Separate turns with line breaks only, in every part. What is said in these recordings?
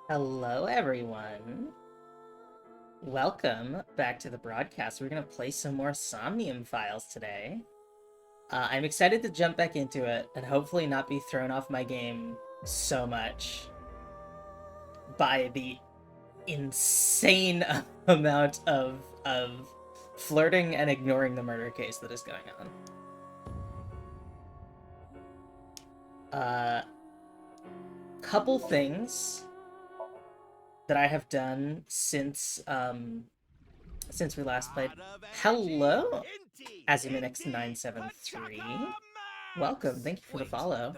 Hello, everyone. Welcome back to the broadcast. We're going to play some more Somnium Files today. I'm excited to jump back into it and hopefully not be thrown off my game so much by the insane amount of flirting and ignoring the murder case that is going on. Couple things that I have done since we last played. Hello, Aziminix973. Welcome. Thank you for the follow.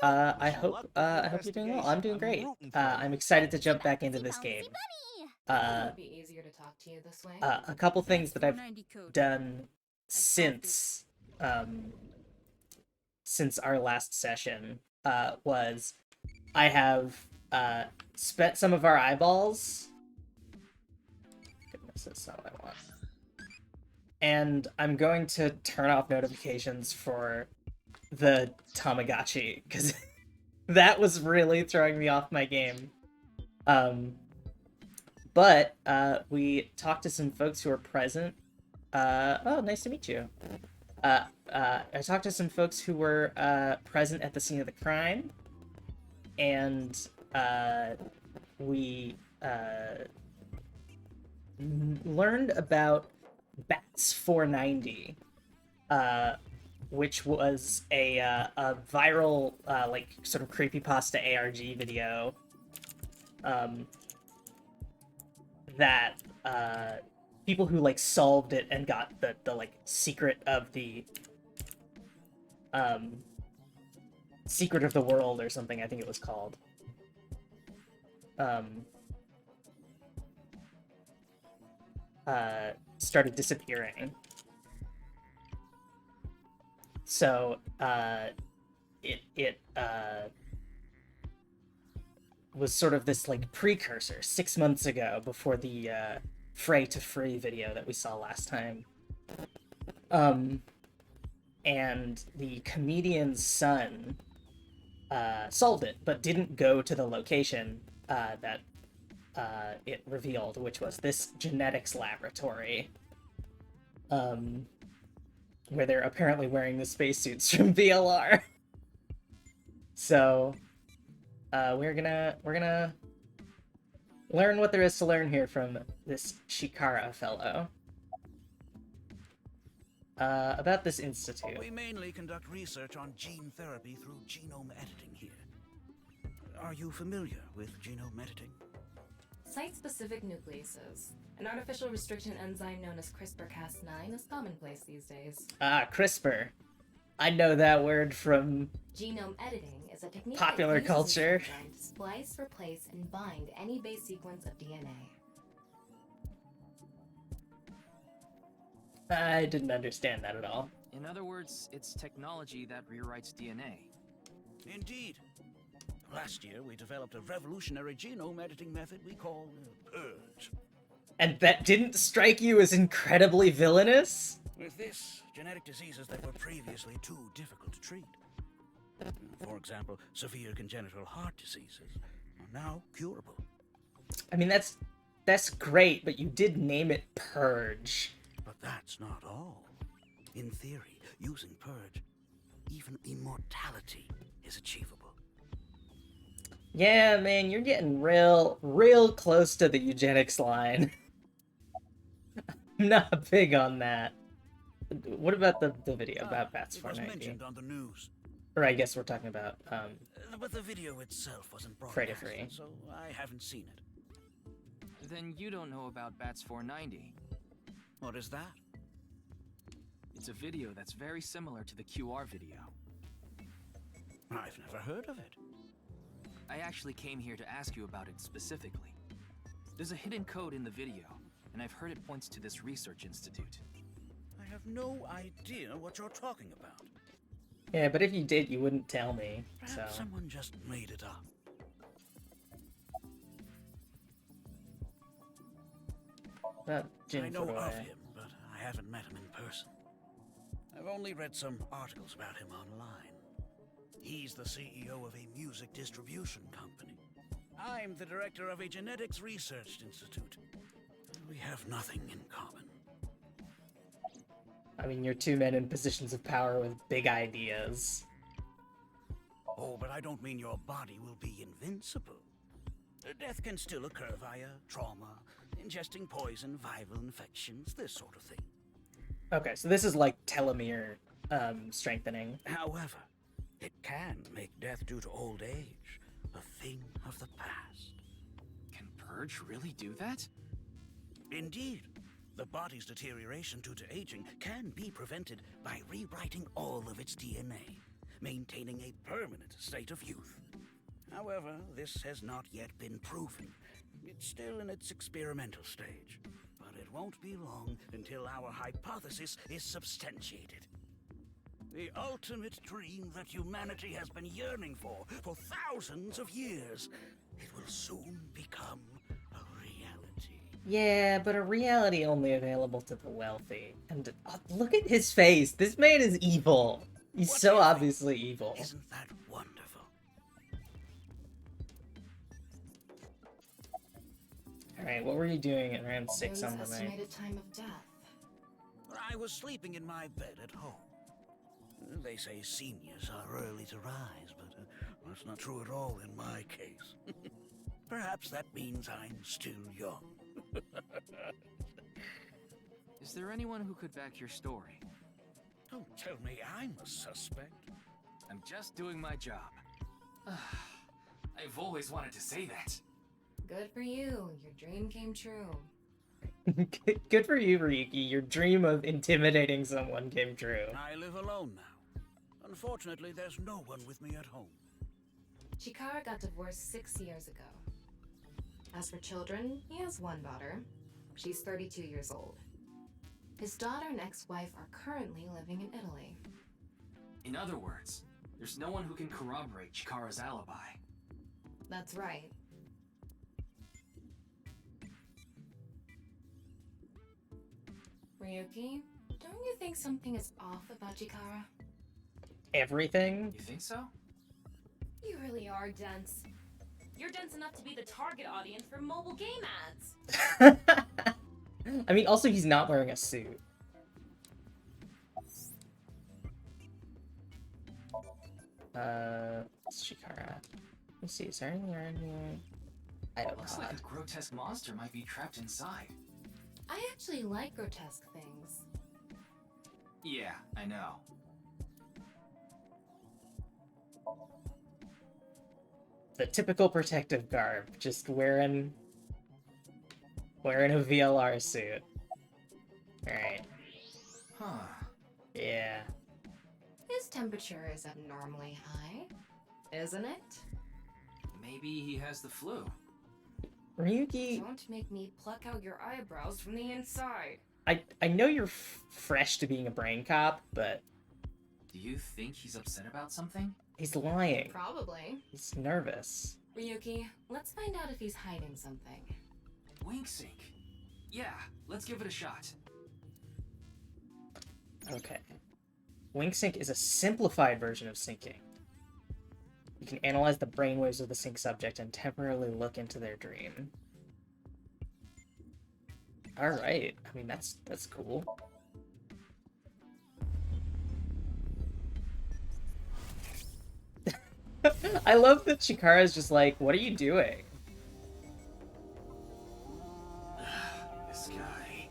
I hope you're doing well. I'm doing great. I'm excited to jump back into this game. A couple things that I've done since since our last session was I have spent some of our eyeballs. Goodness, that's not what I want. And I'm going to turn off notifications for the Tamagotchi, because that was really throwing me off my game. But we talked to some folks who were present. Oh, nice to meet you. I talked to some folks who were present at the scene of the crime, and we learned about Bats 490, which was a viral, like, sort of creepypasta ARG video that people who, like, solved it and got the like, secret of the secret of the world or something, I think it was called. Started disappearing. So, it was sort of this, like, precursor 6 months ago, before the Fray to Free video that we saw last time. And the comedian's son solved it, but didn't go to the location that it revealed, which was this genetics laboratory, where they're apparently wearing the spacesuits from VLR. So we're gonna learn what there is to learn here from this Shikara fellow about this institute.
We mainly conduct research on gene therapy through genome editing here. Are you familiar with genome editing?
Site-specific nucleases. An artificial restriction enzyme known as CRISPR-Cas9 is commonplace these days.
CRISPR. I know that word from
Genome editing is a technique
popular
that
culture.
uses an enzyme to splice, replace, and bind any base sequence of DNA.
I didn't understand that at all.
In other words, it's technology that rewrites DNA.
Indeed. Last year, we developed a revolutionary genome editing method we call Purge.
And that didn't strike you as incredibly villainous?
With this, genetic diseases that were previously too difficult to treat. For example, severe congenital heart diseases are now curable.
I mean, that's great, but you did name it Purge.
But that's not all. In theory, using Purge, even immortality is achievable.
Yeah, man, you're getting real close to the eugenics line. I'm not big on that. What about the video about Bats
It was
490?
mentioned on the news.
Or I guess we're talking about
But the video itself wasn't
Fray to
broadcast,
Free.
so I haven't seen it.
Then you don't know about Bats 490.
What is that?
It's a video that's very similar to the QR video.
I've never heard of it.
I actually came here to ask you about it specifically. There's a hidden code in the video, and I've heard it points to this research institute.
I have no idea what you're talking about.
Yeah, but if you did, you wouldn't tell me.
Perhaps
So
someone just made it up.
about Jin
I know
Furoi.
of him, but I haven't met him in person. I've only read some articles about him online. He's the CEO of a music distribution company. I'm the director of a genetics research institute. We have nothing in common.
I mean, you're two men in positions of power with big ideas.
Oh, but I don't mean your body will be invincible. Death can still occur via trauma, ingesting poison, viral infections, this sort of thing.
Okay, so this is like telomere strengthening.
However, it can make death due to old age a thing of the past.
Can Purge really do that?
Indeed, the body's deterioration due to aging can be prevented by rewriting all of its DNA, maintaining a permanent state of youth. However, this has not yet been proven. It's still in its experimental stage, but it won't be long until our hypothesis is substantiated. The ultimate dream that humanity has been yearning for thousands of years. It will soon become a reality.
Yeah, but a reality only available to the wealthy. And look at his face. This man is evil. He's
What do
so
you think?
obviously evil.
Isn't that wonderful?
Alright, what were you doing at around 6 on the night?
Estimated time of death.
I was sleeping in my bed at home. They say seniors are early to rise, but that's not true at all in my case. Perhaps that means I'm still young.
Is there anyone who could back your story?
Don't tell me I'm a suspect.
I'm just doing my job. I've always wanted to say that.
Good for you. Your dream came true.
Good for you, Ryuki. Your dream of intimidating someone came true.
I live alone now. Unfortunately, there's no one with me at home.
Chikara got divorced 6 years ago. As for children, he has one daughter. She's 32 years old. His daughter and ex-wife are currently living in Italy.
In other words, there's no one who can corroborate Chikara's alibi.
That's right. Ryuki, don't you think something is off about Chikara?
Everything?
You think so?
You really are dense. You're dense enough to be the target audience for mobile game ads.
I mean, also, he's not wearing a suit. It's Chikara. Let me see, is there anything around here? I don't
Looks
know.
like a grotesque monster might be trapped inside.
I actually like grotesque things.
Yeah, I know.
The typical protective garb, just wearing a VLR suit. Alright.
Huh.
Yeah.
His temperature is abnormally high, isn't it?
Maybe he has the flu.
Ryuki,
Don't make me pluck out your eyebrows from the inside.
I know you're fresh to being a brain cop, but
Do you think he's upset about something?
he's lying.
Probably.
He's nervous.
Ryuki, let's find out if he's hiding something.
Wink sync. Yeah, let's give it a shot.
Okay. Wink sync is a simplified version of syncing. You can analyze the brainwaves of the sync subject and temporarily look into their dream. Alright. I mean, that's cool. I love that Chikara's just like, what are you doing?
This guy.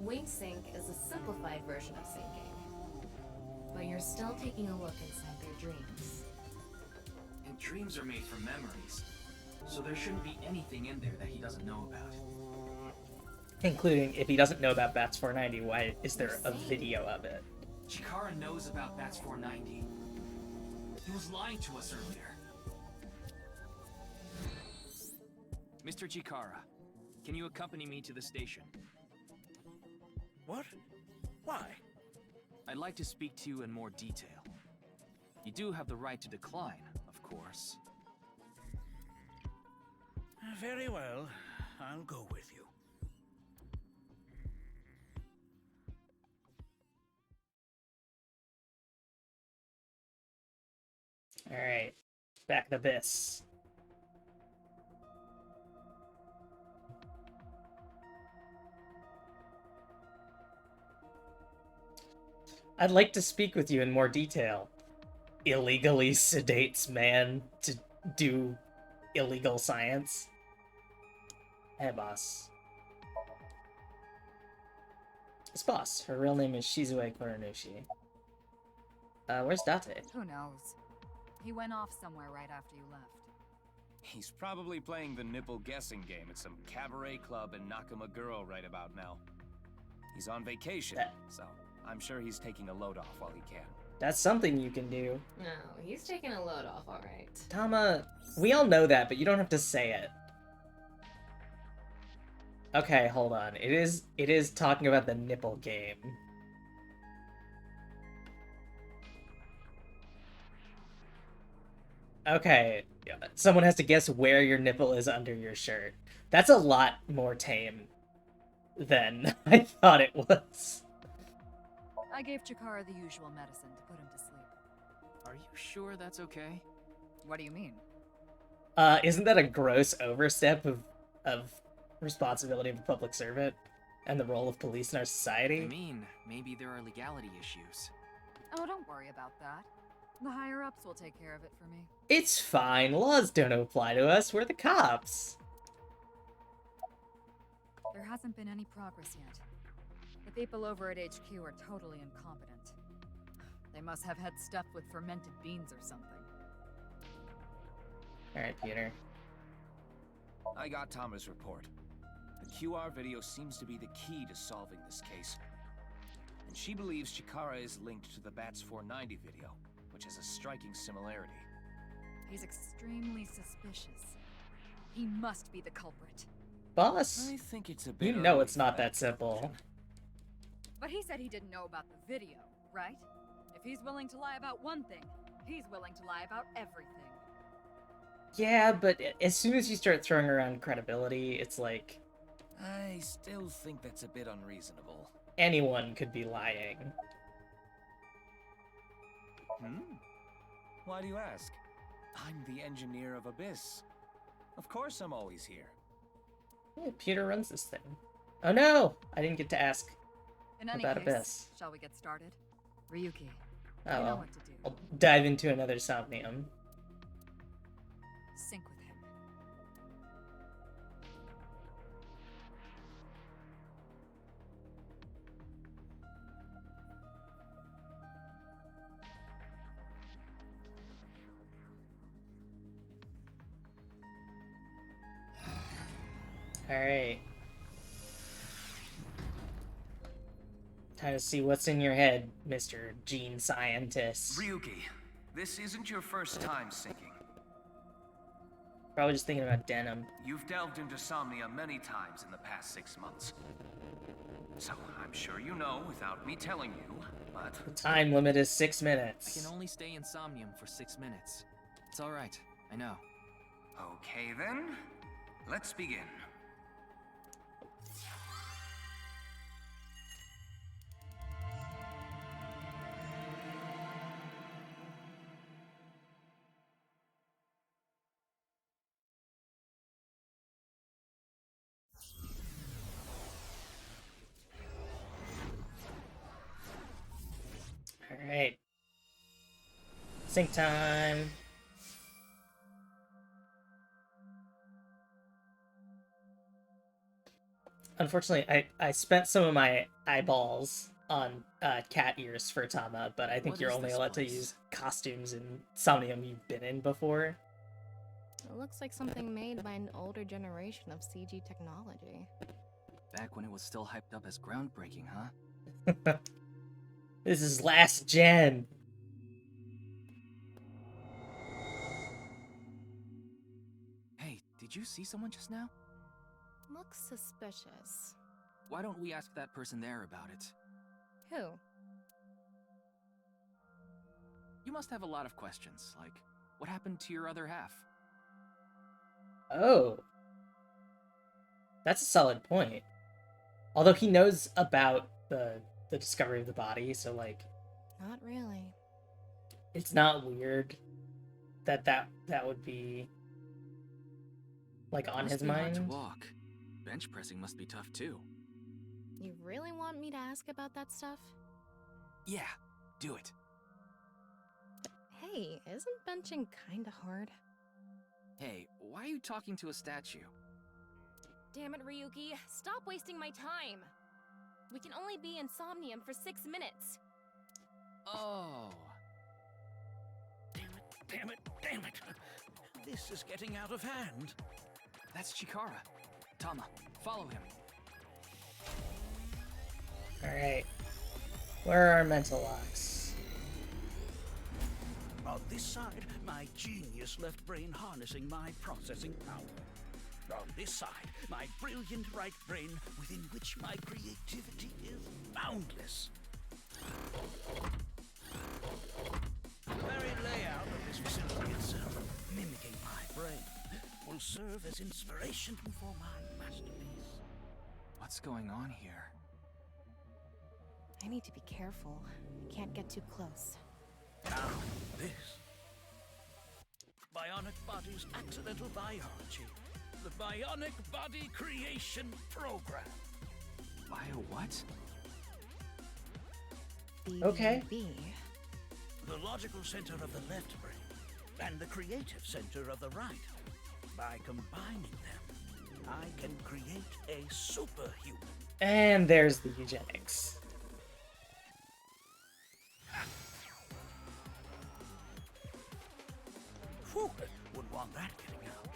Wing sync is a simplified version of syncing. But you're still taking a look inside their dreams.
And dreams are made from memories. So there shouldn't be anything in there that he doesn't know about.
Including, if he doesn't know about Bats 490, why is there a video of it?
Chikara knows about Bats 490. He was lying to us earlier. Mr. Chikara, can you accompany me to the station?
What? Why?
I'd like to speak to you in more detail. You do have the right to decline, of course.
Very well. I'll go with you.
Alright. Back to this. I'd like to speak with you in more detail. Illegally sedates man to do illegal science. Hey, boss. It's boss. Her real name is Shizue Koronushi. Where's Date?
Who knows? He went off somewhere right after you left.
He's probably playing the nipple guessing game at some cabaret club in Nakamaguro right about now. He's on vacation, so I'm sure he's taking a load off while he can.
That's something you can do.
No, he's taking a load off, alright.
Tama, we all know that, but you don't have to say it. Okay, hold on. It is talking about the nipple game. Okay, someone has to guess where your nipple is under your shirt. That's a lot more tame than I thought it was.
I gave Chikara the usual medicine to put him to sleep.
Are you sure that's okay?
What do you mean?
Isn't that a gross overstep of responsibility of a public servant and the role of police in our society?
I mean, maybe there are legality issues.
Oh, don't worry about that. The higher-ups will take care of it for me.
It's fine. Laws don't apply to us. We're the cops.
There hasn't been any progress yet. The people over at HQ are totally incompetent. They must have had stuff with fermented beans or something.
Alright, Peter.
I got Tama's report. The QR video seems to be the key to solving this case. And she believes Chikara is linked to the Bats 490 video, which has a striking similarity.
He's extremely suspicious. He must be the culprit.
Boss,
I think it's a bit
you know
early
it's
for
not that simple.
conclusion.
But he said he didn't know about the video, right? If he's willing to lie about one thing, he's willing to lie about everything.
Yeah, but as soon as you start throwing around credibility, it's like
I still think that's a bit unreasonable.
anyone could be lying.
Why do you ask? I'm the engineer of Abyss. Of course I'm always here.
Yeah, Peter runs this thing. Oh no! I didn't get to ask
In any
about
case,
Abyss.
shall we get started? Ryuki,
Oh
you know
well.
what to do.
I'll dive into another Somnium.
Sync with him.
Alright. Time to see what's in your head, Mr. Gene Scientist.
Ryuki, this isn't your first time syncing.
Probably just thinking about denim.
You've delved into Somnia many times in the past 6 months. So I'm sure you know without me telling you, but...
The time limit is 6
I
minutes.
can only stay in Somnium for 6 minutes. It's alright, I know.
Okay then, let's begin.
Alright. Sync time. Unfortunately, I spent some of my eyeballs on cat ears for Tama, but I think
What
you're
is
only
this
allowed to
place?
use costumes in Somnium you've been in before.
It looks like something made by an older generation of CG technology.
Back when it was still hyped up as groundbreaking, huh?
This is last gen.
Hey, did you see someone just now?
Looks suspicious.
Why don't we ask that person there about it?
Who?
You must have a lot of questions, like, what happened to your other half?
Oh. That's a solid point. Although he knows about the discovery of the body, so like
Not really.
it's not weird that would be like on
Must
his
be hard to
mind.
walk. Bench pressing must be tough too.
You really want me to ask about that stuff?
Yeah, Do it.
Hey, isn't benching kinda hard?
Hey, why are you talking to a statue?
Damn it, Ryuki. Stop wasting my time. We can only be in Somnium for 6 minutes.
Oh.
Damn it, damn it, damn it! This is getting out of hand.
That's Chikara. Tama, follow him.
Alright. Where are our mental locks?
On this side, my genius left brain harnessing my processing power. On this side, my brilliant right brain within which my creativity is boundless. The very layout of this facility itself, mimicking my brain, will serve as inspiration for my masterpiece.
What's going on here?
I need to be careful. I can't get too close.
Now, this. Bionic Body's accidental biology. The Bionic Body Creation Program.
Bio what?
Okay.
BBB.
The logical center of the left brain and the creative center of the right. By combining them, I can create a superhuman.
And there's the eugenics.
Whew, wouldn't want that getting out.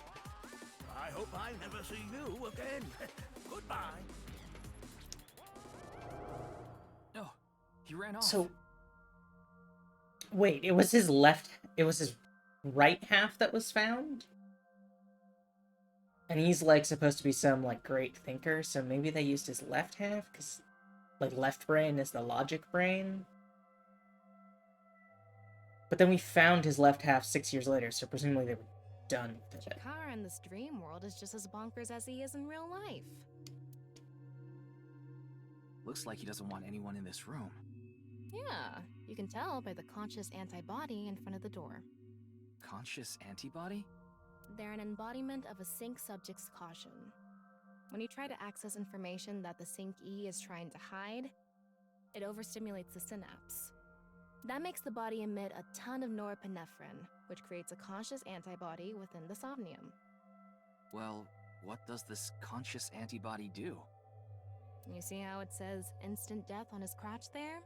I hope I never see you again. Goodbye.
No, he ran off.
So, wait, it was his right half that was found? And he's, like, supposed to be some, like, great thinker, so maybe they used his left half? Because, like, left brain is the logic brain? But then we found his left half 6 years later, so presumably they were done with it.
Chikara in this dream world is just as bonkers as he is in real life.
Looks like he doesn't want anyone in this room.
Yeah, you can tell by the conscious antibody in front of the door.
Conscious antibody?
They're an embodiment of a sync subject's caution. When you try to access information that the sync E is trying to hide, it overstimulates the synapse. That makes the body emit a ton of norepinephrine, which creates a conscious antibody within the somnium.
Well, what does this conscious antibody do?
You see how it says instant death on his crotch there?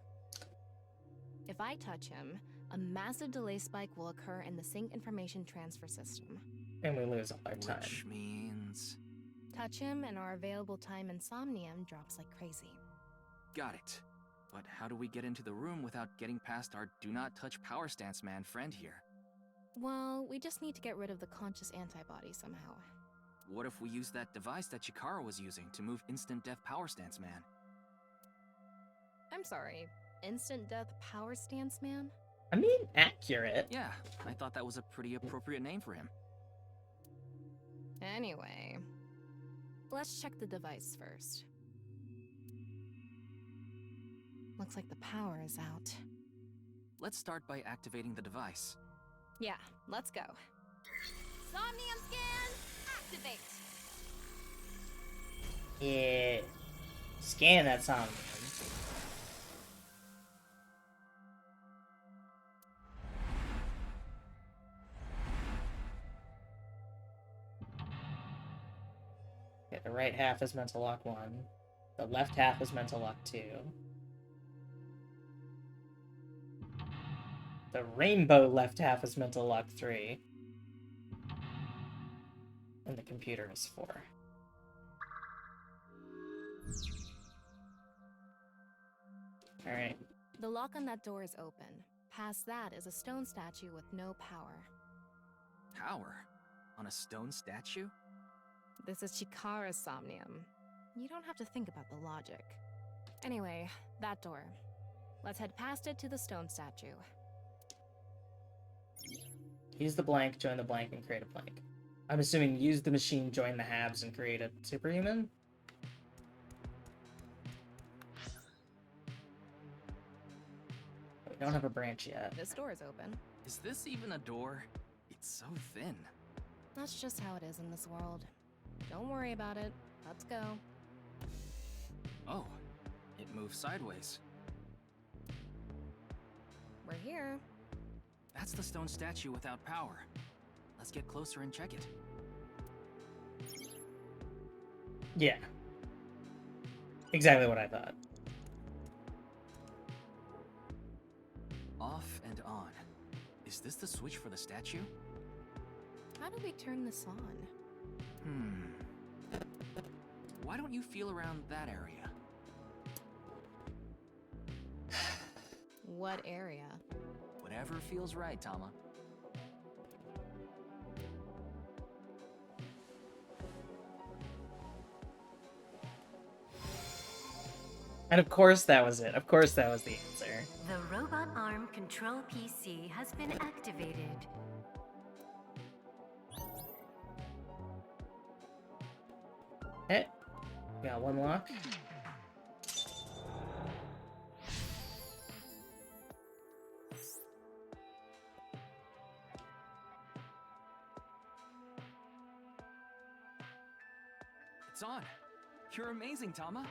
If I touch him, a massive delay spike will occur in the sync information transfer system.
And we lose all our time.
Which means...
Touch him and our available time in somnium drops like crazy.
Got it. But how do we get into the room without getting past our do not touch power stance man friend here?
Well, we just need to get rid of the conscious antibody somehow.
What if we use that device that Chikara was using to move instant death power stance man?
I'm sorry, instant death power stance man?
I mean, accurate.
Yeah, I thought that was a pretty appropriate name for him.
Anyway, let's check the device first. Looks like the power is out.
Let's start by activating the device.
Yeah, let's go.
Somnium scan, activate.
Yeah. Scan that somnium. Okay, the right half is mental lock 1. The left half is mental lock 2. The rainbow left half is mental lock 3. And the computer is 4. Alright.
The lock on that door is open. Past that is a stone statue with no power.
Power? On a stone statue?
This is Chikara's somnium. You don't have to think about the logic. Anyway, that door. Let's head past it to the stone statue.
Use the blank, join the blank, and create a blank. I'm assuming use the machine, join the halves, and create a superhuman? We don't have a branch yet.
This door is open.
Is this even a door? It's so thin.
That's just how it is in this world. Don't worry about it. Let's go.
Oh, it moves sideways.
We're here.
That's the stone statue without power. Let's get closer and check it.
Yeah. Exactly what I thought.
Off and on. Is this the switch for the statue?
How do we turn this on?
Why don't you feel around that area?
What area?
Whatever feels right, Tama.
And of course that was it. Of course that was the answer.
The robot arm control PC has been activated.
Okay. Got one lock.
It's on. You're amazing, Tama.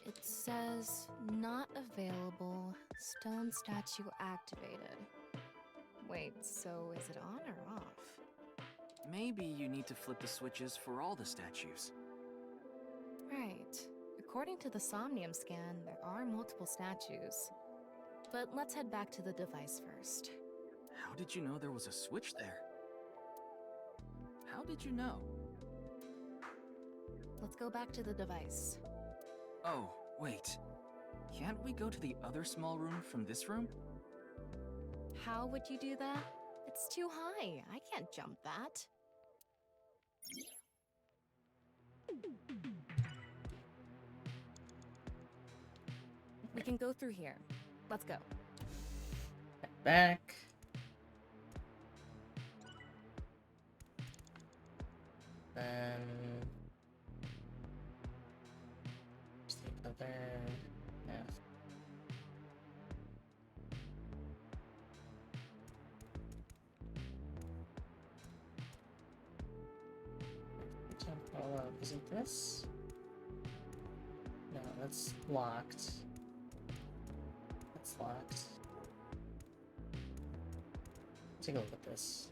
It says not available. Stone statue activated. Wait, so is it on or off?
Maybe you need to flip the switches for all the statues.
Right. According to the Somnium scan, there are multiple statues. But let's head back to the device first.
How did you know there was a switch there? How did you know?
Let's go back to the device.
Oh, wait. Can't we go to the other small room from this room?
How would you do that? It's too high. I can't jump that. We can go through here. Let's go.
Back. Then just the other. Yeah. Jump all up. Isn't this? No, that's locked. That's locked. Take a look at this.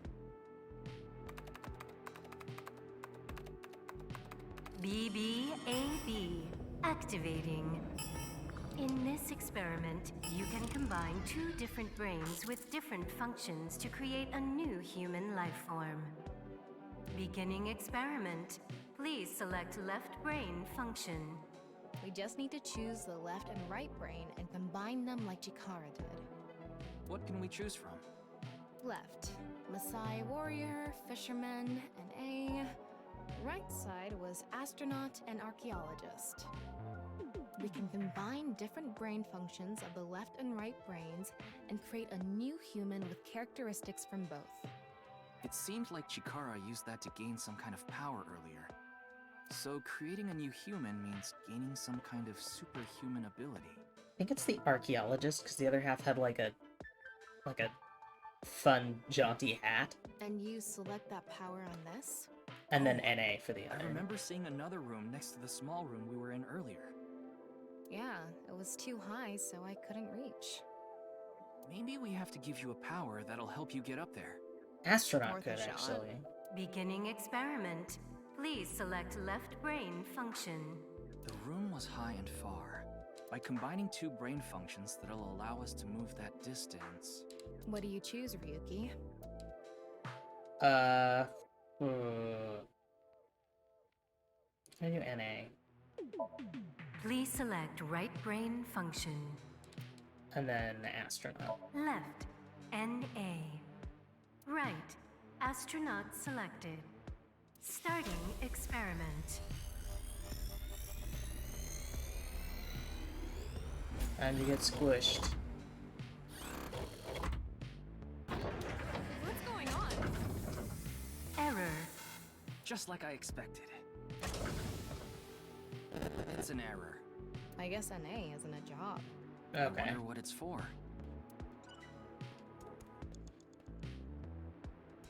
BBAB activating. In this experiment, you can combine two different brains with different functions to create a new human life form. Beginning experiment. Please select left brain function.
We just need to choose the left and right brain and combine them like Chikara did.
What can we choose from?
Left, Maasai warrior, fisherman, and A. Right side was astronaut and archaeologist. We can combine different brain functions of the left and right brains and create a new human with characteristics from both.
It seemed like Chikara used that to gain some kind of power earlier. So creating a new human means gaining some kind of superhuman ability.
I think it's the archaeologist, because the other half had like a fun, jaunty hat.
And you select that power on this?
And then NA for the
I
other.
remember seeing another room next to the small room we were in earlier.
Yeah, it was too high, so I couldn't reach.
Maybe we have to give you a power that'll help you get up there.
Astronaut
Worth a
could,
shot.
actually.
Beginning experiment. Please select left brain function.
The room was high and far. By combining two brain functions that'll allow us to move that distance...
What do you choose, Ryuki?
Can I do NA?
Please select right brain function.
And then astronaut.
Left, NA. Right, astronaut selected. Starting experiment.
Time to get squished.
What's going on?
Error.
Just like I expected. It's an error.
I guess NA isn't a job.
I
Okay.
wonder what it's for.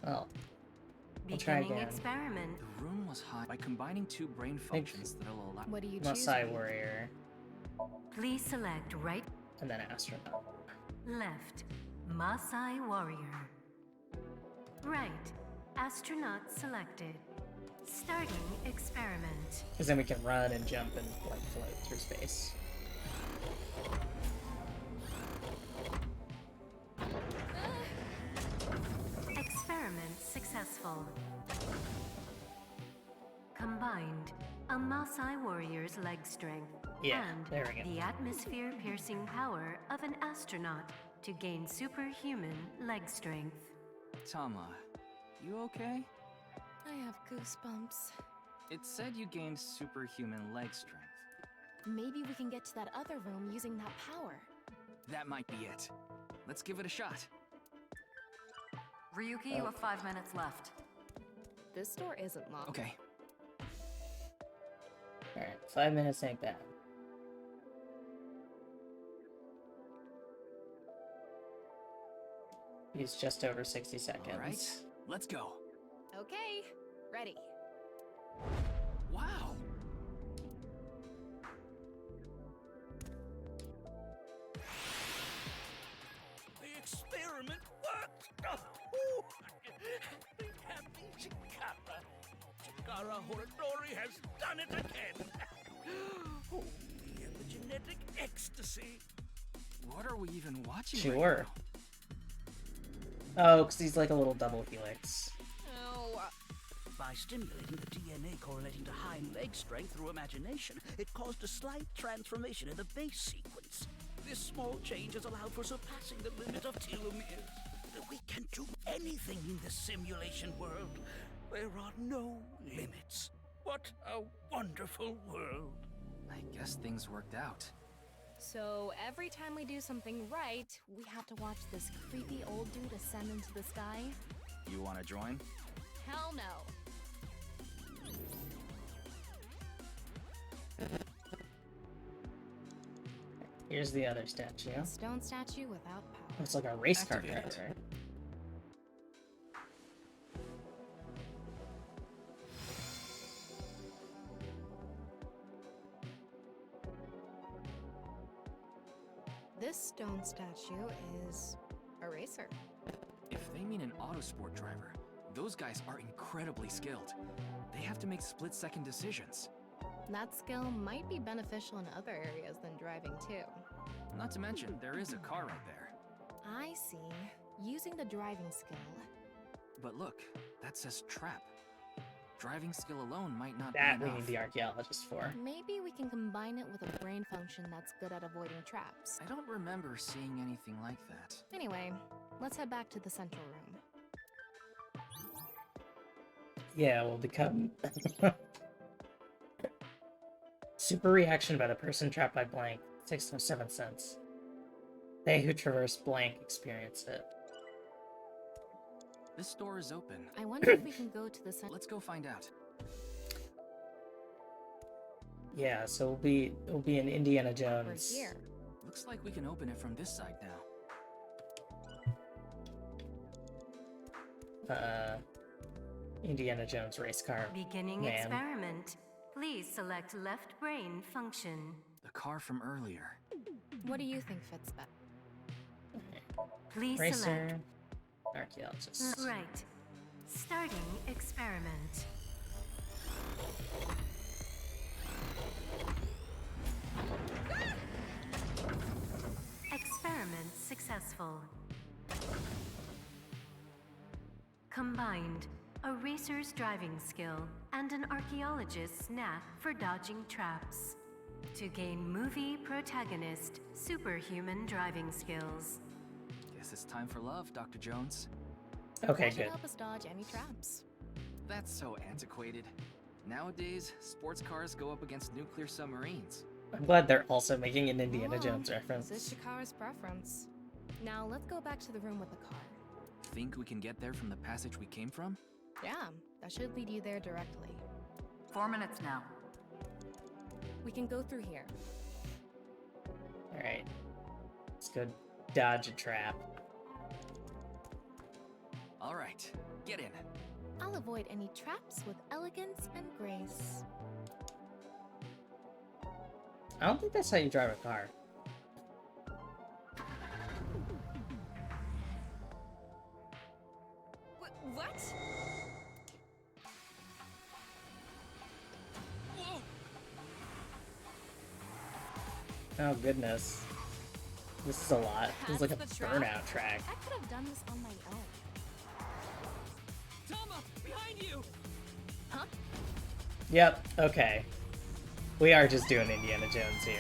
Well, we'll try
Beginning
again.
experiment.
The room was high. By combining two brain functions that'll allow...
What do you choose?
Maasai
Ryuki?
warrior.
Please select right.
And then astronaut.
Left, Maasai warrior. Right, astronaut selected. Starting experiment.
Because then we can run and jump and like float through space.
Experiment successful. Combined, a Maasai warrior's leg strength
Yeah,
and
there we go.
the atmosphere-piercing power of an astronaut to gain superhuman leg strength.
Tama, you okay?
I have goosebumps.
It said you gained superhuman leg strength.
Maybe we can get to that other room using that power.
That might be it. Let's give it a shot.
Ryuki, you have 5 minutes left.
This door isn't locked.
Okay.
Alright, 5 minutes ain't bad. He's just over 60 seconds.
All right, let's go.
Okay, ready.
Wow.
The experiment worked! Oh, happy Chikara! Chikara Horadori has done it again! Oh, the epigenetic ecstasy!
What are we even watching
Sure.
right
Oh, because he's like a little double helix.
Oh,
By stimulating the DNA correlating to hind leg strength through imagination, it caused a slight transformation in the base sequence. This small change has allowed for surpassing the limit of telomeres. We can do anything in this simulation world. There are no limits. What a wonderful world.
now? I guess things worked out.
so every time we do something right, we have to watch this creepy old dude ascend into the sky?
You want to join?
Hell no.
Here's the other statue.
A stone statue without power.
Looks like a race car
Activate it.
driver.
This stone statue is a racer.
If they mean an autosport driver, those guys are incredibly skilled. They have to make split-second decisions.
That skill might be beneficial in other areas than driving too.
Not to mention, there is a car right there.
I see. Using the driving skill.
But look, that says trap. Driving skill alone might not
That
be
we
enough.
need the archaeologist for.
Maybe we can combine it with a brain function that's good at avoiding traps.
I don't remember seeing anything like that.
Anyway, let's head back to the central room.
Yeah, will become super reaction by the person trapped by blank. 607 cents. They who traverse blank experience it.
This door is open.
I wonder if we can go to the central.
Let's go find out.
Yeah, so it'll be in Indiana
We're
Jones.
here.
Looks like we can open it from this side now.
Indiana Jones race car.
Beginning
Man.
experiment. Please select left brain function.
The car from earlier.
What do you think fits best?
Please
Racer,
select
archaeologist.
right. Starting experiment. Experiment successful. Combined, a racer's driving skill and an archaeologist's knack for dodging traps. To gain movie protagonist superhuman driving skills.
Guess it's time for love, Dr. Jones.
Okay,
That should
good.
help us dodge any traps.
That's so antiquated. Nowadays, sports cars go up against nuclear submarines.
I'm glad they're also making an Indiana
Oh,
Jones
This
reference.
is Shikara's preference. Now let's go back to the room with the car.
Think we can get there from the passage we came from?
Yeah, that should lead you there directly.
4 minutes now.
We can go through here.
Alright. Let's go dodge a trap.
All right, get in.
I'll avoid any traps with elegance and grace.
I don't think that's how you drive a car. Oh goodness. This is a lot. This is like a
That's the trap.
burnout track.
I could have done this on my own.
Tama, behind you!
Yep, okay. We are just doing Indiana Jones here.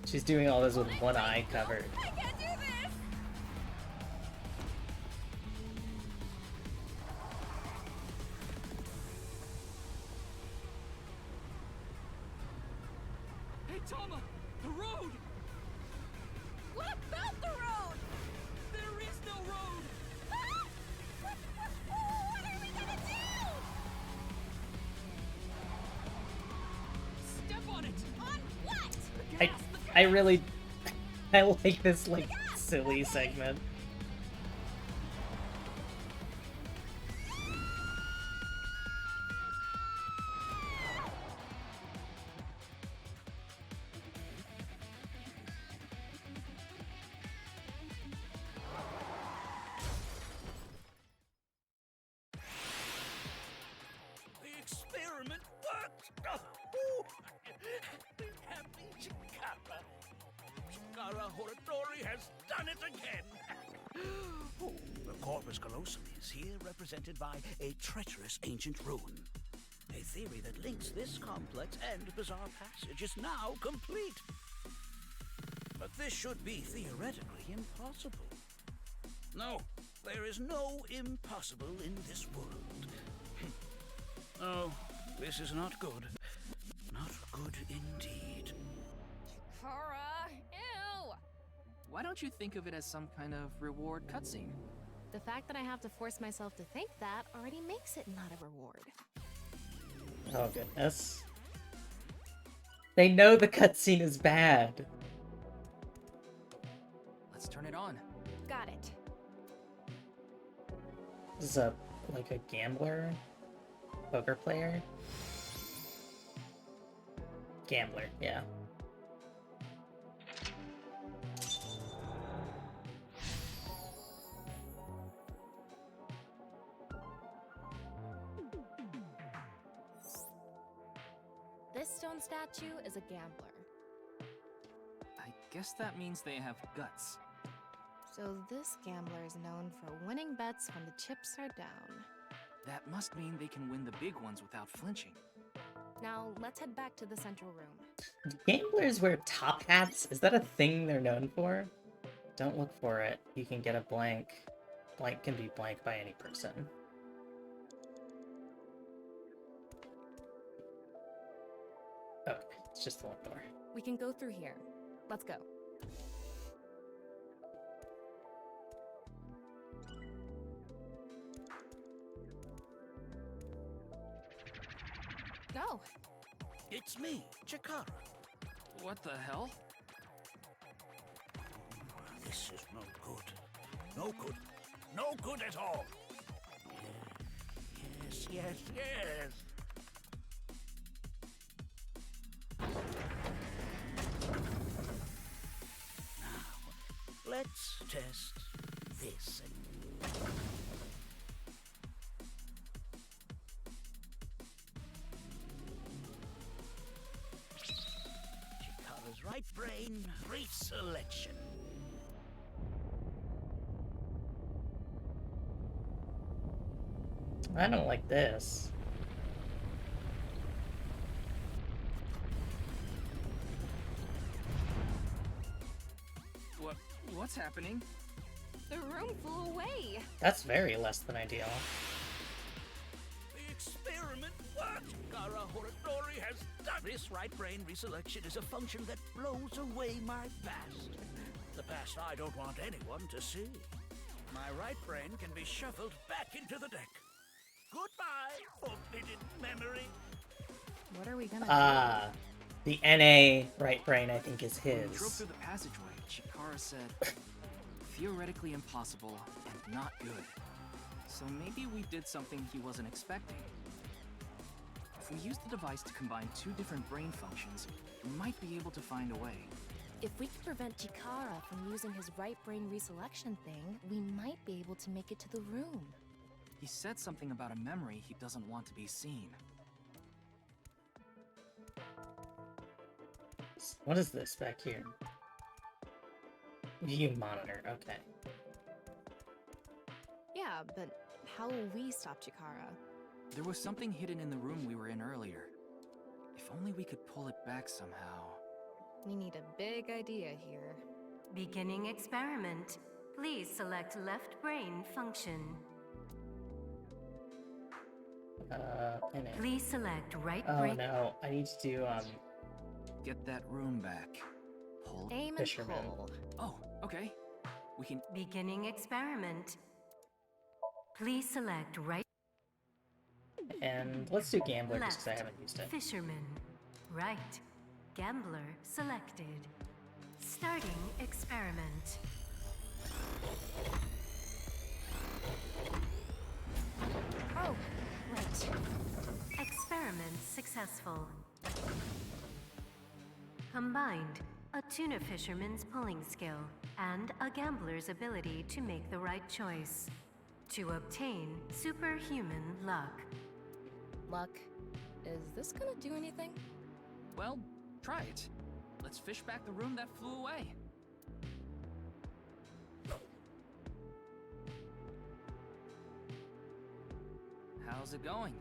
She's doing all this with one eye covered.
I can't do this!
Hey, Tama! The road!
What about the road?
There is no road!
Ah! What are we gonna do?
Step on it!
On what?
I really I like this like silly segment.
The experiment worked! Oh, happy Chikara. Chikara Horatori has done it again! Oh, the corpus callosum is here represented by a treacherous ancient ruin. A theory that links this complex and bizarre passage is now complete. But this should be theoretically impossible. No, there is no impossible in this world. Oh, this is not good. Not good indeed.
Kara, ew!
Why don't you think of it as some kind of reward cutscene?
The fact that I have to force myself to think that already makes it not a reward.
Oh goodness. They know the cutscene is bad.
Let's turn it on.
Got it.
This is like a gambler? Poker player? Gambler, yeah.
This stone statue is a gambler.
I guess that means they have guts.
So this gambler is known for winning bets when the chips are down.
That must mean they can win the big ones without flinching.
Now, let's head back to the central room.
Do gamblers wear top hats? Is that a thing they're known for? Don't look for it. You can get a blank. Blank can be blank by any person. Okay, it's just the one door.
We can go through here. Let's go. Go!
It's me, Chikara.
What the hell?
This is no good. No good. No good at all. Yes, yes, yes. Now, let's test this. Chikara's right brain reselection.
I don't like this.
What's happening?
The room flew away.
That's very less than ideal.
The experiment worked! Chikara Horatori has done this. Right brain reselection is a function that blows away my past. The past I don't want anyone to see. My right brain can be shuffled back into the deck. Goodbye, forbidden memory.
What are we gonna
Ah, the NA right brain I think is
When we drove
his.
through the passageway, Chikara said, theoretically impossible and not good. So maybe we did something he wasn't expecting. If we use the device to combine two different brain functions, we might be able to find a way.
If we can prevent Chikara from using his right brain reselection thing, we might be able to make it to the room.
He said something about a memory he doesn't want to be seen.
What is this back here? View monitor, okay.
Yeah, but how will we stop Chikara?
There was something hidden in the room we were in earlier. If only we could pull it back somehow.
We need a big idea here.
Beginning experiment. Please select left brain function.
NA.
Please select right
Oh
brain.
no, I need to do,
Get that room back. Pull.
Aim and
Fisherman.
pull.
Oh, okay. We can.
Beginning experiment. Please select right
and let's do Gambler just because I
left.
haven't used it.
Fisherman. Right. Gambler selected. Starting experiment.
Oh, right.
Experiment successful. Combined, a tuna fisherman's pulling skill and a gambler's ability to make the right choice. To obtain superhuman luck.
Luck. Is this gonna do anything?
Well, try it. Let's fish back the room that flew away. How's it going?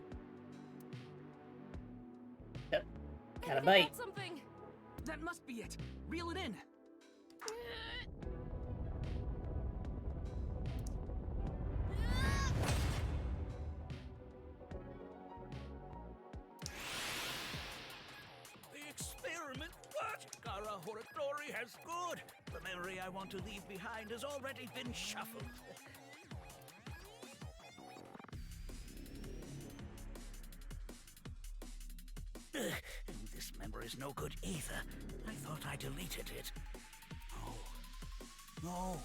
Yep. Got a
I think I
bite.
got something.
That must be it. Reel it in.
The experiment worked! Kara Horatori has good! The memory I want to leave behind has already been shuffled. This memory's no good either. I thought I deleted it. No. No.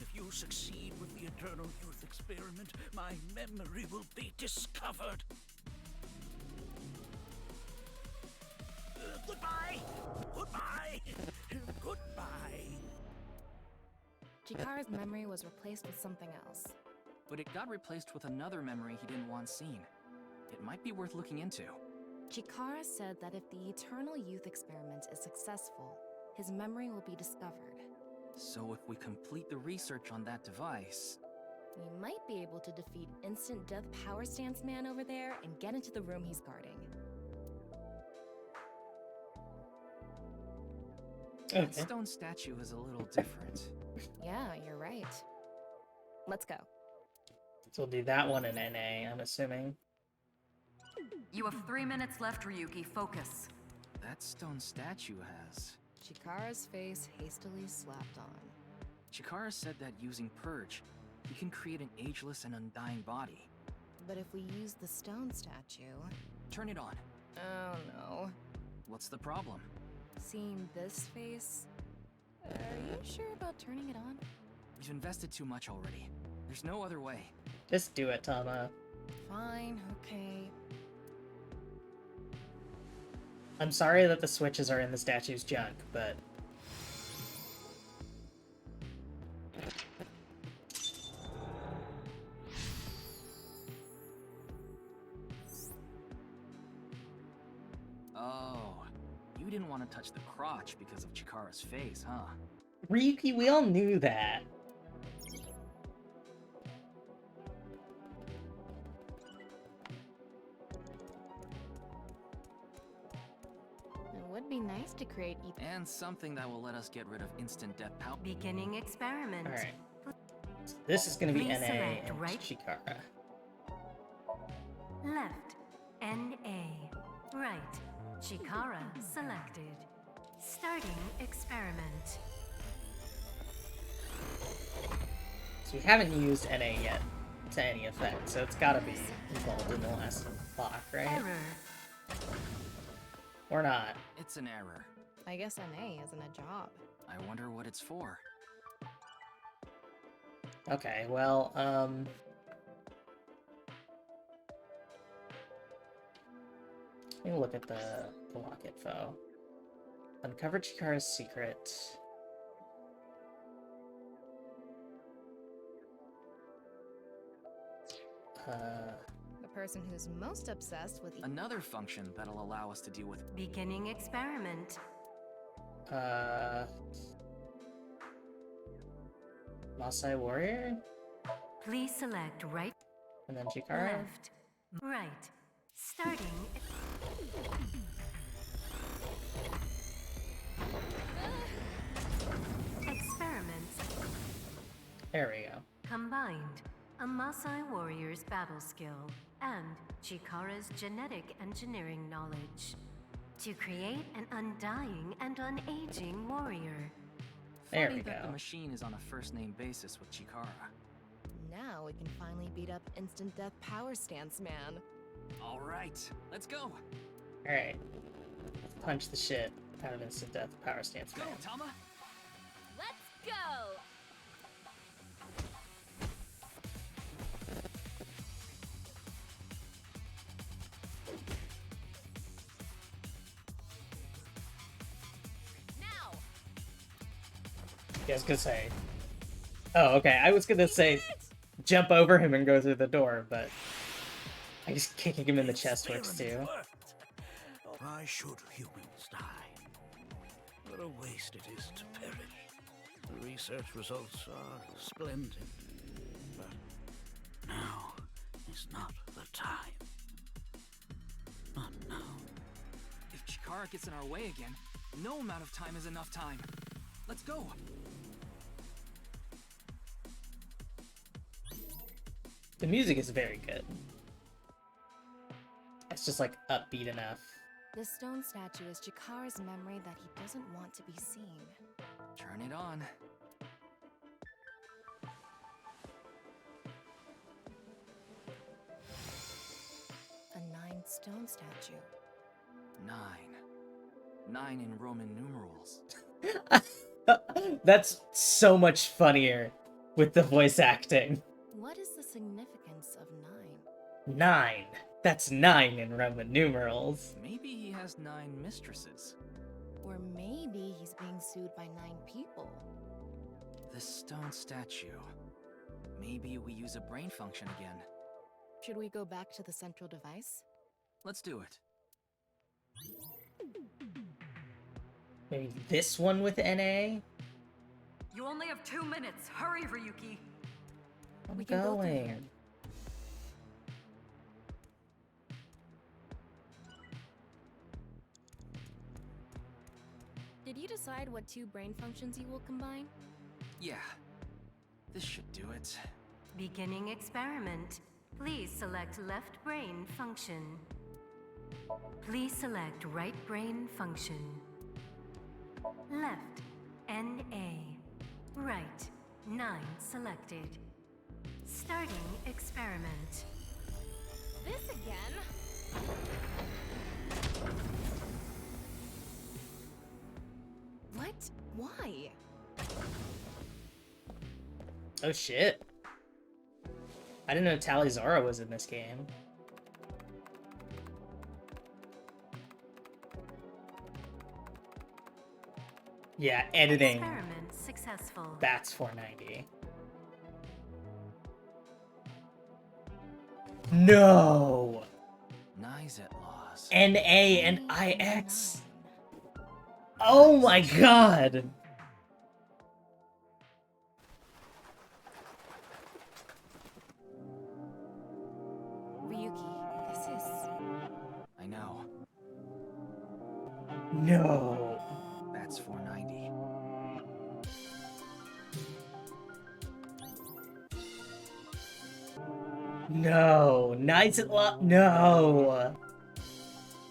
If you succeed with the Eternal Youth experiment, my memory will be discovered. Goodbye! Goodbye! Goodbye!
Chikara's memory was replaced with something else.
But it got replaced with another memory he didn't want seen. It might be worth looking into.
Chikara said that if the Eternal Youth experiment is successful, his memory will be discovered.
So if we complete the research on that device...
We might be able to defeat Instant Death Power Stance Man over there and get into the room he's guarding.
That
Okay.
stone statue is a little different.
Yeah, you're right. Let's go.
So we'll do that one in NA, I'm assuming.
You have 3 minutes left, Ryuki. Focus.
That stone statue has...
Chikara's face hastily slapped on.
Chikara said that using Purge, you can create an ageless and undying body.
But if we use the stone statue...
Turn it on.
Oh no.
What's the problem?
Seeing this face... Are you sure about turning it on?
We've invested too much already. There's no other way.
Just do it, Tama.
Fine, okay.
I'm sorry that the switches are in the statue's junk, but...
Oh, you didn't want to touch the crotch because of Chikara's face, huh?
Ryuki, we all knew that.
It would be nice to create
And something that will let us get rid of instant death power.
Beginning experiment.
Alright. So this is gonna be
Please
NA
select
and
right-
Chikara.
Left. NA. Right. Chikara selected. Starting experiment.
So we haven't used NA yet to any effect, so it's gotta be involved in the last block, right?
Error.
Or not.
It's an error.
I guess NA isn't a job.
I wonder what it's for.
Okay, well, let me look at the block info. Uncover Chikara's secret.
The person who's most obsessed with
Another function that'll allow us to deal with...
Beginning experiment.
Maasai Warrior?
Please select right,
And then Chikara?
left, right. Starting. Experiments
There we go.
combined. A Maasai warrior's battle skill and Chikara's genetic engineering knowledge to create an undying and unaging warrior.
There
Funny
we
that
go.
the machine is on a first-name basis with Chikara.
Now we can finally beat up instant death power stance man.
All right, let's go.
Alright. Let's punch the shit out of instant death power stance
Go,
man.
Tama.
Let's go! Now!
Yeah, I was gonna say. Oh, okay. I was gonna say jump over him and go through the door, but I guess kicking him in the chest works too.
Experiment worked. Why should humans die? What a waste it is to perish. The research results are splendid. But now is not the time. Not now.
If Chikara gets in our way again, no amount of time is enough time. Let's go.
The music is very good. It's just like upbeat enough.
The stone statue is Chikara's memory that he doesn't want to be seen.
Turn it on.
A 9-stone statue.
9. 9 in Roman numerals.
That's so much funnier with the voice acting.
What is the significance of 9?
9. That's 9 in Roman numerals.
Maybe he has 9 mistresses.
Or maybe he's being sued by 9 people.
This stone statue. Maybe we use a brain function again.
Should we go back to the central device?
Let's do it.
Maybe this one with NA?
You only have 2 minutes. Hurry, Ryuki.
I'm
We can go through here.
going.
Did you decide what 2 brain functions you will combine?
Yeah. This should do it.
Beginning experiment. Please select left brain function. Please select right brain function. Left, NA. Right, 9 selected. Starting experiment.
This again?
What? Why?
Oh shit. I didn't know Talizara was in this game. Yeah, editing.
Experiment successful.
That's 490. No!
Nizet laws.
NA and IX. Oh my god!
Ryuki, this is...
I know.
No.
That's 490.
No. Knights at Law. No.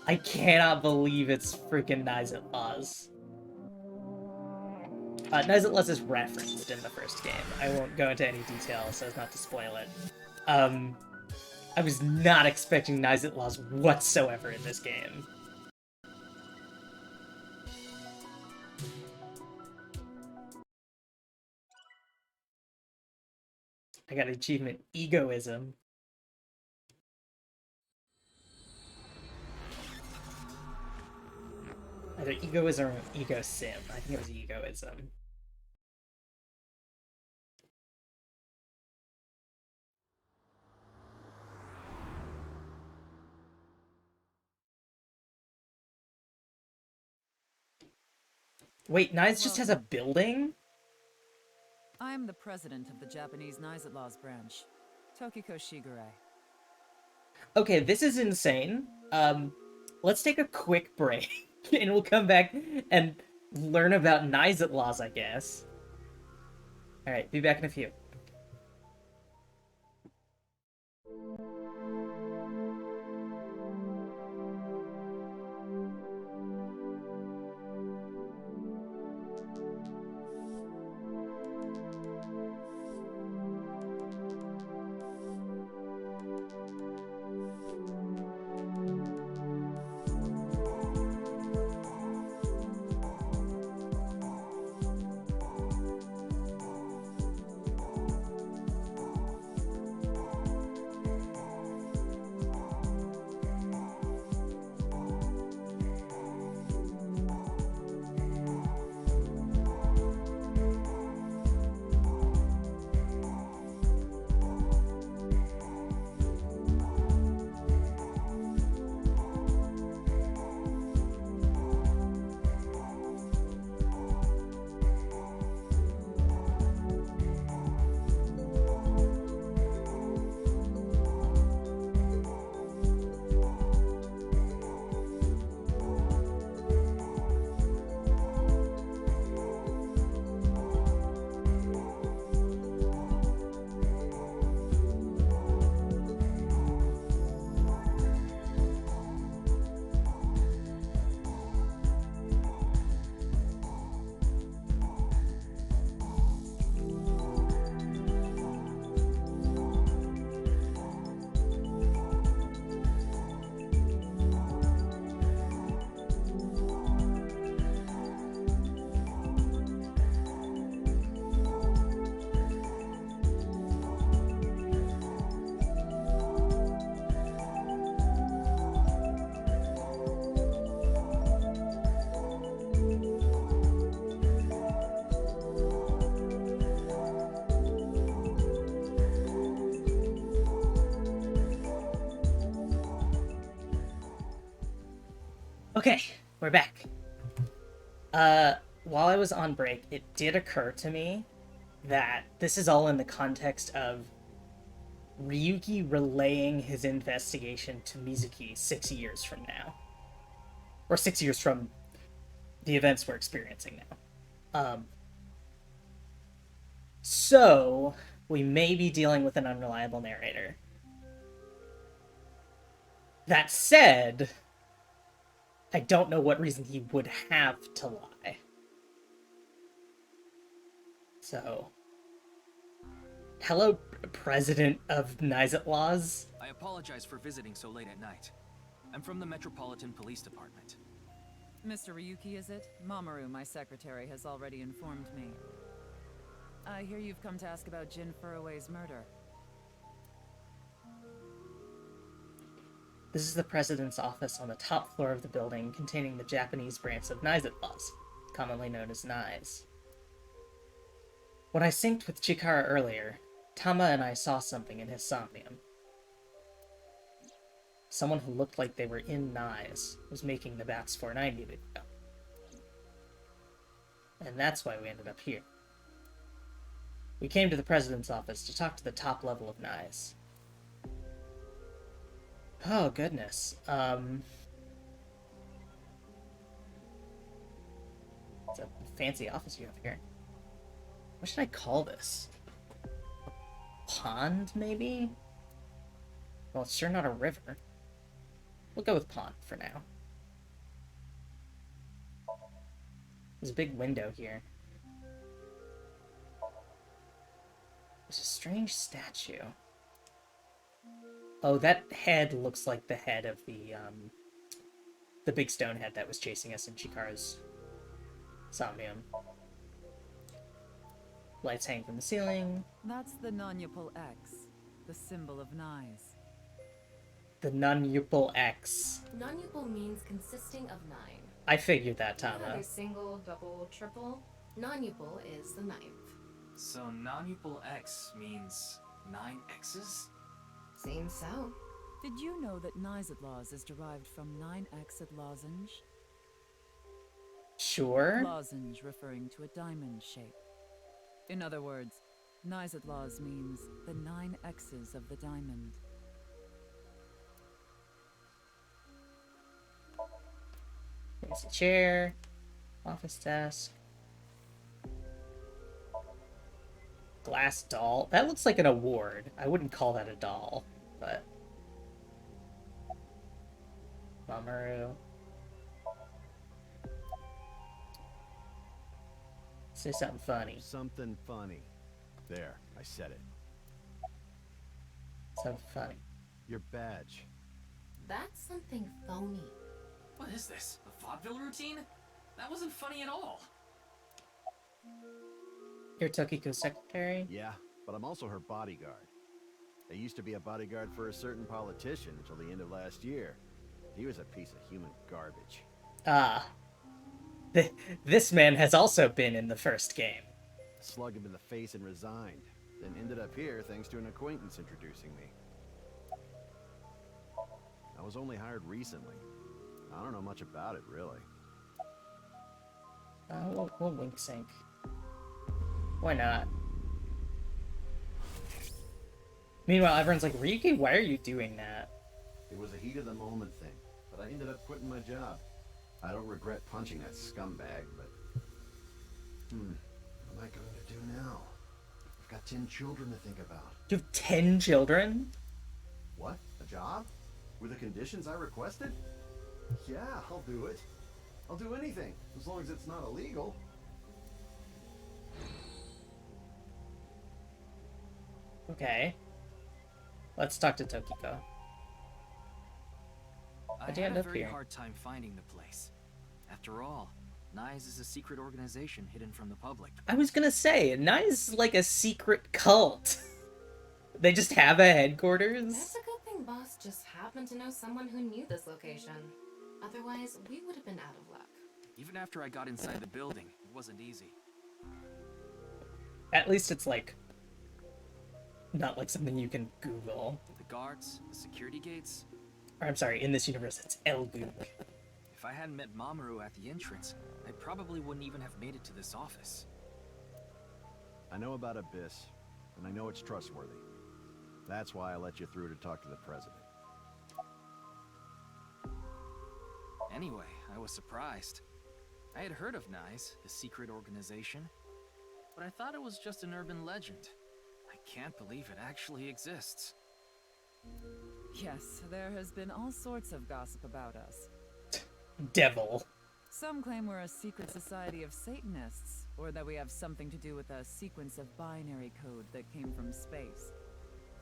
I cannot believe it's freaking Knights at Laws. Knights at Laws is referenced in the first game. I won't go into any detail so as not to spoil it. I was not expecting Knights at Laws whatsoever in this game. I got achievement egoism. Either egoism or ego sim. I think it was egoism. Wait, Nice just has a
Welcome.
building?
I am the president of the Japanese nirvanA Laws branch, Tokiko Shigure.
Okay, this is insane. Let's take a quick break, and we'll come back and learn about Nizet laws, I guess. Alright, be back in a few. Okay, we're back. While I was on break, it did occur to me that this is all in the context of Ryuki relaying his investigation to Mizuki 6 years from now. Or 6 years from the events we're experiencing now. So, we may be dealing with an unreliable narrator. That said, I don't know what reason he would have to lie. So, hello, President of Nizet Laws.
I apologize for visiting so late at night. I'm from the Metropolitan Police Department.
Mr. Ryuki, is it? Mamoru, my secretary, has already informed me. I hear you've come to ask about Jin Furue's murder.
This is the President's office on the top floor of the building containing the Japanese branch of Nizet Laws, commonly known as NIZE. When I synced with Chikara earlier, Tama and I saw something in his somnium. Someone who looked like they were in NIZE was making the Bats 490 video. And that's why we ended up here. We came to the President's office to talk to the top level of NIZE. Oh, goodness. It's a fancy office you have here. What should I call this? A pond, maybe? Well, it's sure not a river. We'll go with pond for now. There's a big window here. There's a strange statue. Oh, that head looks like the head of the big stone head that was chasing us in Chikara's somnium. Lights hang from the ceiling.
That's the non-Yupal X, the symbol of NIZE.
The non-Yupal X.
Non-Yupal means consisting of 9.
I figured that,
You know how
Tama.
there's single, double, triple. Non-Yupal is the 9th.
So non-Yupal X means 9 X's?
Seems so.
Did you know that Nizet Laws is derived from 9-exit lozenge?
Sure.
Lozenge referring to a diamond shape. In other words, Nyzatlaws means the 9 X's of the diamond.
There's a chair, office desk, glass doll. That looks like an award. I wouldn't call that a doll, but Mamoru. Say something funny.
Something funny. There, I said it.
Something funny.
Your badge.
That's something phony.
What is this? A vaudeville routine? That wasn't funny at all.
You're Tokiko's secretary?
Yeah, but I'm also her bodyguard. I used to be a bodyguard for a certain politician until the end of last year. He was a piece of human garbage.
Ah. This man has also been in the first game.
Slugged him in the face and resigned. Then ended up here thanks to an acquaintance introducing me. I was only hired recently. I don't know much about it, really.
We'll wink sync. Why not? Meanwhile, everyone's like, Ryuki, why are you doing that?
It was a heat of the moment thing, but I ended up quitting my job. I don't regret punching that scumbag, but... what am I going to do now? I've got 10 children to think about.
You have 10 children?
What? A job? With the conditions I requested? Yeah, I'll do it. I'll do anything, as long as it's not illegal.
Okay. Let's talk to Tokiko.
I
How'd you
had
end
a
up
very
here?
hard time finding the place. After all, Nyes is a secret organization hidden from the public.
I was gonna say, Nice is like a secret cult. They just have a headquarters?
That's a good thing Boss just happened to know someone who knew this location. Otherwise, we would have been out of luck.
Even after I got inside the building, it wasn't easy.
At least it's like... not like something you can Google.
The guards, the security gates.
Or I'm sorry, in this universe, it's Elgoog.
If I hadn't met Mamoru at the entrance, I probably wouldn't even have made it to this office.
I know about Abyss, and I know it's trustworthy. That's why I let you through to talk to the president.
Anyway, I was surprised. I had heard of Nyes, the secret organization, but I thought it was just an urban legend. I can't believe it actually exists.
Yes, there has been all sorts of gossip about us.
Devil.
Some claim we're a secret society of Satanists, or that we have something to do with a sequence of binary code that came from space.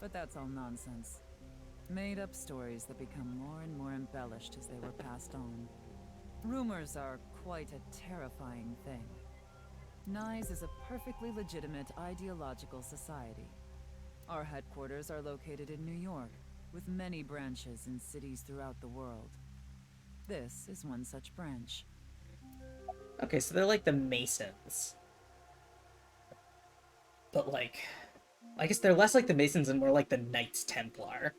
But that's all nonsense. Made-up stories that become more and more embellished as they were passed on. Rumors are quite a terrifying thing. Nyes is a perfectly legitimate ideological society. Our headquarters are located in New York, with many branches in cities throughout the world. This is one such branch.
Okay, so they're like the Masons. But like... I guess they're less like the Masons and more like the Knights Templar.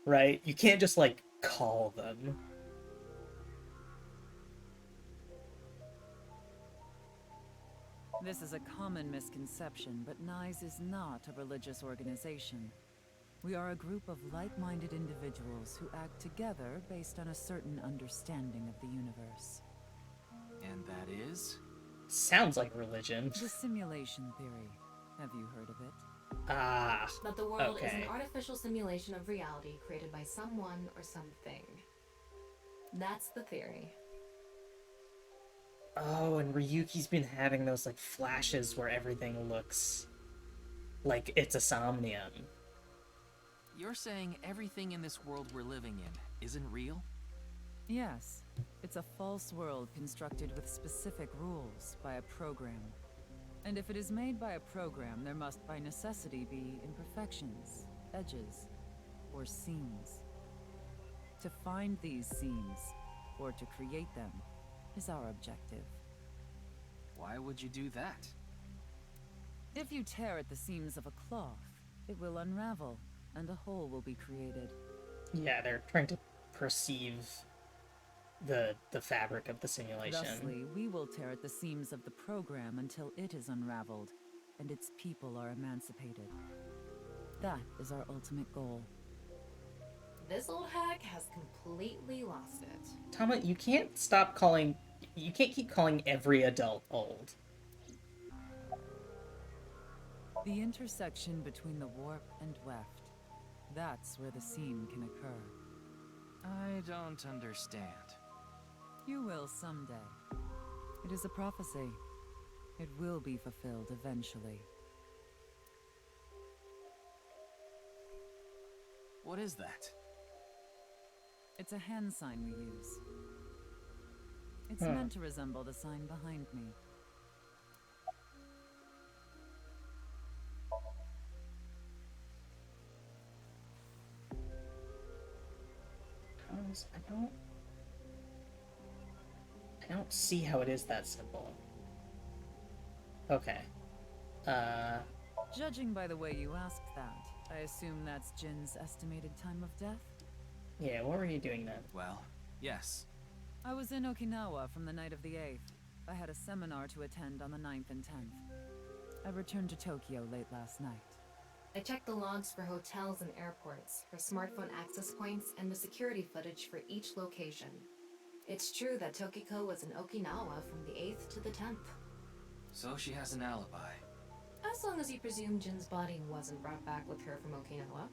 Right? You can't just like call them.
This is a common misconception, but Nyes is not a religious organization. We are a group of like-minded individuals who act together based on a certain understanding of the universe.
And that is?
Sounds like religion.
The simulation theory. Have you heard of it?
Ah,
That the world is
okay.
an artificial simulation of reality created by someone or something. That's the theory.
Oh, and Ryuki's been having those like flashes where everything looks like it's a somnium.
You're saying everything in this world we're living in isn't real?
Yes. It's a false world constructed with specific rules by a program. And if it is made by a program, there must by necessity be imperfections, edges, or seams. To find these seams, or to create them, is our objective.
Why would you do that?
If you tear at the seams of a cloth, it will unravel, and a hole will be created.
Yeah, they're trying to perceive the fabric of the simulation.
Thusly, we will tear at the seams of the program until it is unraveled, and its people are emancipated. That is our ultimate goal.
This old hag has completely lost it.
Tama, you can't keep calling every adult old.
The intersection between the warp and weft. That's where the seam can occur.
I don't understand.
You will someday. It is a prophecy. It will be fulfilled eventually.
What is that?
It's a hand sign we use. It's meant to resemble the sign behind me.
I don't see how it is that simple. Okay.
Judging by the way you asked that, I assume that's Jin's estimated time of death?
Yeah, what were you doing then?
Well, yes.
I was in Okinawa from the night of the 8th. I had a seminar to attend on the 9th and 10th. I returned to Tokyo late last night.
I checked the logs for hotels and airports, for smartphone access points, and the security footage for each location. It's true that Tokiko was in Okinawa from the 8th to the 10th.
So she has an alibi.
As long as you presume Jin's body wasn't brought back with her from Okinawa.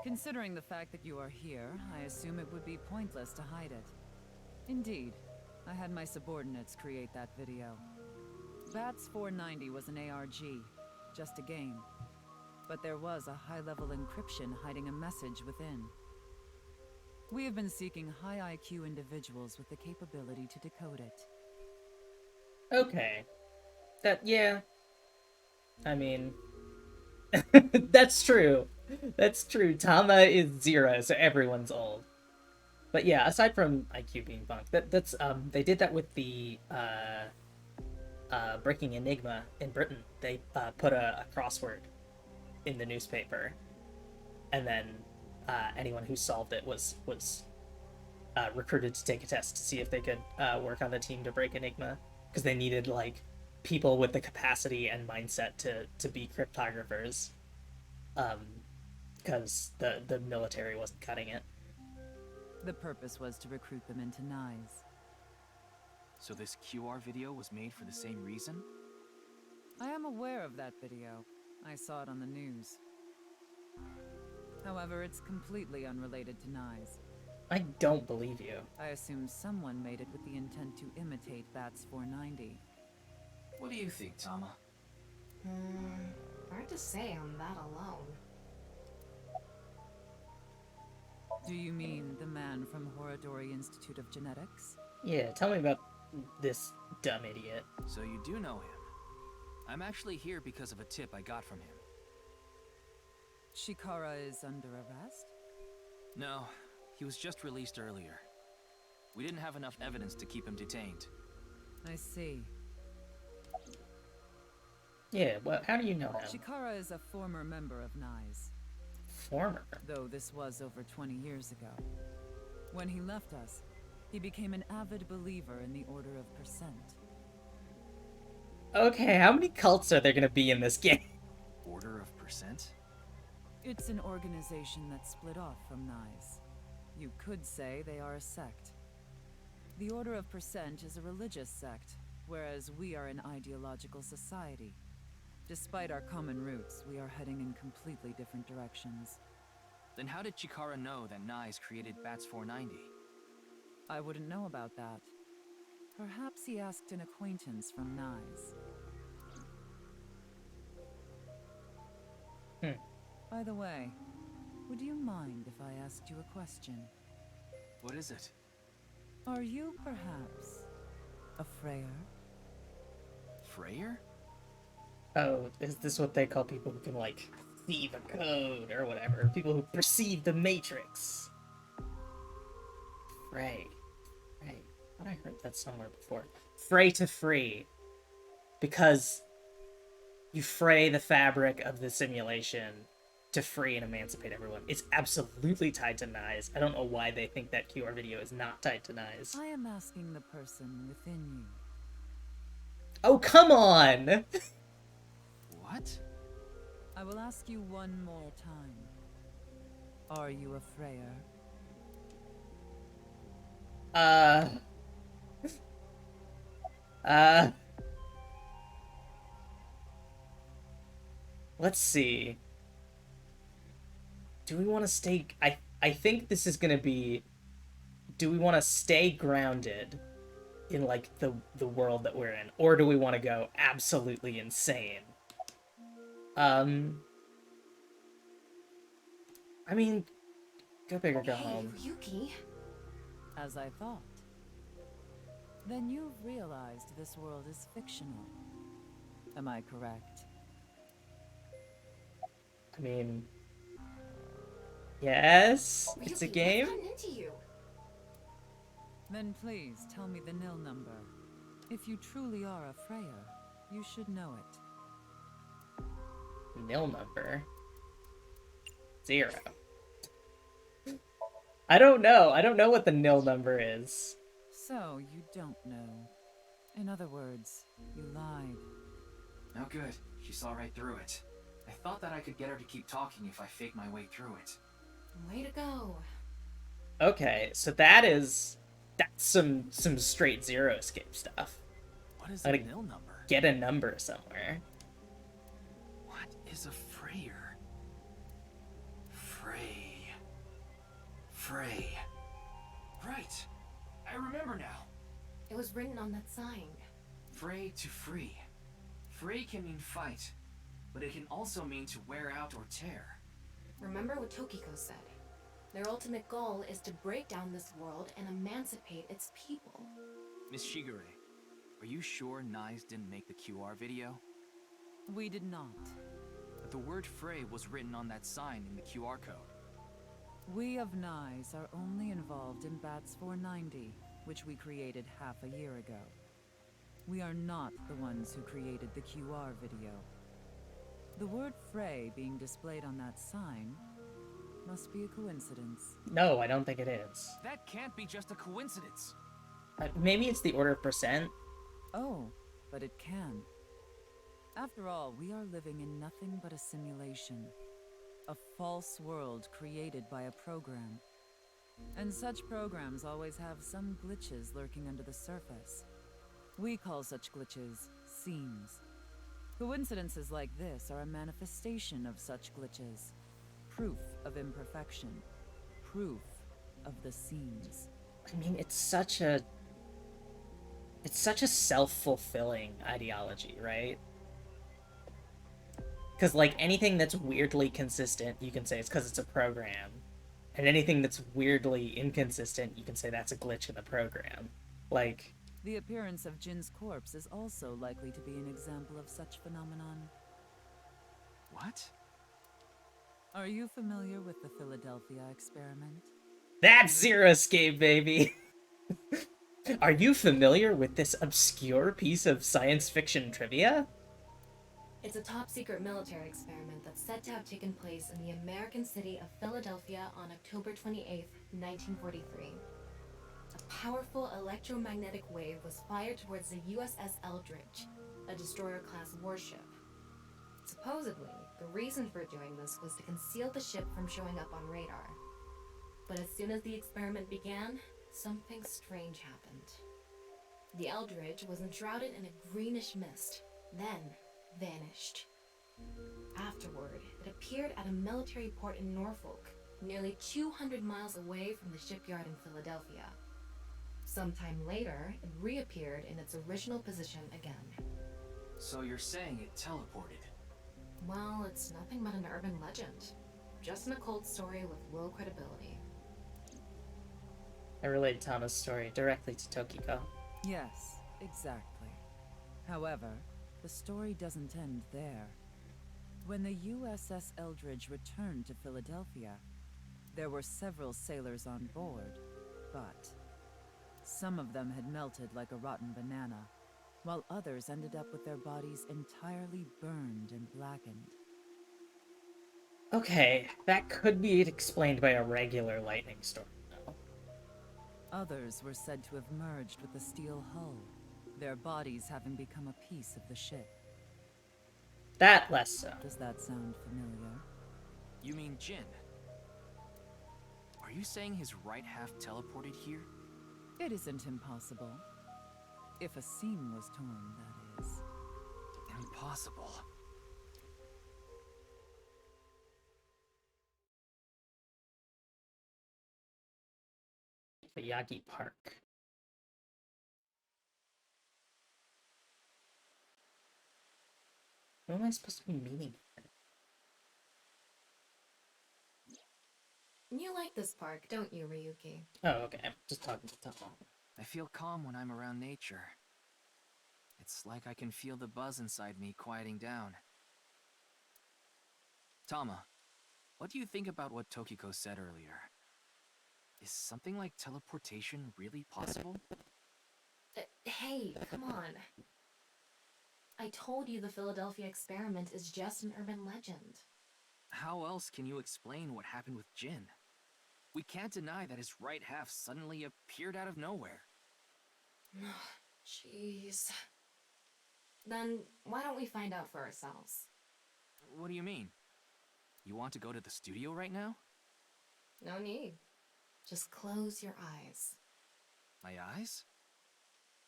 Considering the fact that you are here, I assume it would be pointless to hide it. Indeed, I had my subordinates create that video. Bats 490 was an ARG, just a game. But there was a high-level encryption hiding a message within. We have been seeking high IQ individuals with the capability to decode it.
Okay. Yeah. I mean, that's true. That's true. Tama is 0, so everyone's old. But yeah, aside from IQ being bunked, that's they did that with the Breaking Enigma in Britain. They put a crossword in the newspaper, and then anyone who solved it was recruited to take a test to see if they could work on the team to break Enigma, because they needed like people with the capacity and mindset to be cryptographers, because the military wasn't cutting it.
The purpose was to recruit them into NICE.
So this QR video was made for the same reason?
I am aware of that video. I saw it on the news. However, it's completely unrelated to NICE.
I don't believe you.
I assume someone made it with the intent to imitate Bats 490.
What do you think, Tama?
Hard to say on that alone.
Do you mean the man from Horodori Institute of Genetics?
Yeah, tell me about this dumb idiot.
So you do know him. I'm actually here because of a tip I got from him.
Chikara is under arrest?
No, he was just released earlier. We didn't have enough evidence to keep him detained.
I see.
Yeah, well, how do you know him?
Chikara is a former member of NICE.
Former?
Though this was over 20 years ago. When he left us, he became an avid believer in the Order of Percent.
Okay, how many cults are there gonna be in this game?
Order of Percent?
It's an organization that split off from NICE. You could say they are a sect. The Order of Percent is a religious sect, whereas we are an ideological society. Despite our common roots, we are heading in completely different directions.
Then how did Chikara know that NICE created Bats 490?
I wouldn't know about that. Perhaps he asked an acquaintance from NICE. By the way, would you mind if I asked you a question?
What is it?
Are you perhaps a Freyer?
Freyer?
Oh, is this what they call people who can, like, see the code or whatever? People who perceive the Matrix. Frey. Frey. I thought I heard that somewhere before. Fray to free. Because you fray the fabric of the simulation to free and emancipate everyone. It's absolutely tied to Nyes. I don't know why they think that QR video is not tied to Nyes.
I am asking the person within you.
Oh, come on!
What?
I will ask you one more time. Are you a Freyer?
Let's see. Do we want to stay... I think this is gonna be... Do we want to stay grounded in, like, the world that we're in? Or do we want to go absolutely insane? I mean, go big or go home.
Ryuki.
As I thought. Then you've realized this world is fictional. Am I correct?
I mean... Yes?
Ryuki,
It's a game?
I've gotten into you.
Then please tell me the nil number. If you truly are a Freyer, you should know it.
Nil number? 0. I don't know. I don't know what the nil number is.
So you don't know. In other words, you lied.
No good. She saw right through it. I thought that I could get her to keep talking if I faked my way through it.
Way to go.
Okay, so that's some straight zero escape stuff.
What is a
Gotta
nil number?
Get a number somewhere.
What is a Freyer? Frey. Right. I remember now.
It was written on that sign.
Frey to free. Frey can mean fight, but it can also mean to wear out or tear.
Remember what Tokiko said. Their ultimate goal is to break down this world and emancipate its people.
Miss Shigure, are you sure Nyes didn't make the QR video?
We did not.
But the word Frey was written on that sign in the QR code.
We of Nyes are only involved in Bats 490, which we created half a year ago. We are not the ones who created the QR video. The word Frey being displayed on that sign must be a coincidence.
No, I don't think it is.
That can't be just a coincidence.
Maybe it's the order of percent.
Oh, but it can. After all, we are living in nothing but a simulation. A false world created by a program. And such programs always have some glitches lurking under the surface. We call such glitches seams. Coincidences like this are a manifestation of such glitches. Proof of imperfection. Proof of the seams.
I mean, it's such a self-fulfilling ideology, right? Because, like, anything that's weirdly consistent, you can say it's because it's a program. And anything that's weirdly inconsistent, you can say that's a glitch in the program. Like...
The appearance of Jin's corpse is also likely to be an example of such phenomenon.
What?
Are you familiar with the Philadelphia experiment?
That's Zero Escape, baby! Are you familiar with this obscure piece of science fiction trivia?
It's a top-secret military experiment that's said to have taken place in the American city of Philadelphia on October 28, 1943. A powerful electromagnetic wave was fired towards the USS Eldridge, a destroyer-class warship. Supposedly, the reason for doing this was to conceal the ship from showing up on radar. But as soon as the experiment began, something strange happened. The Eldridge was enshrouded in a greenish mist, then vanished. Afterward, it appeared at a military port in Norfolk, nearly 200 miles away from the shipyard in Philadelphia. Sometime later, it reappeared in its original position again.
So you're saying it teleported?
Well, it's nothing but an urban legend. Just an occult story with low credibility.
I relayed Tama's story directly to Tokiko.
Yes, exactly. However, the story doesn't end there. When the USS Eldridge returned to Philadelphia, there were several sailors on board, but some of them had melted like a rotten banana, while others ended up with their bodies entirely burned and blackened.
Okay, that could be explained by a regular lightning storm, though.
Others were said to have merged with the steel hull, their bodies having become a piece of the ship.
That less so.
Does that sound familiar?
You mean Jin? Are you saying his right half teleported here?
It isn't impossible. If a seam was torn, that is.
Impossible.
Miyagi Park. What am I supposed to be meaning?
You like this park, don't you, Ryuki?
Oh, okay. Just talking to Tom.
I feel calm when I'm around nature. It's like I can feel the buzz inside me quieting down. Tama, what do you think about what Tokiko said earlier? Is something like teleportation really possible?
Hey, come on. I told you the Philadelphia experiment is just an urban legend.
How else can you explain what happened with Jin? We can't deny that his right half suddenly appeared out of nowhere.
Jeez. Then why don't we find out for ourselves?
What do you mean? You want to go to the studio right now?
No need. Just close your eyes.
My eyes?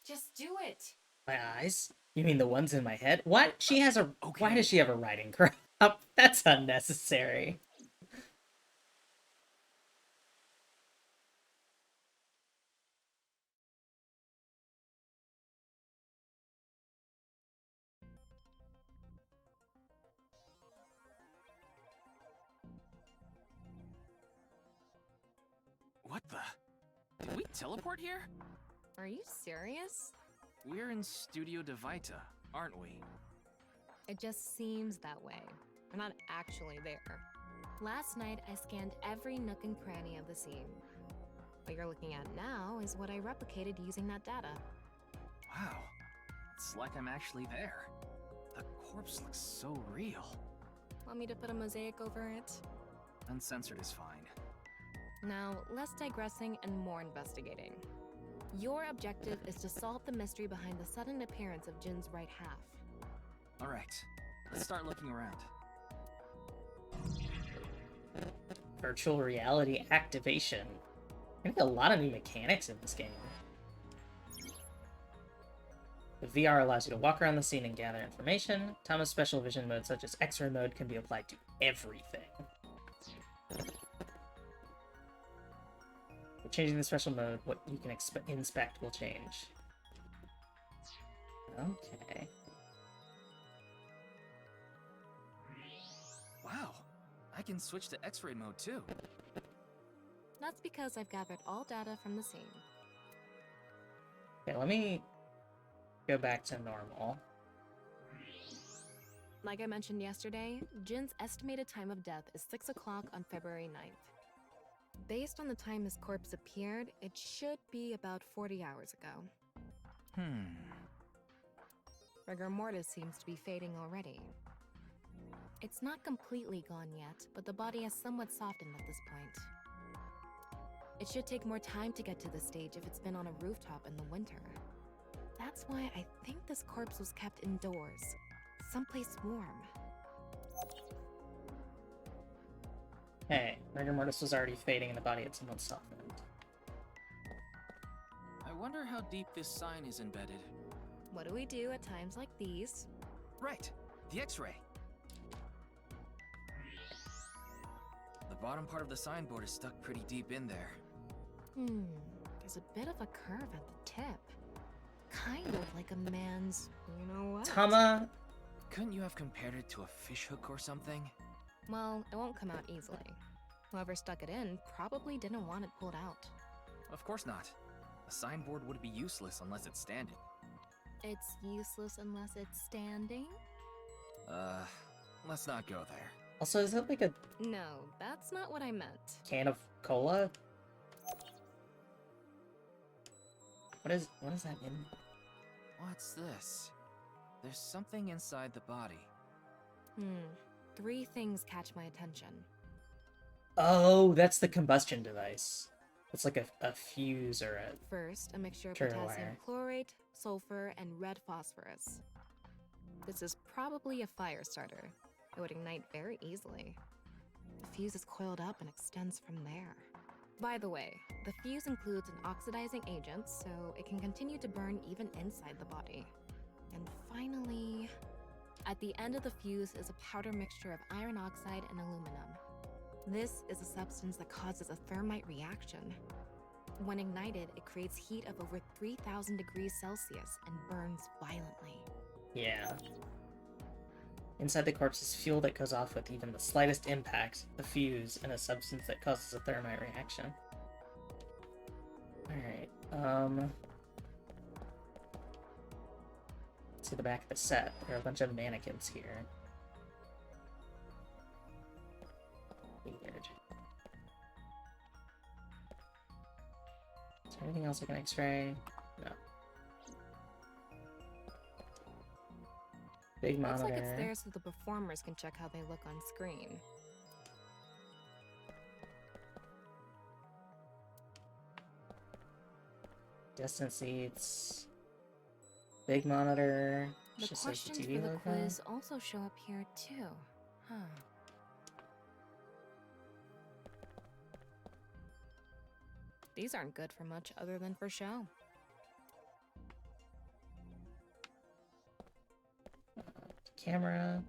Just do it.
My eyes? You mean the ones in my head? What? She has a...
Okay.
Why does she have a writing crop? That's unnecessary.
What the? Did we teleport here?
Are you serious?
We're in Studio Devita, aren't we?
It just seems that way. We're not actually there. Last night, I scanned every nook and cranny of the scene. What you're looking at now is what I replicated using that data.
Wow. It's like I'm actually there. The corpse looks so real.
Want me to put a mosaic over it?
Uncensored is fine.
Now, less digressing and more investigating. Your objective is to solve the mystery behind the sudden appearance of Jin's right half.
Alright, let's start looking around.
Virtual reality activation. I think a lot of new mechanics in this game. The VR allows you to walk around the scene and gather information. Tama's special vision mode, such as X-ray mode, can be applied to everything. By changing the special mode, what you can inspect will change. Okay.
Wow, I can switch to X-ray mode too.
That's because I've gathered all data from the scene.
Okay, let me go back to normal.
Like I mentioned yesterday, Jin's estimated time of death is 6 o'clock on February 9th. Based on the time his corpse appeared, it should be about 40 hours ago. Rigor mortis seems to be fading already. It's not completely gone yet, but the body has somewhat softened at this point. It should take more time to get to this stage if it's been on a rooftop in the winter. That's why I think this corpse was kept indoors, someplace warm.
Hey, rigor mortis was already fading in the body at somewhat softened.
I wonder how deep this sign is embedded.
What do we do at times like these?
Right, the X-ray. The bottom part of the signboard is stuck pretty deep in there.
There's a bit of a curve at the tip. Kind of like a man's, you know what?
Tama!
Couldn't you have compared it to a fishhook or something?
Well, it won't come out easily. Whoever stuck it in probably didn't want it pulled out.
Of course not. A signboard would be useless unless it's standing.
It's useless unless it's standing?
Let's not go there.
Also, is that like a
No, that's not what I meant.
can of cola? What is that in?
What's this? There's something inside the body.
3 things catch my attention.
Oh, that's the combustion device. It's like a fuse or a...
First, a mixture of
Turn
potassium
wire.
chlorate, sulfur, and red phosphorus. This is probably a fire starter. It would ignite very easily. The fuse is coiled up and extends from there. By the way, the fuse includes an oxidizing agent, so it can continue to burn even inside the body. And finally, at the end of the fuse is a powder mixture of iron oxide and aluminum. This is a substance that causes a thermite reaction. When ignited, it creates heat of over 3,000 degrees Celsius and burns violently.
Yeah. Inside the corpse is fuel that goes off with even the slightest impact, a fuse, and a substance that causes a thermite reaction. Alright, to the back of the set, there are a bunch of mannequins here. Weird. Is there anything else I can x-ray? No. Big monitor.
Looks like it's there so the performers can check how they look on screen.
Distance seats. Big monitor.
The
Just says
questions
TV
for the
logo.
quiz also show up here too. Huh. These aren't good for much other than for show.
Camera.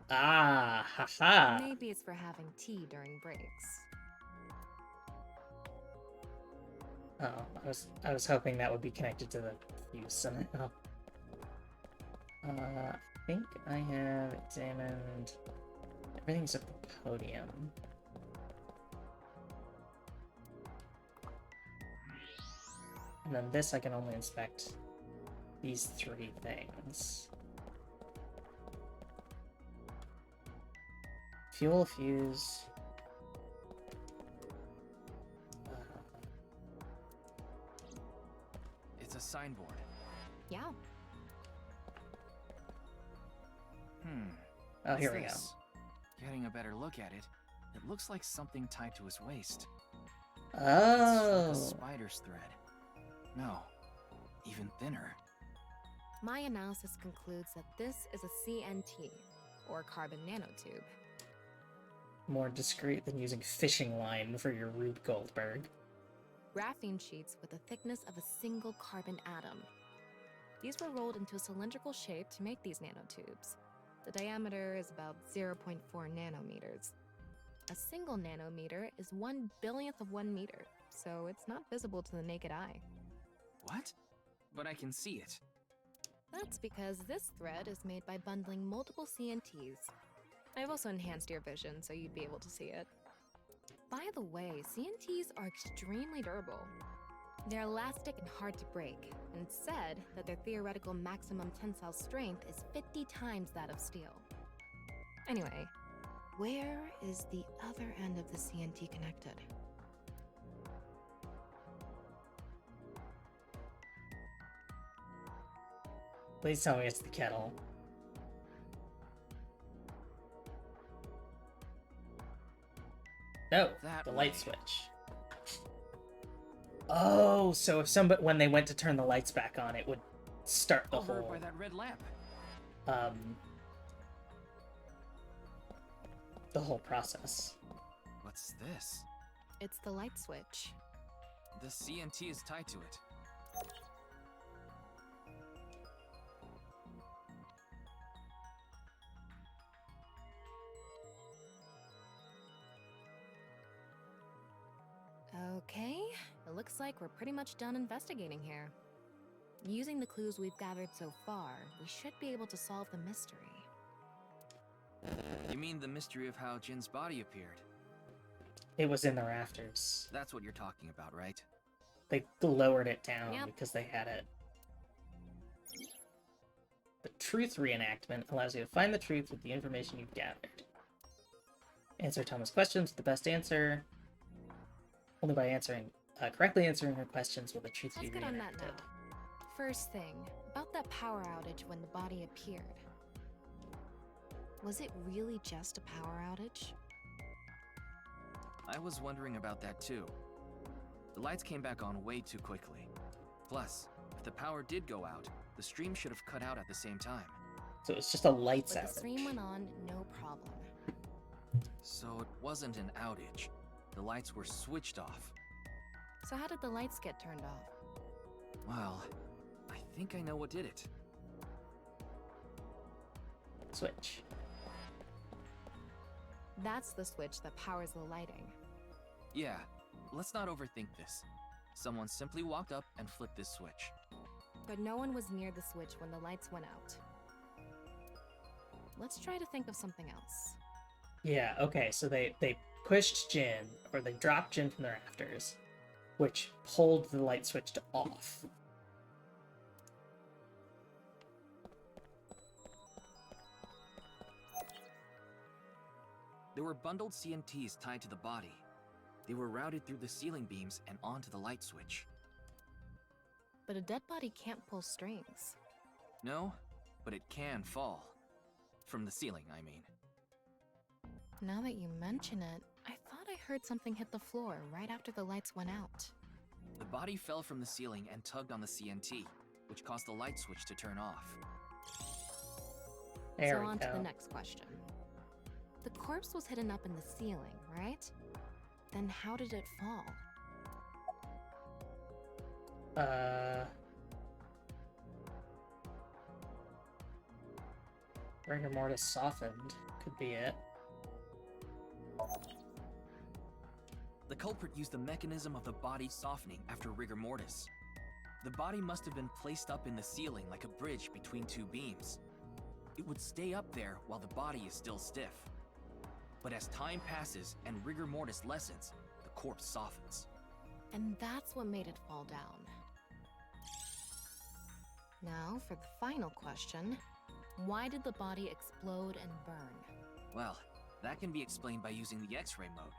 Ah, haha.
Maybe it's for having tea during breaks.
Oh, I was hoping that would be connected to the fuse somehow. I think I have examined everything except the podium. And then this I can only inspect these 3 things. Fuel, fuse.
It's a signboard.
Yeah.
Oh,
What's
here we go.
this? Getting a better look at it, it looks like something tied to his waist. It's
Oh.
like a spider's thread. No, even thinner.
My analysis concludes that this is a CNT, or carbon nanotube.
More discreet than using fishing line for your Rube Goldberg.
Graphene sheets with the thickness of a single carbon atom. These were rolled into a cylindrical shape to make these nanotubes. The diameter is about 0.4 nanometers. A single nanometer is 1/1000th of 1 meter, so it's not visible to the naked eye.
What? But I can see it.
That's because this thread is made by bundling multiple CNTs. I've also enhanced your vision so you'd be able to see it. By the way, CNTs are extremely durable. They're elastic and hard to break, and it's said that their theoretical maximum tensile strength is 50 times that of steel. Anyway, where is the other end of the CNT connected?
Please tell me it's the kettle. No,
That
the light
way.
switch. Oh, so if somebody, when they went to turn the lights back on, it would start the
Over
whole,
by that red lamp.
the whole process.
What's this?
It's the light switch.
The CNT is tied to it.
Okay, it looks like we're pretty much done investigating here. Using the clues we've gathered so far, we should be able to solve the mystery.
You mean the mystery of how Jin's body appeared?
It was in the rafters.
That's what you're talking about, right?
They lowered it down
Yep.
because they had it. The truth reenactment allows you to find the truth with the information you've gathered. Answer Thomas' questions with the best answer. Only by correctly answering her questions will the truth
Let's
be
get on that
reenacted.
now.
First thing, about that power outage when the body appeared. Was it really just a power outage?
I was wondering about that too. The lights came back on way too quickly. Plus, if the power did go out, the stream should have cut out at the same time.
So it's just a lights
But
outage.
the stream went on, no problem.
So it wasn't an outage. The lights were switched off.
So how did the lights get turned off?
Well, I think I know what did it.
Switch.
That's the switch that powers the lighting.
Yeah, let's not overthink this. Someone simply walked up and flipped this switch.
But no one was near the switch when the lights went out. Let's try to think of something else.
Yeah, okay, so they pushed Jin, or they dropped Jin from the rafters, which pulled the light switch to off.
There were bundled CNTs tied to the body. They were routed through the ceiling beams and onto the light switch.
But a dead body can't pull strings.
No, but it can fall. From the ceiling, I mean.
Now that you mention it, I thought I heard something hit the floor right after the lights went out.
The body fell from the ceiling and tugged on the CNT, which caused the light switch to turn off.
There
So
we
on
go.
to the next question. The corpse was hidden up in the ceiling, right? Then how did it fall?
Rigor mortis softened. Could be it.
The culprit used the mechanism of the body softening after rigor mortis. The body must have been placed up in the ceiling like a bridge between two beams. It would stay up there while the body is still stiff. But as time passes and rigor mortis lessens, the corpse softens.
And that's what made it fall down. Now, for the final question. Why did the body explode and burn?
Well, that can be explained by using the X-ray mode.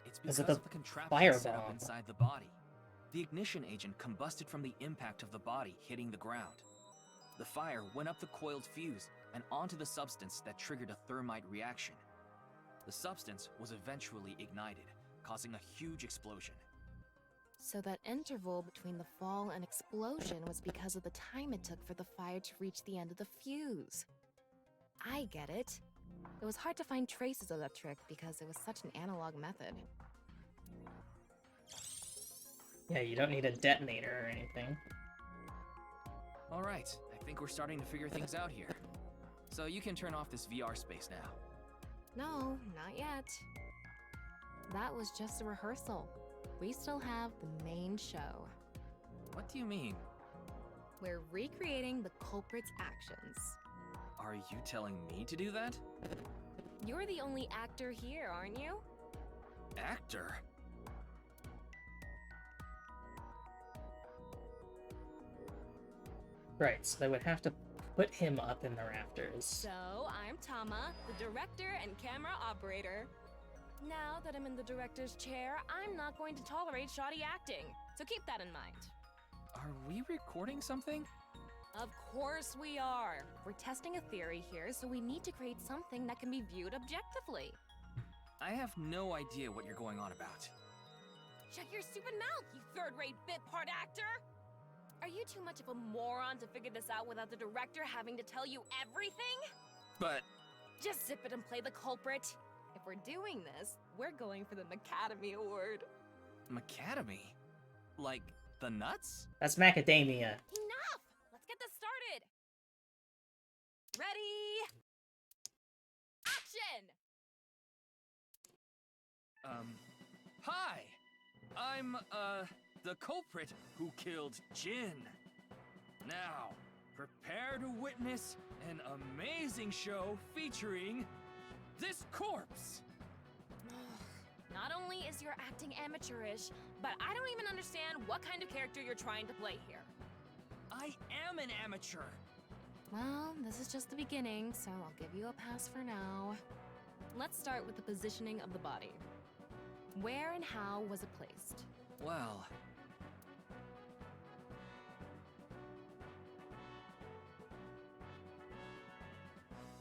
It's
Is
because
it the
of the contraption set up
firebomb?
inside the body. The ignition agent combusted from the impact of the body hitting the ground. The fire went up the coiled fuse and onto the substance that triggered a thermite reaction. The substance was eventually ignited, causing a huge explosion.
So that interval between the fall and explosion was because of the time it took for the fire to reach the end of the fuse. I get it. It was hard to find traces of that trick because it was such an analog method.
Yeah, you don't need a detonator or anything.
All right, I think we're starting to figure things out here. So you can turn off this VR space now.
No, not yet. That was just a rehearsal. We still have the main show.
What do you mean?
We're recreating the culprit's actions.
Are you telling me to do that?
You're the only actor here, aren't you?
Actor?
Right, so they would have to put him up in the rafters.
So, I'm Tama, the director and camera operator. Now that I'm in the director's chair, I'm not going to tolerate shoddy acting, so keep that in mind.
Are we recording something?
Of course we are. We're testing a theory here, so we need to create something that can be viewed objectively.
I have no idea what you're going on about.
Shut your stupid mouth, you third-rate bit part actor! Are you too much of a moron to figure this out without the director having to tell you everything?
But
Just zip it and play the culprit. If we're doing this, we're going for the Academy Award.
Macadamy? Like the nuts?
That's macadamia.
Enough! Let's get this started! Ready? Action!
Hi! I'm, the culprit who killed Jin. Now, prepare to witness an amazing show featuring this corpse.
Not only is your acting amateurish, but I don't even understand what kind of character you're trying to play here.
I am an amateur.
Well, this is just the beginning, so I'll give you a pass for now. Let's start with the positioning of the body. Where and how was it placed?
Well...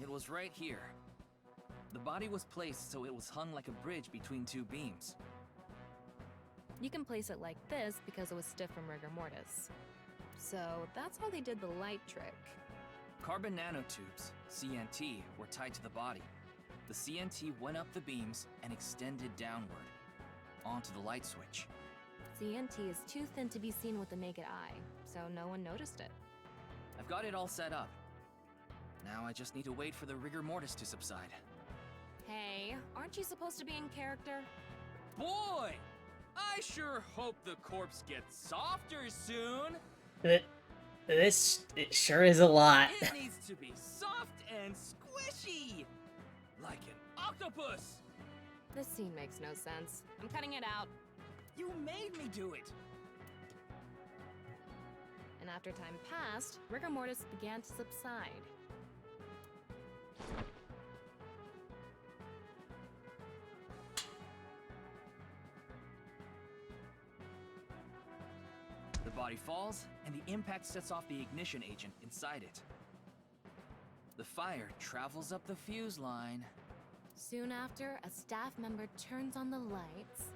It was right here. The body was placed so it was hung like a bridge between two beams.
You can place it like this because it was stiff from rigor mortis. So that's how they did the light trick.
Carbon nanotubes, CNT, were tied to the body. The CNT went up the beams and extended downward, onto the light switch.
CNT is too thin to be seen with the naked eye, so no one noticed it.
I've got it all set up. Now I just need to wait for the rigor mortis to subside.
Hey, aren't you supposed to be in character?
Boy! I sure hope the corpse gets softer soon!
It sure is a lot.
It needs to be soft and squishy! Like an octopus!
This scene makes no sense. I'm cutting it out.
You made me do it!
And after time passed, rigor mortis began to subside.
The body falls, and the impact sets off the ignition agent inside it. The fire travels up the fuse line.
Soon after, a staff member turns on the lights.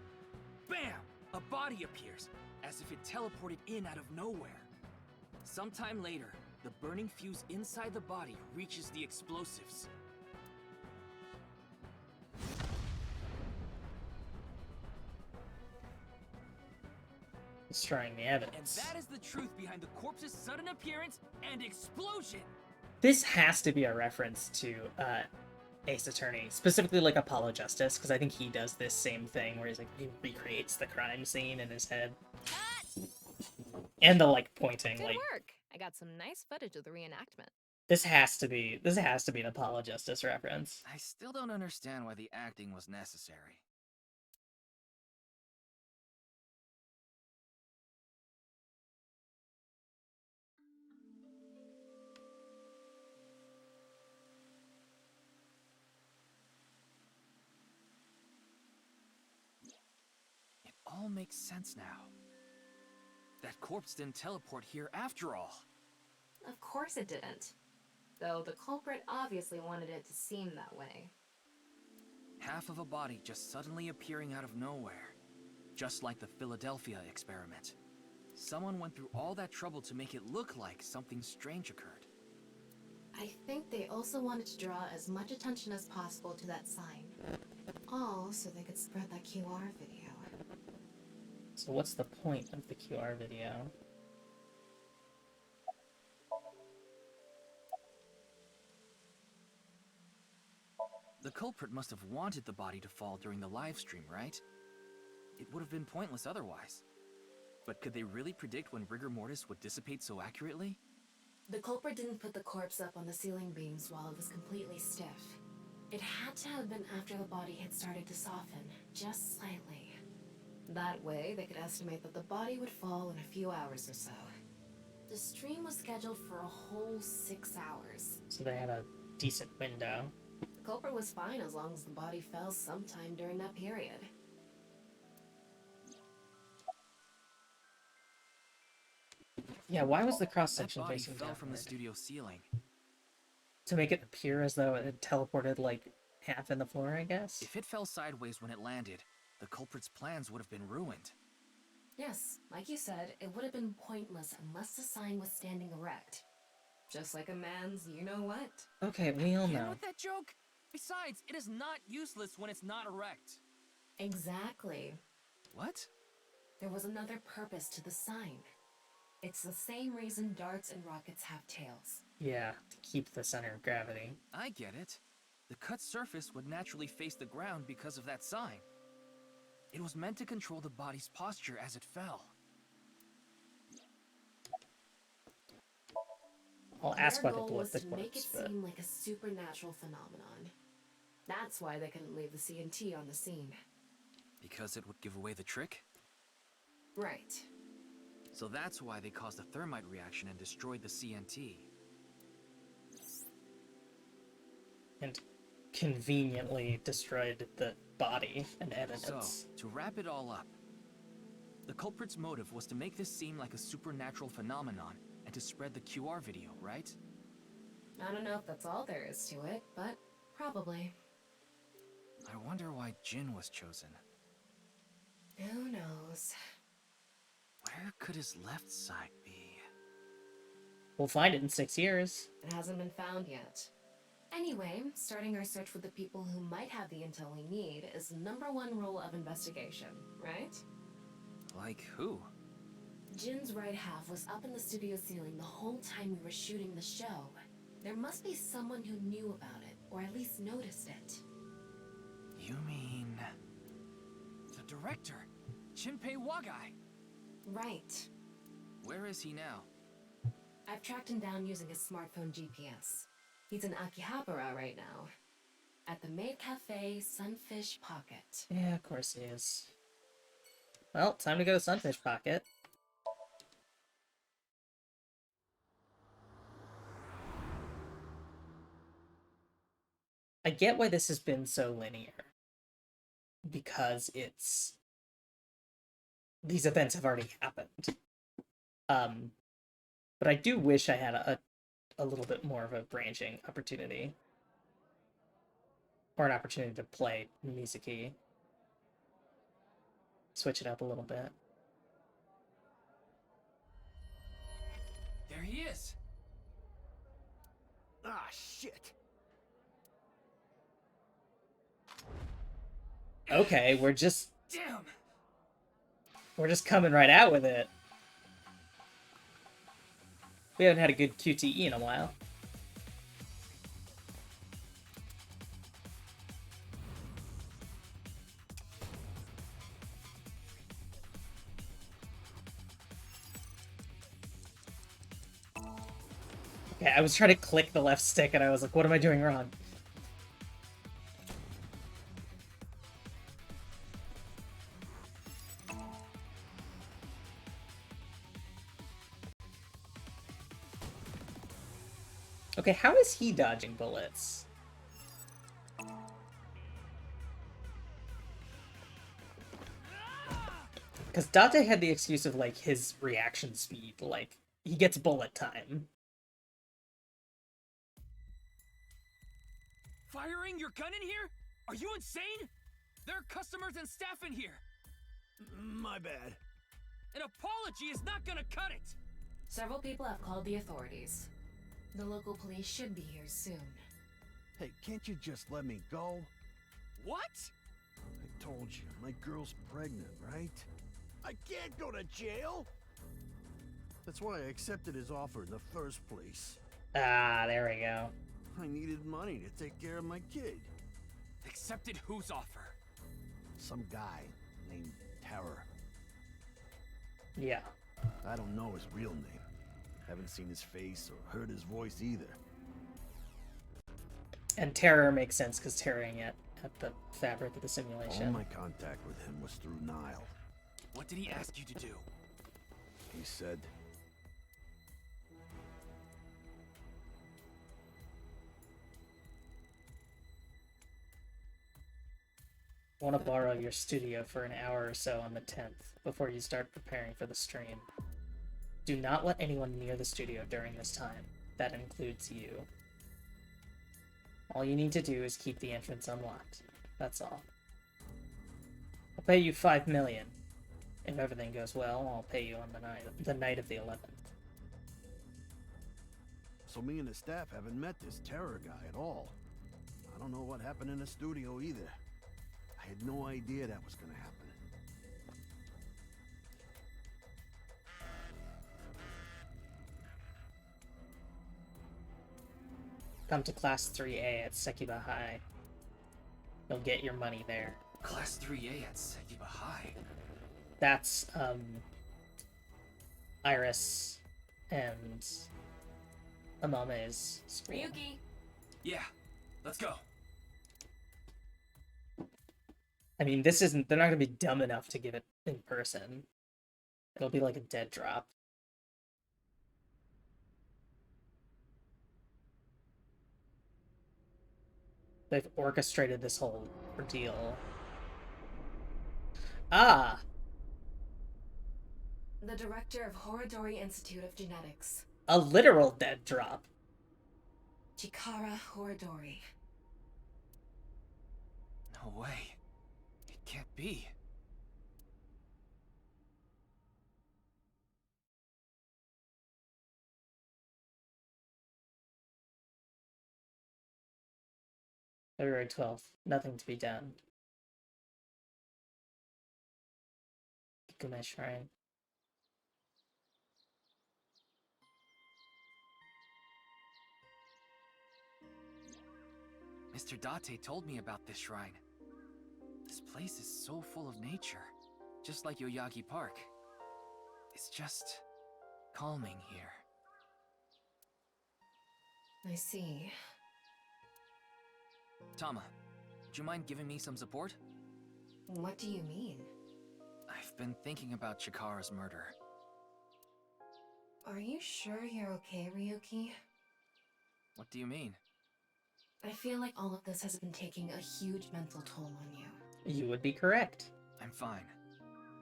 Bam! A body appears, as if it teleported in out of nowhere. Sometime later, the burning fuse inside the body reaches the explosives.
Destroying the
And
evidence.
that is the truth behind the corpse's sudden appearance and explosion!
This has to be a reference to Ace Attorney, specifically like Apollo Justice, because I think he does this same thing where he's like he recreates the crime scene in his head. And the like pointing,
Good
like
work! I got some nice footage of the reenactment.
this has to be an Apollo Justice reference.
I still don't understand why the acting was necessary. It all makes sense now. That corpse didn't teleport here after all.
Of course it didn't. Though the culprit obviously wanted it to seem that way.
Half of a body just suddenly appearing out of nowhere. Just like the Philadelphia experiment. Someone went through all that trouble to make it look like something strange occurred.
I think they also wanted to draw as much attention as possible to that sign. All so they could spread that QR video.
So what's the point of the QR video?
The culprit must have wanted the body to fall during the live stream, right? It would have been pointless otherwise. But could they really predict when rigor mortis would dissipate so accurately?
The culprit didn't put the corpse up on the ceiling beams while it was completely stiff. It had to have been after the body had started to soften, just slightly. That way, they could estimate that the body would fall in a few hours or so. The stream was scheduled for a whole 6 hours.
So they had a decent window.
The culprit was fine as long as the body fell sometime during that period.
Yeah, why was the cross
That
section
body
facing
fell from the
downward?
studio ceiling.
To make it appear as though it had teleported like half in the floor, I guess.
If it fell sideways when it landed, the culprit's plans would have been ruined.
Yes, like you said, it would have been pointless unless the sign was standing erect. Just like a man's you-know-what.
Okay, we all
Again
know.
with that joke? Besides, it is not useless when it's not erect.
Exactly.
What?
There was another purpose to the sign. It's the same reason darts and rockets have tails.
Yeah, to keep the center of gravity.
I get it. The cut surface would naturally face the ground because of that sign. It was meant to control the body's posture as it fell.
I'll ask
Their
about the
goal was
the
to make it
corpse, but
seem like a supernatural phenomenon. That's why they couldn't leave the CNT on the scene.
Because it would give away the trick?
Right.
So that's why they caused a thermite reaction and destroyed the CNT.
and conveniently destroyed the body and evidence.
So, to wrap it all up, the culprit's motive was to make this seem like a supernatural phenomenon and to spread the QR video, right?
I don't know if that's all there is to it, but probably.
I wonder why Jin was chosen.
Who knows?
Where could his left side be?
We'll find it in 6 years.
It hasn't been found yet. Anyway, starting our search with the people who might have the intel we need is #1 rule of investigation, right?
Like who?
Jin's right half was up in the studio ceiling the whole time we were shooting the show. There must be someone who knew about it, or at least noticed it.
You mean... the director, Jinpei Wagai?
Right.
Where is he now?
I've tracked him down using his smartphone GPS. He's in Akihabara right now. At the Maid Cafe Sunfish Pocket.
Yeah, of course he is. Well, time to go to Sunfish Pocket. I get why this has been so linear. Because it's... these events have already happened. But I do wish I had a little bit more of a branching opportunity. Or an opportunity to play Mizuki. Switch it up a little bit.
There he is!
Ah, shit.
Okay, we're just
Damn!
coming right out with it. We haven't had a good QTE in a while. Okay, I was trying to click the left stick and I was like, what am I doing wrong? Okay, how is he dodging bullets? Because Date had the excuse of, like, his reaction speed. Like, he gets bullet time.
Firing your gun in here? Are you insane? There are customers and staff in here.
My bad.
An apology is not gonna cut it.
Several people have called the authorities. The local police should be here soon.
Hey, can't you just let me go?
What?
I told you, my girl's pregnant, right? I can't go to jail! That's why I accepted his offer in the first place.
Ah, there we go.
I needed money to take care of my kid.
Accepted whose offer?
Some guy named Terror.
Yeah.
I don't know his real name. Haven't seen his face or heard his voice either.
And terror makes sense because tearing it at the fabric of the simulation.
All my contact with him was through Nile.
What did he ask you to do?
He said,
I want to borrow your studio for an hour or so on the 10th before you start preparing for the stream. Do not let anyone near the studio during this time. That includes you. All you need to do is keep the entrance unlocked. That's all. I'll pay you 5 million. If everything goes well, I'll pay you on the night of the 11th.
so me and the staff haven't met this Terror guy at all. I don't know what happened in the studio either. I had no idea that was gonna happen.
Come to Class 3A at Sekiba High. You'll get your money there.
Class 3A at Sekiba High.
That's, Iris and Amame's school.
Ryuki,
Yeah, let's go.
I mean, this isn't... they're not gonna be dumb enough to give it in person. It'll be like a dead drop. They've orchestrated this whole ordeal. Ah!
The director of Horodori Institute of Genetics.
A literal dead drop.
Chikara Horodori.
No way. It can't be.
February 12th. Nothing to be done. Ikume Shrine.
Mr. Date told me about this shrine. This place is so full of nature, just like Yoyagi Park. It's just calming here.
I see.
Tama, would you mind giving me some support?
What do you mean?
I've been thinking about Chikara's murder.
Are you sure you're okay, Ryuki?
What do you mean?
I feel like all of this has been taking a huge mental toll on you.
You would be correct.
I'm fine.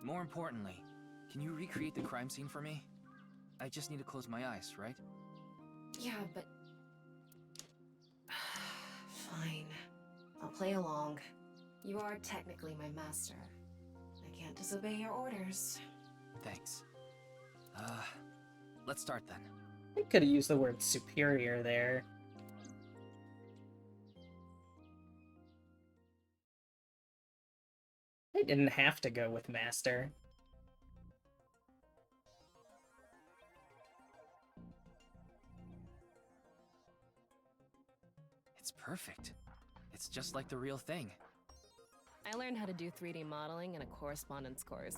More importantly, can you recreate the crime scene for me? I just need to close my eyes, right?
Yeah, but... Fine. I'll play along. You are technically my master. I can't disobey your orders.
Thanks. Let's start then.
I could have used the word superior there. I didn't have to go with master.
It's perfect. It's just like the real thing.
I learned how to do 3D modeling in a correspondence course.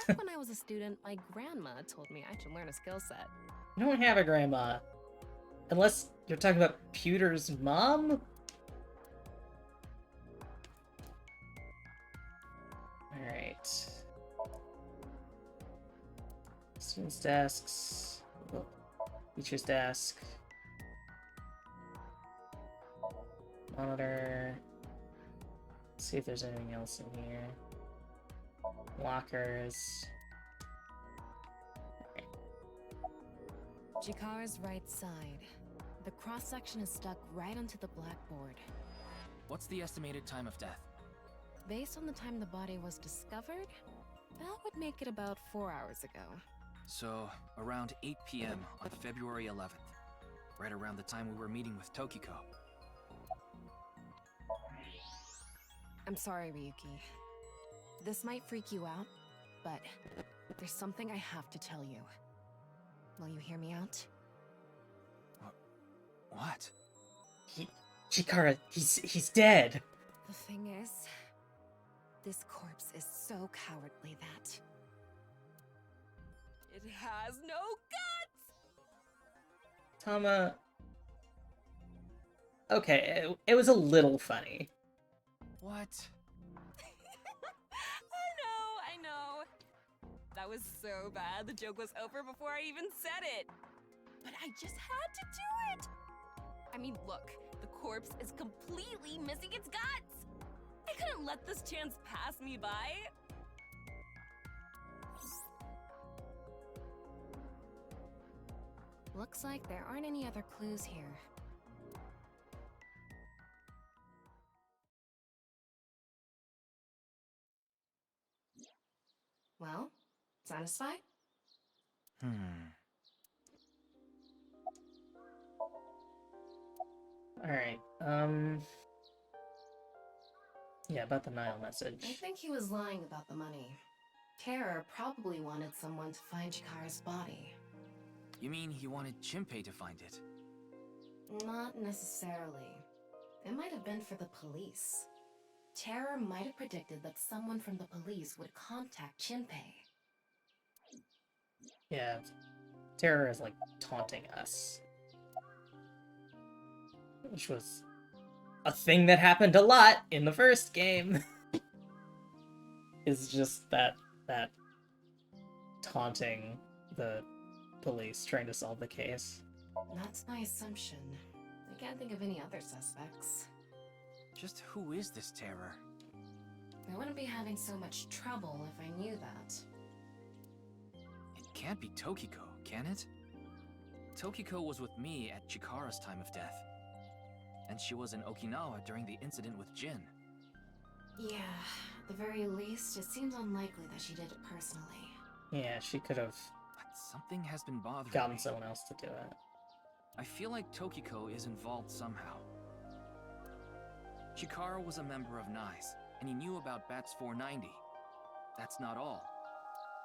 Back when I was a student, my grandma told me I should learn a skill set.
You don't have a grandma. Unless you're talking about Pewter's mom? Alright. Students' desks. Oh, teacher's desk. Monitor. Let's see if there's anything else in here. Lockers.
Chikara's right side. The cross-section is stuck right onto the blackboard.
What's the estimated time of death?
Based on the time the body was discovered, that would make it about 4 hours ago.
So, around 8 p.m. on February 11th. Right around the time we were meeting with Tokiko.
I'm sorry, Ryuki. This might freak you out, but there's something I have to tell you. Will you hear me out?
What?
Chikara, he's dead.
The thing is, this corpse is so cowardly that...
It has no guts!
Tama... Okay, it was a little funny.
What?
I know. That was so bad, the joke was over before I even said it. But I just had to do it! I mean, look, the corpse is completely missing its guts! I couldn't let this chance pass me by.
Looks like there aren't any other clues here. Well, satisfied?
Alright, yeah, about the Nile message.
I think he was lying about the money. Terror probably wanted someone to find Chikara's body.
You mean he wanted Chimpei to find it?
Not necessarily. It might have been for the police. Terror might have predicted that someone from the police would contact Chimpei.
Yeah, Terror is like taunting us. Which was a thing that happened a lot in the first game. Is just that taunting the police trying to solve the case.
That's my assumption. I can't think of any other suspects.
Just who is this terror?
I wouldn't be having so much trouble if I knew that.
It can't be Tokiko, can it? Tokiko was with me at Chikara's time of death. And she was in Okinawa during the incident with Jin.
Yeah, at the very least, it seems unlikely that she did it personally.
Yeah, she could have
But something has been bothering
gotten
me.
someone else to do it.
I feel like Tokiko is involved somehow. Chikara was a member of NICE, and he knew about Bats 490. That's not all.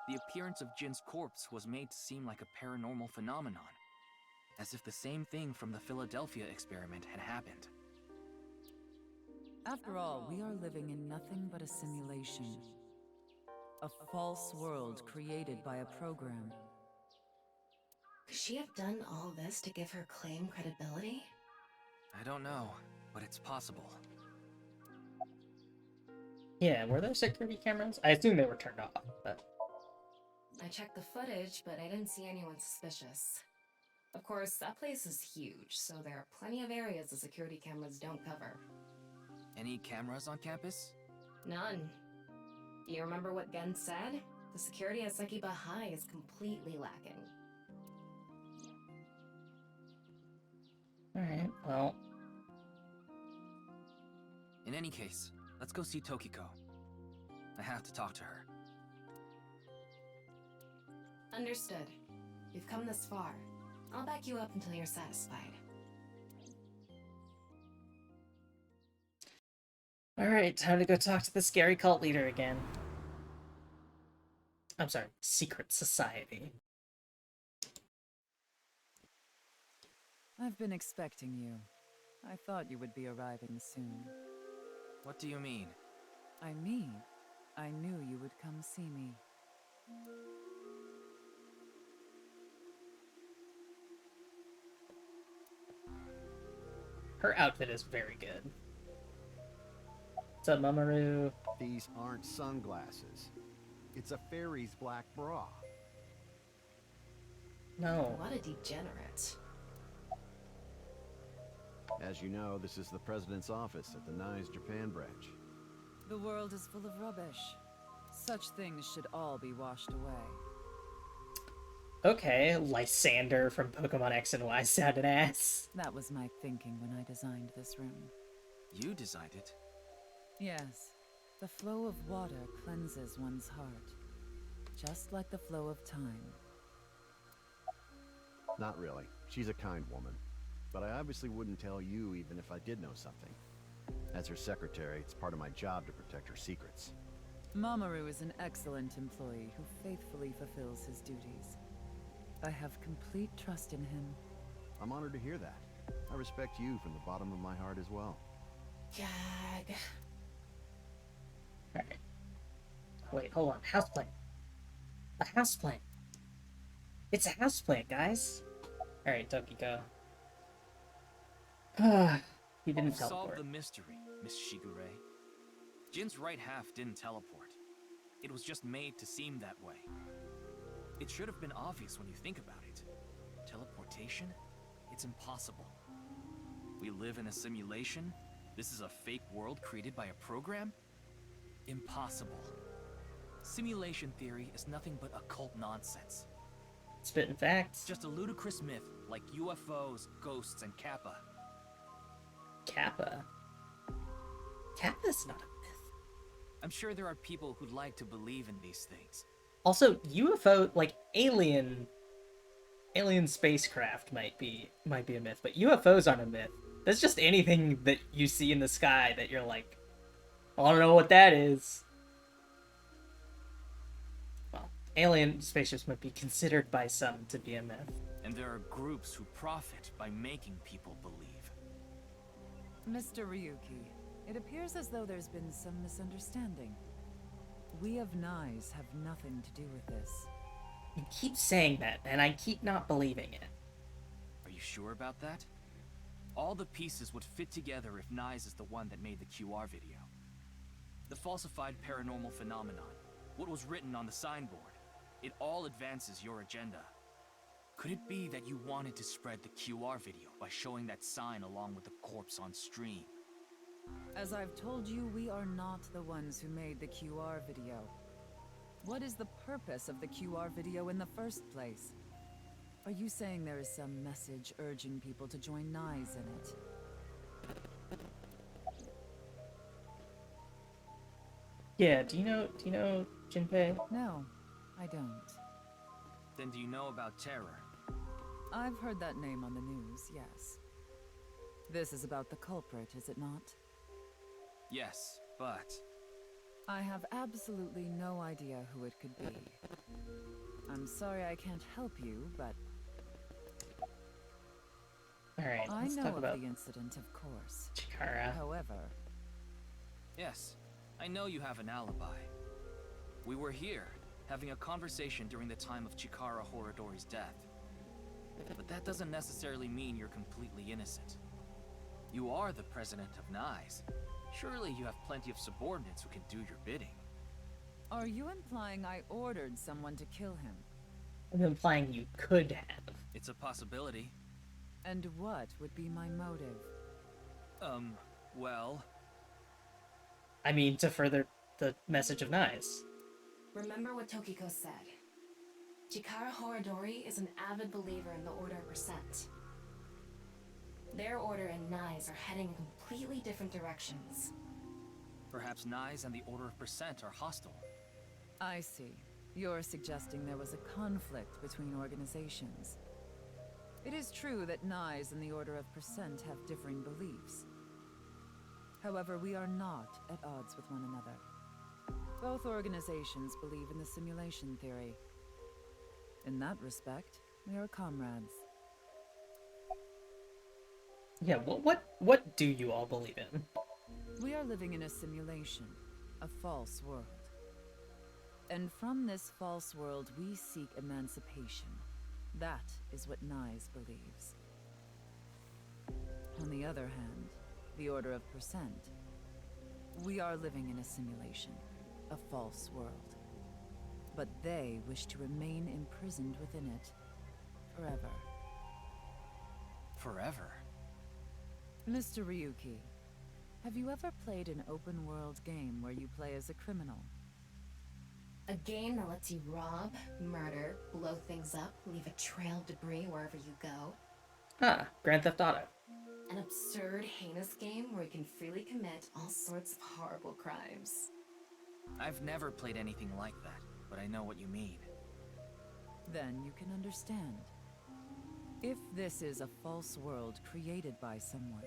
The appearance of Jin's corpse was made to seem like a paranormal phenomenon, as if the same thing from the Philadelphia experiment had happened.
After all, we are living in nothing but a simulation. A false world created by a program.
Could she have done all this to give her claim credibility?
I don't know, but it's possible.
Yeah, were there security cameras? I assume they were turned off, but...
I checked the footage, but I didn't see anyone suspicious. Of course, that place is huge, so there are plenty of areas the security cameras don't cover.
Any cameras on campus?
None. You remember what Gen said? The security at Sekiba High is completely lacking.
Alright, well...
In any case, let's go see Tokiko. I have to talk to her.
Understood. You've come this far. I'll back you up until you're satisfied.
Alright, time to go talk to the scary cult leader again. I'm sorry, secret society.
I've been expecting you. I thought you would be arriving soon.
What do you mean?
I mean, I knew you would come see me.
Her outfit is very good. What's up, Mamoru?
These aren't sunglasses. It's a fairy's black bra.
No.
What a degenerate.
As you know, this is the president's office at the NICE Japan branch.
The world is full of rubbish. Such things should all be washed away.
Okay, Lysander from Pokemon X and Y sounded ass.
That was my thinking when I designed this room.
You designed it.
Yes, the flow of water cleanses one's heart, just like the flow of time.
Not really. She's a kind woman. But I obviously wouldn't tell you even if I did know something. As her secretary, it's part of my job to protect her secrets.
Mamoru is an excellent employee who faithfully fulfills his duties. I have complete trust in him.
I'm honored to hear that. I respect you from the bottom of my heart as well.
Gag.
Alright. Wait, hold on. Houseplant. A houseplant. It's a houseplant, guys. Alright, Tokiko. He didn't
Solve
teleport.
the mystery, Miss Shigure. Jin's right half didn't teleport. It was just made to seem that way. It should have been obvious when you think about it. Teleportation? It's impossible. We live in a simulation? This is a fake world created by a program? Impossible. Simulation theory is nothing but occult nonsense.
Spitting facts.
Just a ludicrous myth like UFOs, ghosts, and Kappa.
Kappa. Kappa's not a myth.
I'm sure there are people who'd like to believe in these things.
Also, UFO, like alien spacecraft might be a myth, but UFOs aren't a myth. That's just anything that you see in the sky that you're like, I don't know what that is. Well, alien spaceships might be considered by some to be a myth.
And there are groups who profit by making people believe.
Mr. Ryuki, it appears as though there's been some misunderstanding. We of NICE have nothing to do with this.
You keep saying that, and I keep not believing it.
Are you sure about that? All the pieces would fit together if NICE is the one that made the QR video. The falsified paranormal phenomenon, what was written on the signboard, it all advances your agenda. Could it be that you wanted to spread the QR video by showing that sign along with the corpse on stream?
As I've told you, we are not the ones who made the QR video. What is the purpose of the QR video in the first place? Are you saying there is some message urging people to join Nyes in it?
Yeah, do you know Jinpei?
No, I don't.
Then do you know about Terror?
I've heard that name on the news, yes. This is about the culprit, is it not?
Yes, but...
I have absolutely no idea who it could be. I'm sorry I can't help you, but...
Alright,
I
let's
know
talk
of
about
the incident, of course.
Chikara.
However...
Yes, I know you have an alibi. We were here, having a conversation during the time of Chikara Horadori's death. But that doesn't necessarily mean you're completely innocent. You are the president of Nyes. Surely you have plenty of subordinates who can do your bidding.
Are you implying I ordered someone to kill him?
I'm implying you could have.
It's a possibility.
And what would be my motive?
Well...
I mean, to further the message of Nyes.
Remember what Tokiko said. Chikara Horadori is an avid believer in the Order of Percent. Their order and Nyes are heading in completely different directions.
Perhaps Nyes and the Order of Percent are hostile.
I see. You're suggesting there was a conflict between organizations. It is true that Nyes and the Order of Percent have differing beliefs. However, we are not at odds with one another. Both organizations believe in the simulation theory. In that respect, we are comrades.
Yeah, what do you all believe in?
We are living in a simulation, a false world. And from this false world, we seek emancipation. That is what Nyes believes. On the other hand, the Order of Percent. We are living in a simulation, a false world. But they wish to remain imprisoned within it, forever.
Forever?
Mr. Ryuki, have you ever played an open-world game where you play as a criminal?
A game that lets you rob, murder, blow things up, leave a trail of debris wherever you go.
Ah, Grand Theft Auto.
An absurd, heinous game where you can freely commit all sorts of horrible crimes.
I've never played anything like that, but I know what you mean.
Then you can understand. If this is a false world created by someone,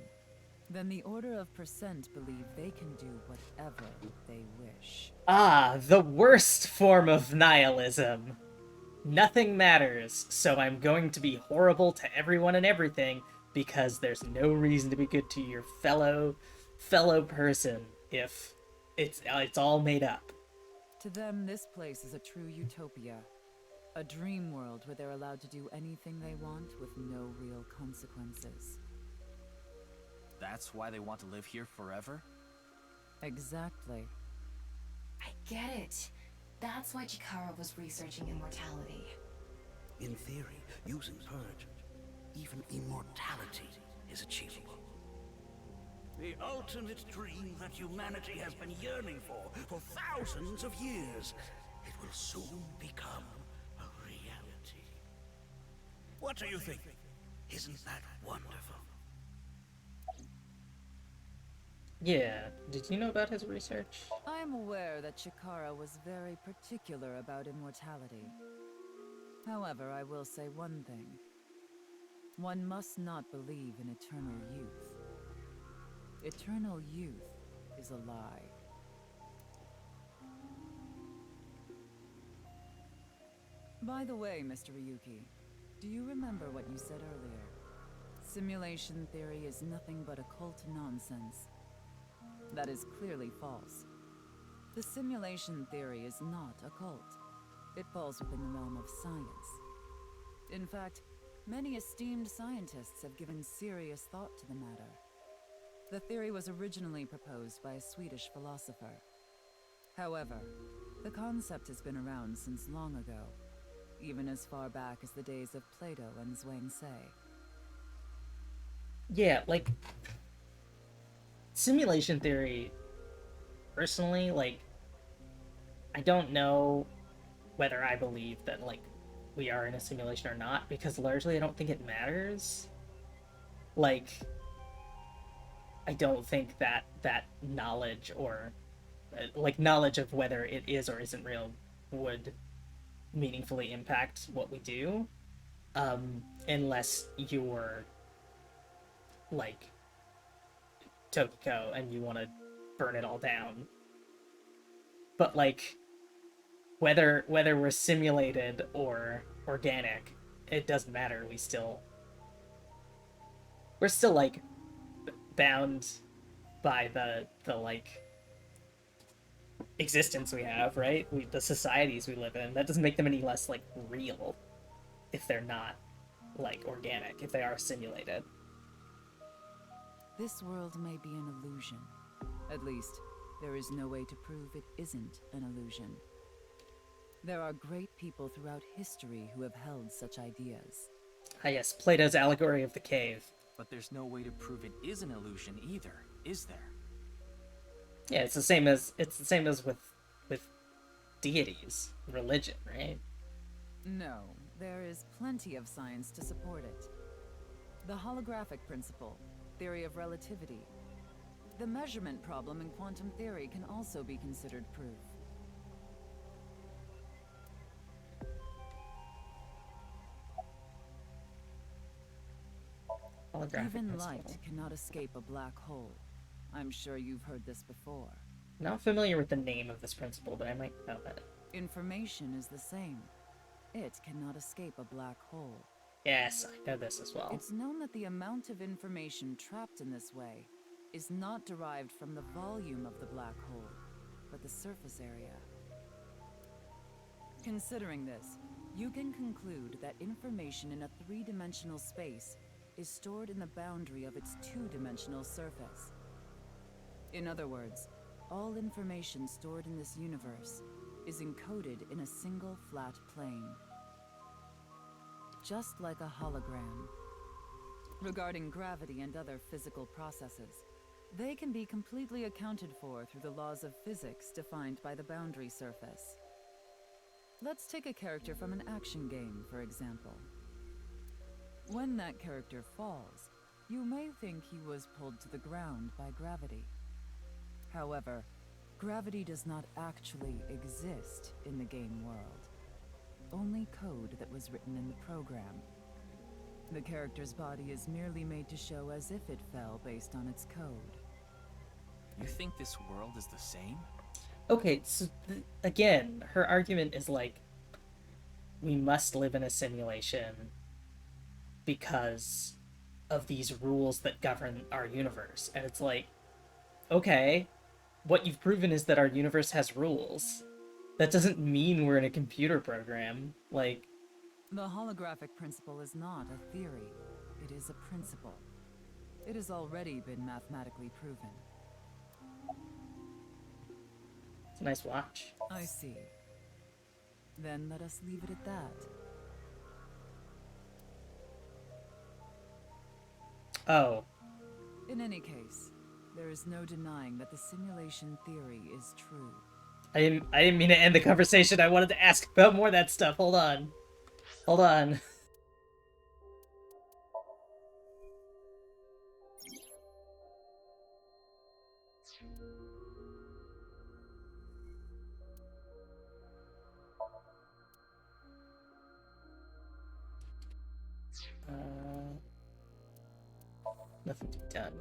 then the Order of Percent believe they can do whatever they wish.
Ah, the worst form of nihilism. Nothing matters, so I'm going to be horrible to everyone and everything because there's no reason to be good to your fellow person if it's all made up.
To them, this place is a true utopia. A dream world where they're allowed to do anything they want with no real consequences.
That's why they want to live here forever?
Exactly.
I get it. That's why Chikara was researching immortality.
In theory, using Purge, even immortality is achievable. The ultimate dream that humanity has been yearning for thousands of years. It will soon become a reality. What do you think? Isn't that wonderful?
Yeah, did you know about his research?
I am aware that Chikara was very particular about immortality. However, I will say one thing. One must not believe in eternal youth. Eternal youth is a lie. By the way, Mr. Ryuki, do you remember what you said earlier? Simulation theory is nothing but occult nonsense. That is clearly false. The simulation theory is not occult. It falls within the realm of science. In fact, many esteemed scientists have given serious thought to the matter. The theory was originally proposed by a Swedish philosopher. However, the concept has been around since long ago, even as far back as the days of Plato and Zhuangzi.
Yeah, like... simulation theory, personally, like, I don't know whether I believe that, like, we are in a simulation or not, because largely I don't think it matters. Like, I don't think that knowledge, or like knowledge of whether it is or isn't real, would meaningfully impact what we do, unless you're like Tokiko and you want to burn it all down. But like, whether we're simulated or organic, it doesn't matter. We're still like bound by the like existence we have, right? The societies we live in. That doesn't make them any less like real if they're not like organic, if they are simulated.
This world may be an illusion. At least, there is no way to prove it isn't an illusion. There are great people throughout history who have held such ideas.
Ah, yes, Plato's allegory of the cave.
But there's no way to prove it is an illusion either, is there?
Yeah, it's the same as with deities, religion, right?
No, there is plenty of science to support it. The holographic principle, theory of relativity. The measurement problem in quantum theory can also be considered proof.
Holographic
Even
principle.
light cannot escape a black hole. I'm sure you've heard this before.
Not familiar with the name of this principle, but I might know it.
Information is the same. It cannot escape a black hole.
Yes, I know this as well.
It's known that the amount of information trapped in this way is not derived from the volume of the black hole, but the surface area. Considering this, you can conclude that information in a three-dimensional space is stored in the boundary of its two-dimensional surface. In other words, all information stored in this universe is encoded in a single flat plane. Just like a hologram. Regarding gravity and other physical processes, they can be completely accounted for through the laws of physics defined by the boundary surface. Let's take a character from an action game, for example. When that character falls, you may think he was pulled to the ground by gravity. However, gravity does not actually exist in the game world. Only code that was written in the program. The character's body is merely made to show as if it fell based on its code.
You think this world is the same?
Okay, so again, her argument is like, we must live in a simulation because of these rules that govern our universe. And it's like, okay, what you've proven is that our universe has rules. That doesn't mean we're in a computer program. Like,
The holographic principle is not a theory. It is a principle. It has already been mathematically proven.
it's a nice watch.
I see. Then let us leave it at that.
Oh,
In any case, there is no denying that the simulation theory is true.
I didn't mean to end the conversation. I wanted to ask about more of that stuff. Hold on. Hold on. Nothing to be done.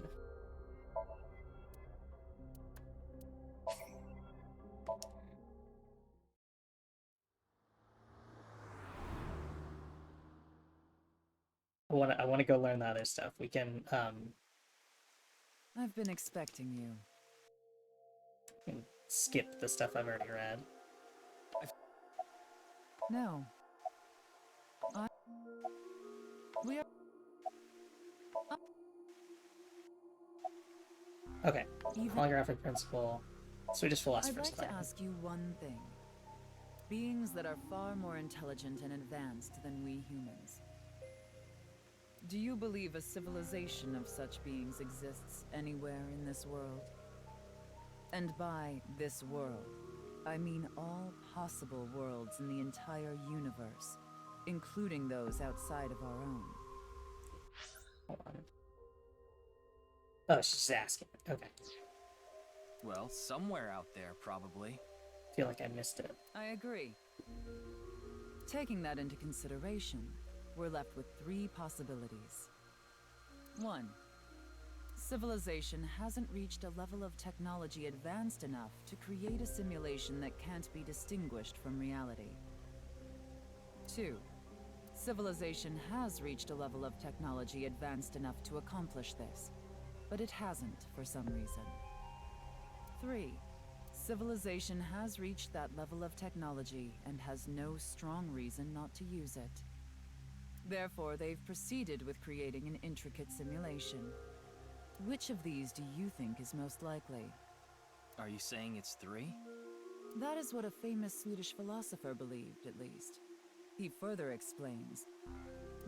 I want to go learn the other stuff. We can
I've been expecting you.
skip the stuff I've already read.
No. We are...
Okay.
Even...
Holographic principle. Swedish
I'd
philosopher's
like to ask you one thing. Beings that are far more intelligent and advanced than we humans. Do you believe a civilization of such beings exists anywhere in this world? And by this world, I mean all possible worlds in the entire universe, including those outside of our own.
Hold on. Oh, she's asking. Okay.
Well, somewhere out there, probably.
Feel like I missed it.
I agree. Taking that into consideration, we're left with 3 possibilities. 1. Civilization hasn't reached a level of technology advanced enough to create a simulation that can't be distinguished from reality. 2. Civilization has reached a level of technology advanced enough to accomplish this, but it hasn't for some reason. 3. Civilization has reached that level of technology and has no strong reason not to use it. Therefore, they've proceeded with creating an intricate simulation. Which of these do you think is most likely?
Are you saying it's 3?
That is what a famous Swedish philosopher believed, at least. He further explains,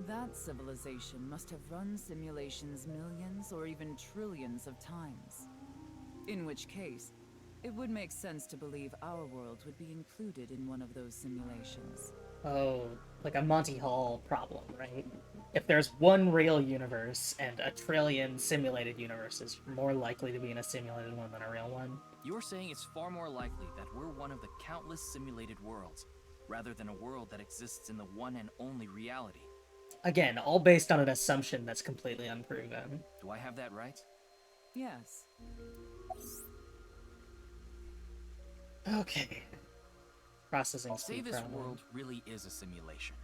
that civilization must have run simulations millions or even trillions of times. In which case, it would make sense to believe our world would be included in one of those simulations.
Oh, like a Monty Hall problem, right? If there's one real universe and a trillion simulated universes, more likely to be in a simulated one than a real one.
You're saying it's far more likely that we're one of the countless simulated worlds, rather than a world that exists in the one and only reality.
Again, all based on an assumption that's completely unproven.
Do I have that right?
Yes.
Okay. Processing
Say
speed
this
problem.
world really is a simulation.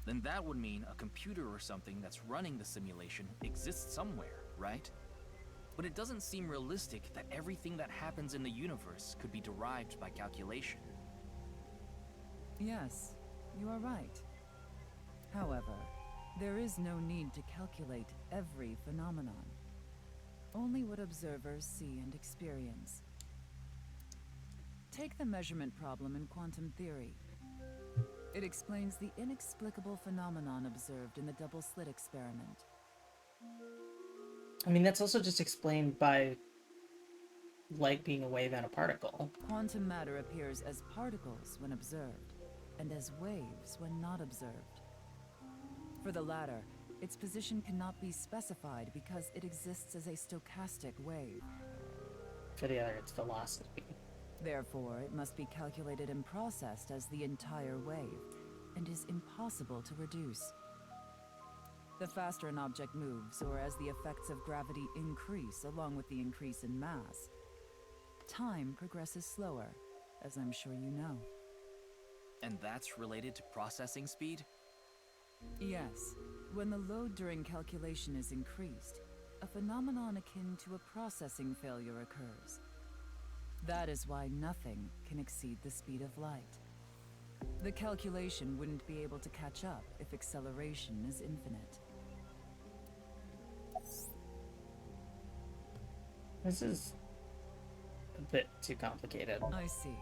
Then that would mean a computer or something that's running the simulation exists somewhere, right? But it doesn't seem realistic that everything that happens in the universe could be derived by calculation.
Yes, you are right. However, there is no need to calculate every phenomenon. Only what observers see and experience. Take the measurement problem in quantum theory. It explains the inexplicable phenomenon observed in the double-slit experiment.
I mean, that's also just explained by light being a wave and a particle.
Quantum matter appears as particles when observed, and as waves when not observed. For the latter, its position cannot be specified because it exists as a stochastic wave.
For the other, it's velocity.
Therefore, it must be calculated and processed as the entire wave, and is impossible to reduce. The faster an object moves, or as the effects of gravity increase along with the increase in mass, time progresses slower, as I'm sure you know.
And that's related to processing speed?
Yes. When the load during calculation is increased, a phenomenon akin to a processing failure occurs. That is why nothing can exceed the speed of light. The calculation wouldn't be able to catch up if acceleration is infinite.
This is a bit too complicated.
I see.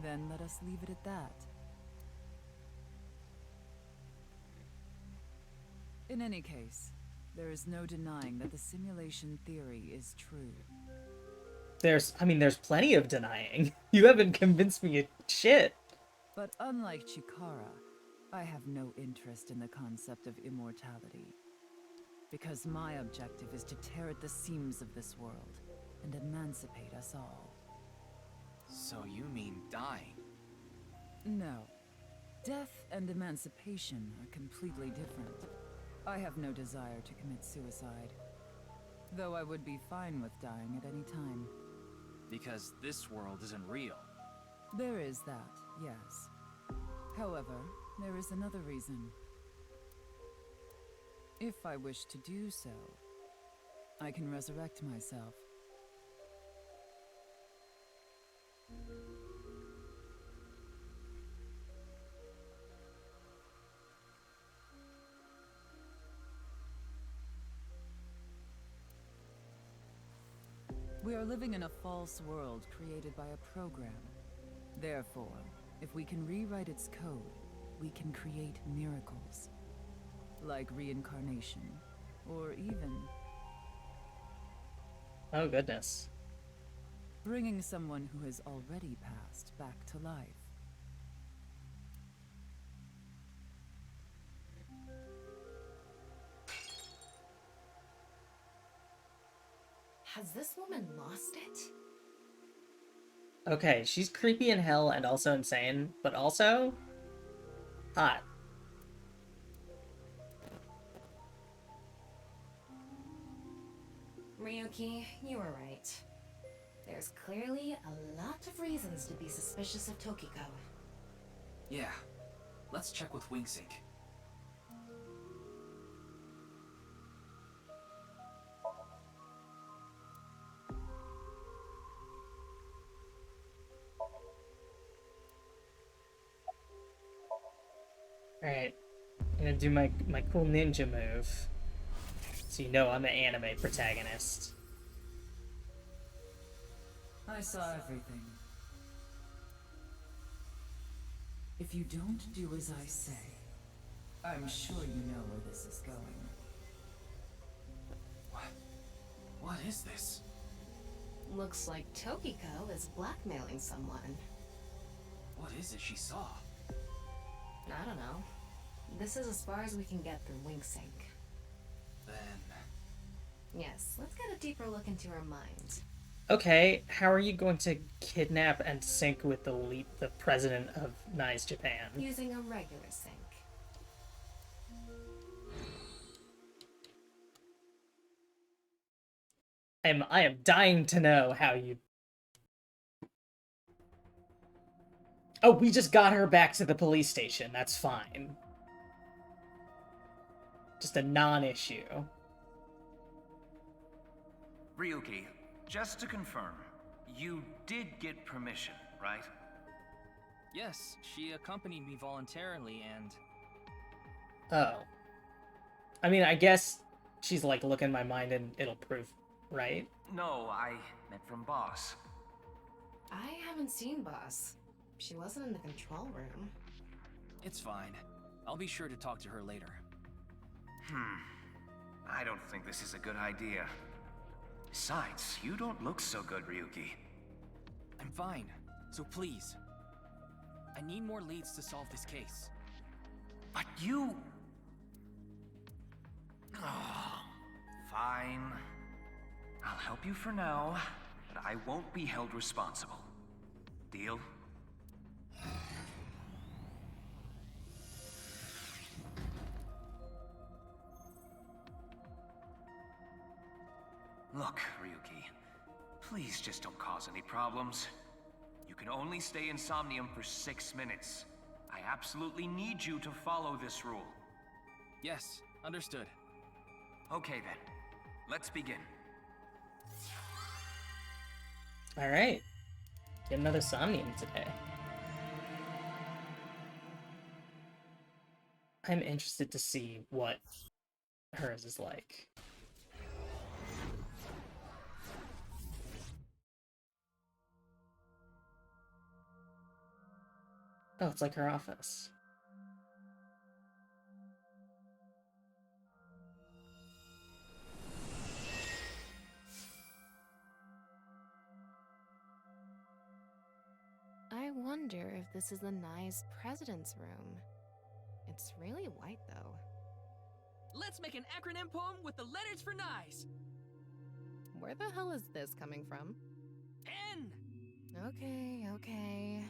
Then let us leave it at that. In any case, there is no denying that the simulation theory is true.
There's plenty of denying. You haven't convinced me of shit.
But unlike Chikara, I have no interest in the concept of immortality. Because my objective is to tear at the seams of this world and emancipate us all.
So you mean dying?
No. Death and emancipation are completely different. I have no desire to commit suicide. Though I would be fine with dying at any time.
Because this world isn't real.
There is that, yes. However, there is another reason. If I wish to do so, I can resurrect myself. We are living in a false world created by a program. Therefore, if we can rewrite its code, we can create miracles. like reincarnation, or even
Oh, goodness.
bringing someone who has already passed back to life.
Has this woman lost it?
Okay, she's creepy in hell and also insane, but also hot.
Ryuki, you were right. There's clearly a lot of reasons to be suspicious of Tokiko.
Yeah. Let's check with WingSync.
Alright, I'm gonna do my cool ninja move. So you know I'm an anime protagonist.
I saw everything. If you don't do as I say, I'm sure you know where this is going.
What is this?
Looks like Tokiko is blackmailing someone.
What is it she saw?
I don't know. This is as far as we can get through WingSync.
Then...
Yes, let's get a deeper look into her mind.
Okay, how are you going to kidnap and sync with the president of Nice Japan?
Using a regular sync.
I am dying to know how you... Oh, we just got her back to the police station. That's fine. Just a non-issue.
Ryuki, just to confirm, you did get permission, right?
Yes, she accompanied me voluntarily and...
Oh. I mean, I guess she's like, look in my mind and it'll prove, right?
No, I meant from boss.
I haven't seen Boss. She wasn't in the control room.
It's fine. I'll be sure to talk to her later.
I don't think this is a good idea. Besides, you don't look so good, Ryuki.
I'm fine, so please. I need more leads to solve this case.
But you... Oh, fine. I'll help you for now, but I won't be held responsible. Deal? Look, Ryuki, please just don't cause any problems. You can only stay in Somnium for 6 minutes. I absolutely need you to follow this rule.
Yes, understood.
Okay then, let's begin.
Alright. Get another Somnium today. I'm interested to see what hers is like. Oh, it's like her office.
I wonder if this is the Nye's president's room. It's really white, though.
Let's make an acronym poem with the letters for nice.
Where the hell is this coming from?
N.
Okay.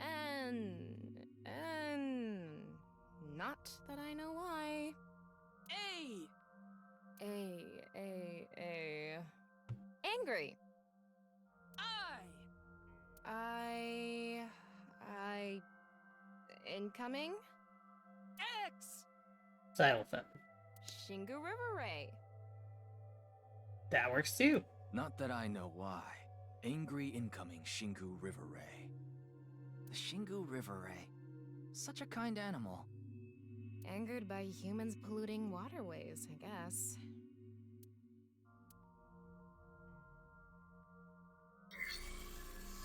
N. Not that I know why.
A.
A. Angry. I. Incoming?
X.
Xylophone.
Shingu River Ray.
That works too.
Not that I know why. Angry incoming Shingu River Ray. The Shingu River Ray. Such a kind animal.
Angered by humans polluting waterways, I guess.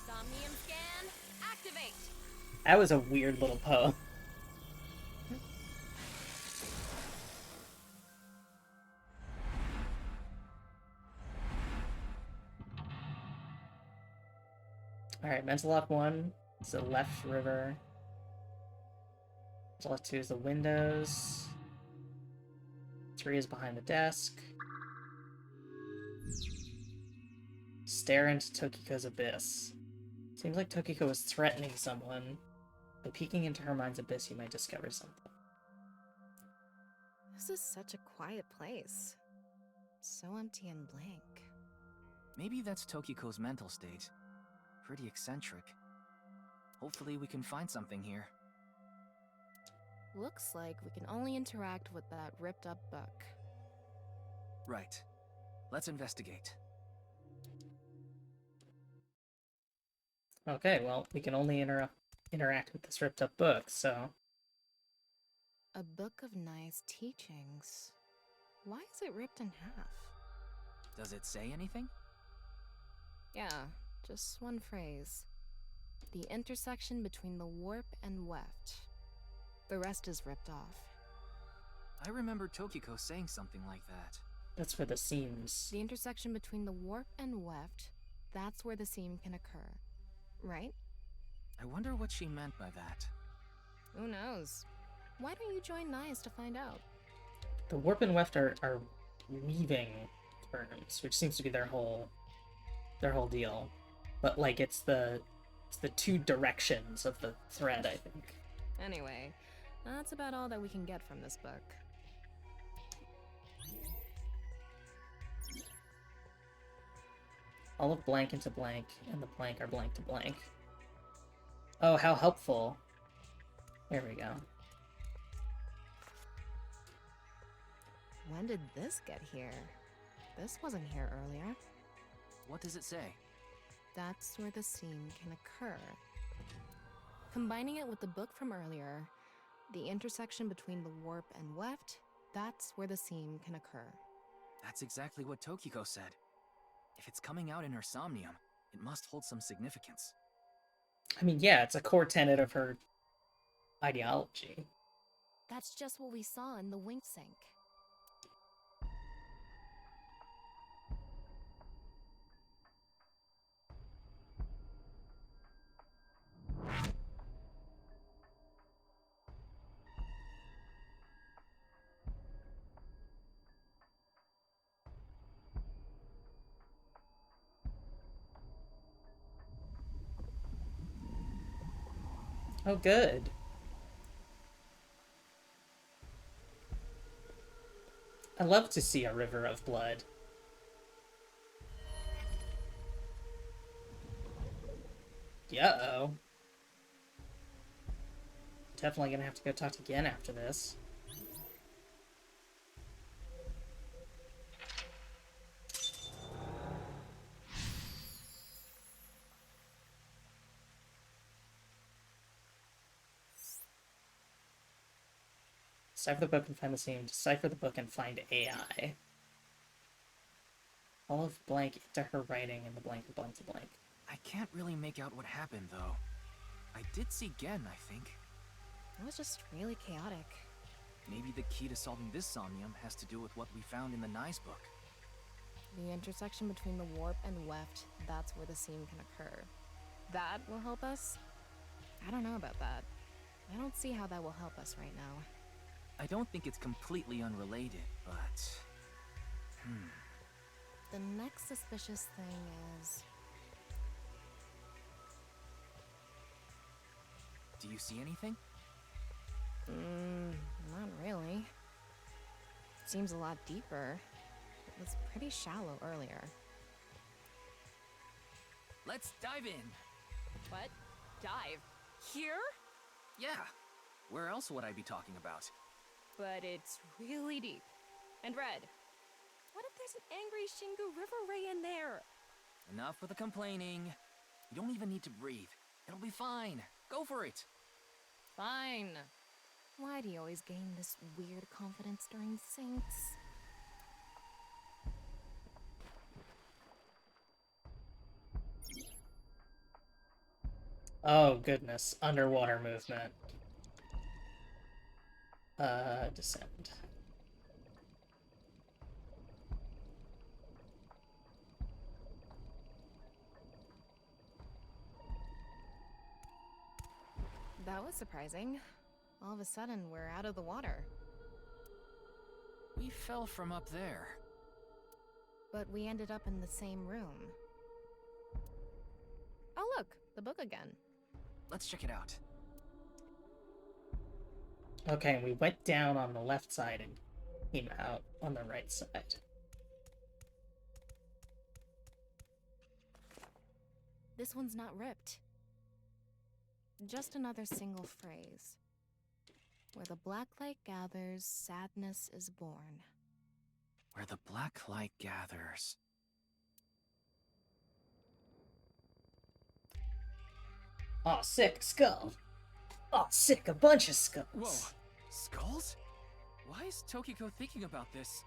Somnium scan, activate!
That was a weird little poem. Alright, mental lock 1 is the left river. Mental lock 2 is the windows. 3 is behind the desk. Stare into Tokiko's abyss. Seems like Tokiko is threatening someone. By peeking into her mind's abyss, you might discover something.
This is such a quiet place. So empty and blank.
Maybe that's Tokiko's mental state. Pretty eccentric. Hopefully we can find something here.
Looks like we can only interact with that ripped up book.
Right. Let's investigate.
Okay, well, we can only interact with this ripped up book, so...
A book of nice teachings. Why is it ripped in half?
Does it say anything?
Yeah, just one phrase. The intersection between the warp and weft. The rest is ripped off.
I remember Tokiko saying something like that.
That's for the seams.
The intersection between the warp and weft, that's where the seam can occur. Right?
I wonder what she meant by that.
Who knows? Why don't you join NICE to find out?
The warp and weft are weaving terms, which seems to be their whole deal. But like it's the two directions of the thread, I think.
Anyway, that's about all that we can get from this book.
All of blank into blank, and the blank are blank to blank. Oh, how helpful. There we go.
When did this get here? This wasn't here earlier.
What does it say?
That's where the seam can occur. Combining it with the book from earlier, the intersection between the warp and weft, that's where the seam can occur.
That's exactly what Tokiko said. If it's coming out in her somnium, it must hold some significance.
I mean, yeah, it's a core tenet of her ideology.
That's just what we saw in the wink sink.
Oh, good. I love to see a river of blood. Uh-oh. Definitely gonna have to go talk to Gen after this. Decipher the book and find the seam. Decipher the book and find AI. All of blank into her writing and the blank of blank to blank.
I can't really make out what happened, though. I did see Gen, I think.
It was just really chaotic.
Maybe the key to solving this somnium has to do with what we found in the NICE book.
The intersection between the warp and weft, that's where the seam can occur. That will help us? I don't know about that. I don't see how that will help us right now.
I don't think it's completely unrelated, but...
The next suspicious thing is...
Do you see anything?
Not really. It seems a lot deeper. It was pretty shallow earlier.
Let's dive in!
What? Dive? Here?
Yeah! Where else would I be talking about?
But it's really deep. And red. What if there's an angry Shingu River Ray in there?
Enough with the complaining. You don't even need to breathe. It'll be fine. Go for it.
Fine. Why do you always gain this weird confidence during syncs?
Oh, goodness. Underwater movement. Descend.
That was surprising. All of a sudden, we're out of the water.
We fell from up there.
But we ended up in the same room. Oh look, the book again.
Let's check it out.
Okay, we went down on the left side and came out on the right side.
This one's not ripped. Just another single phrase. Where the black light gathers, sadness is born.
Where the black light gathers.
Aw, sick, skull. Aw, sick, a bunch of skulls.
Whoa, skulls? Why is Tokiko thinking about this?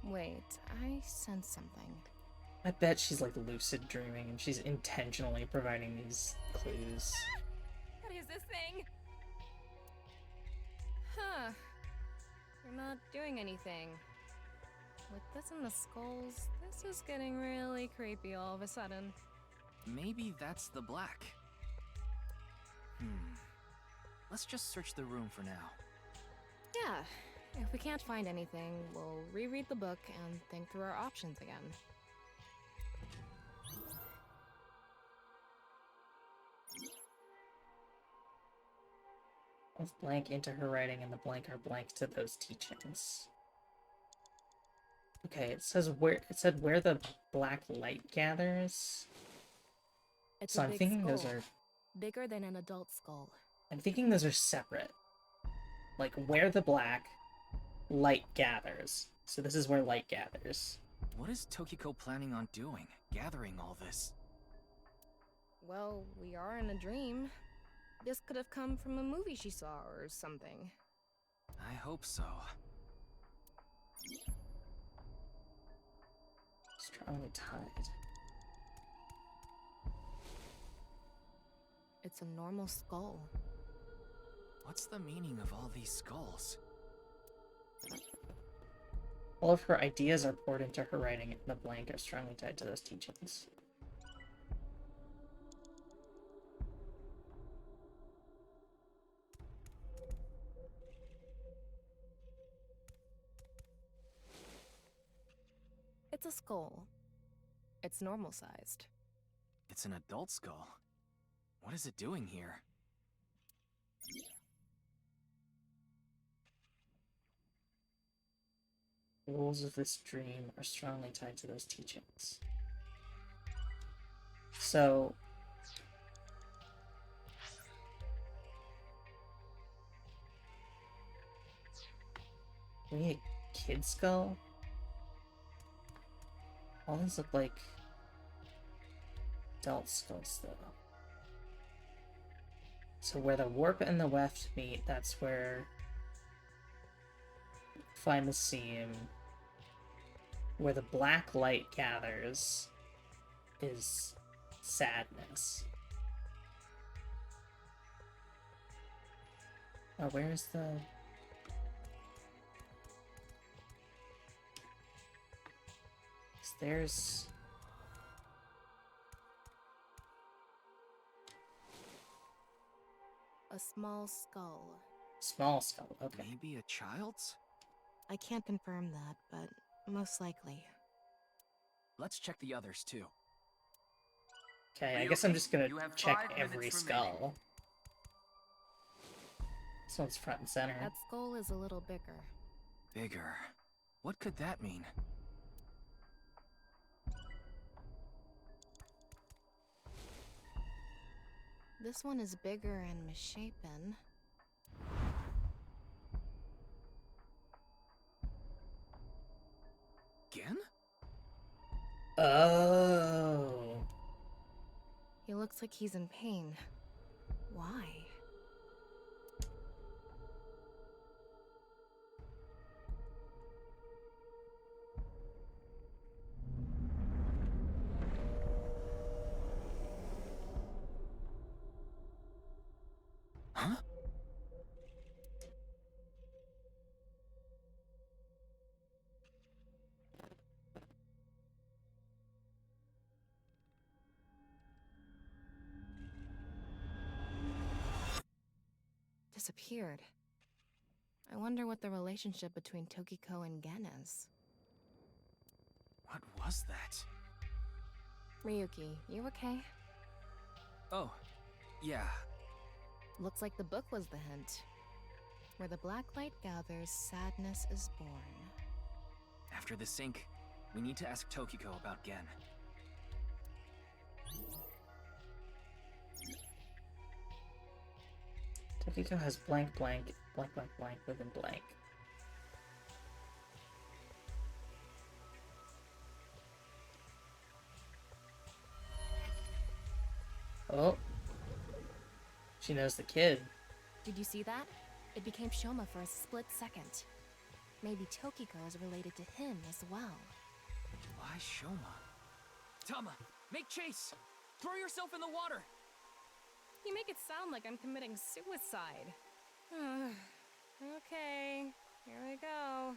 Wait, I sense something.
I bet she's like lucid dreaming and she's intentionally providing these clues.
What is this thing?
Huh. You're not doing anything. With this and the skulls, this is getting really creepy all of a sudden.
Maybe that's the black. Let's just search the room for now.
Yeah. If we can't find anything, we'll reread the book and think through our options again.
Let's blank into her writing and the blank are blank to those teachings. Okay, it said where the black light gathers.
It's
So
a
I'm
big
thinking
skull.
those are
Bigger than an adult skull.
I'm thinking those are separate. Like where the black light gathers. So this is where light gathers.
What is Tokiko planning on doing, gathering all this?
Well, we are in a dream. This could have come from a movie she saw or something.
I hope so.
Strongly tied.
It's a normal skull.
What's the meaning of all these skulls?
All of her ideas are poured into her writing and the blank are strongly tied to those teachings.
It's a skull. It's normal sized.
It's an adult skull. What is it doing here?
The rules of this dream are strongly tied to those teachings. So we need a kid skull? All these look like adult skulls though. So where the warp and the weft meet, that's where find the seam. Where the black light gathers is sadness. Oh, where's the... There's...
A small skull.
Small skull, okay.
Maybe a child's?
I can't confirm that, but most likely.
Let's check the others too.
Okay, I guess I'm just gonna
You have
check
5
every
minutes
skull.
remaining.
This one's front and center.
That skull is a little bigger.
Bigger. What could that mean?
This one is bigger and misshapen.
Again?
Oh.
He looks like he's in pain. Why?
Huh?
disappeared. I wonder what the relationship between Tokiko and Gen is.
What was that?
Ryuki, you okay?
Oh, yeah.
Looks like the book was the hint. Where the black light gathers, sadness is born.
After the sync, we need to ask Tokiko about Gen.
Tokiko has blank blank blank blank blank within blank. Oh. She knows the kid.
Did you see that? It became Shoma for a split second. Maybe Tokiko is related to him as well.
Why Shoma? Tama, make chase! Throw yourself in the water!
You make it sound like I'm committing suicide. Okay, here we go.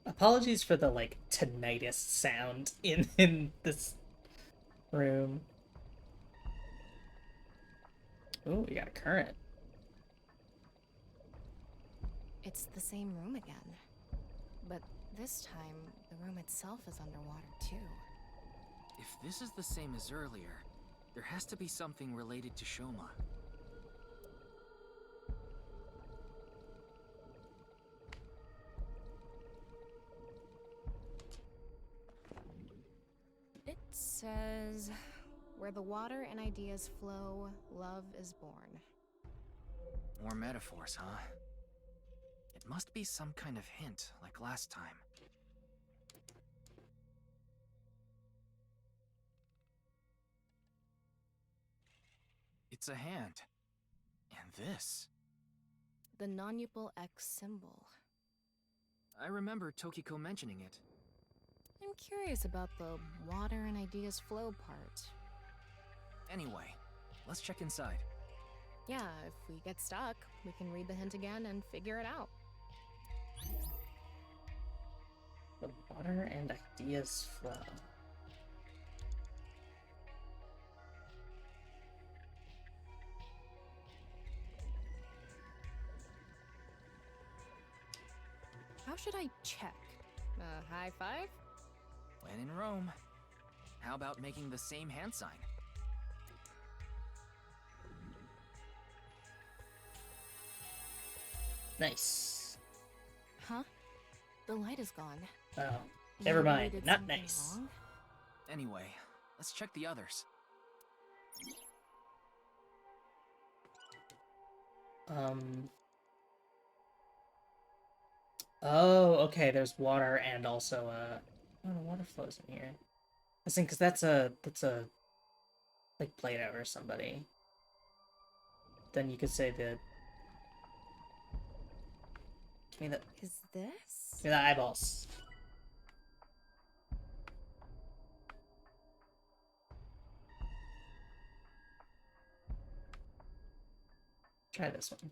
Apologies for the like tinnitus sound in this room. Ooh, we got a current.
It's the same room again. But this time, the room itself is underwater too.
If this is the same as earlier, there has to be something related to Shoma.
It says, where the water and ideas flow, love is born.
More metaphors, huh? It must be some kind of hint, like last time. It's a hand. And this.
The non-upal X symbol.
I remember Tokiko mentioning it.
I'm curious about the water and ideas flow part.
Anyway, let's check inside.
Yeah, if we get stuck, we can read the hint again and figure it out.
The water and ideas flow.
How should I check? High five?
When in Rome. How about making the same hand sign?
Nice.
Huh? The light is gone.
Oh, never
Maybe we
mind.
did
Not
something
nice.
wrong?
Anyway, let's check the others.
Oh, okay. There's water and also oh, water flows in here. I think because that's a like Plato or somebody. Then you could say the. Give me the.
Is this?
Give me the eyeballs. Try this one.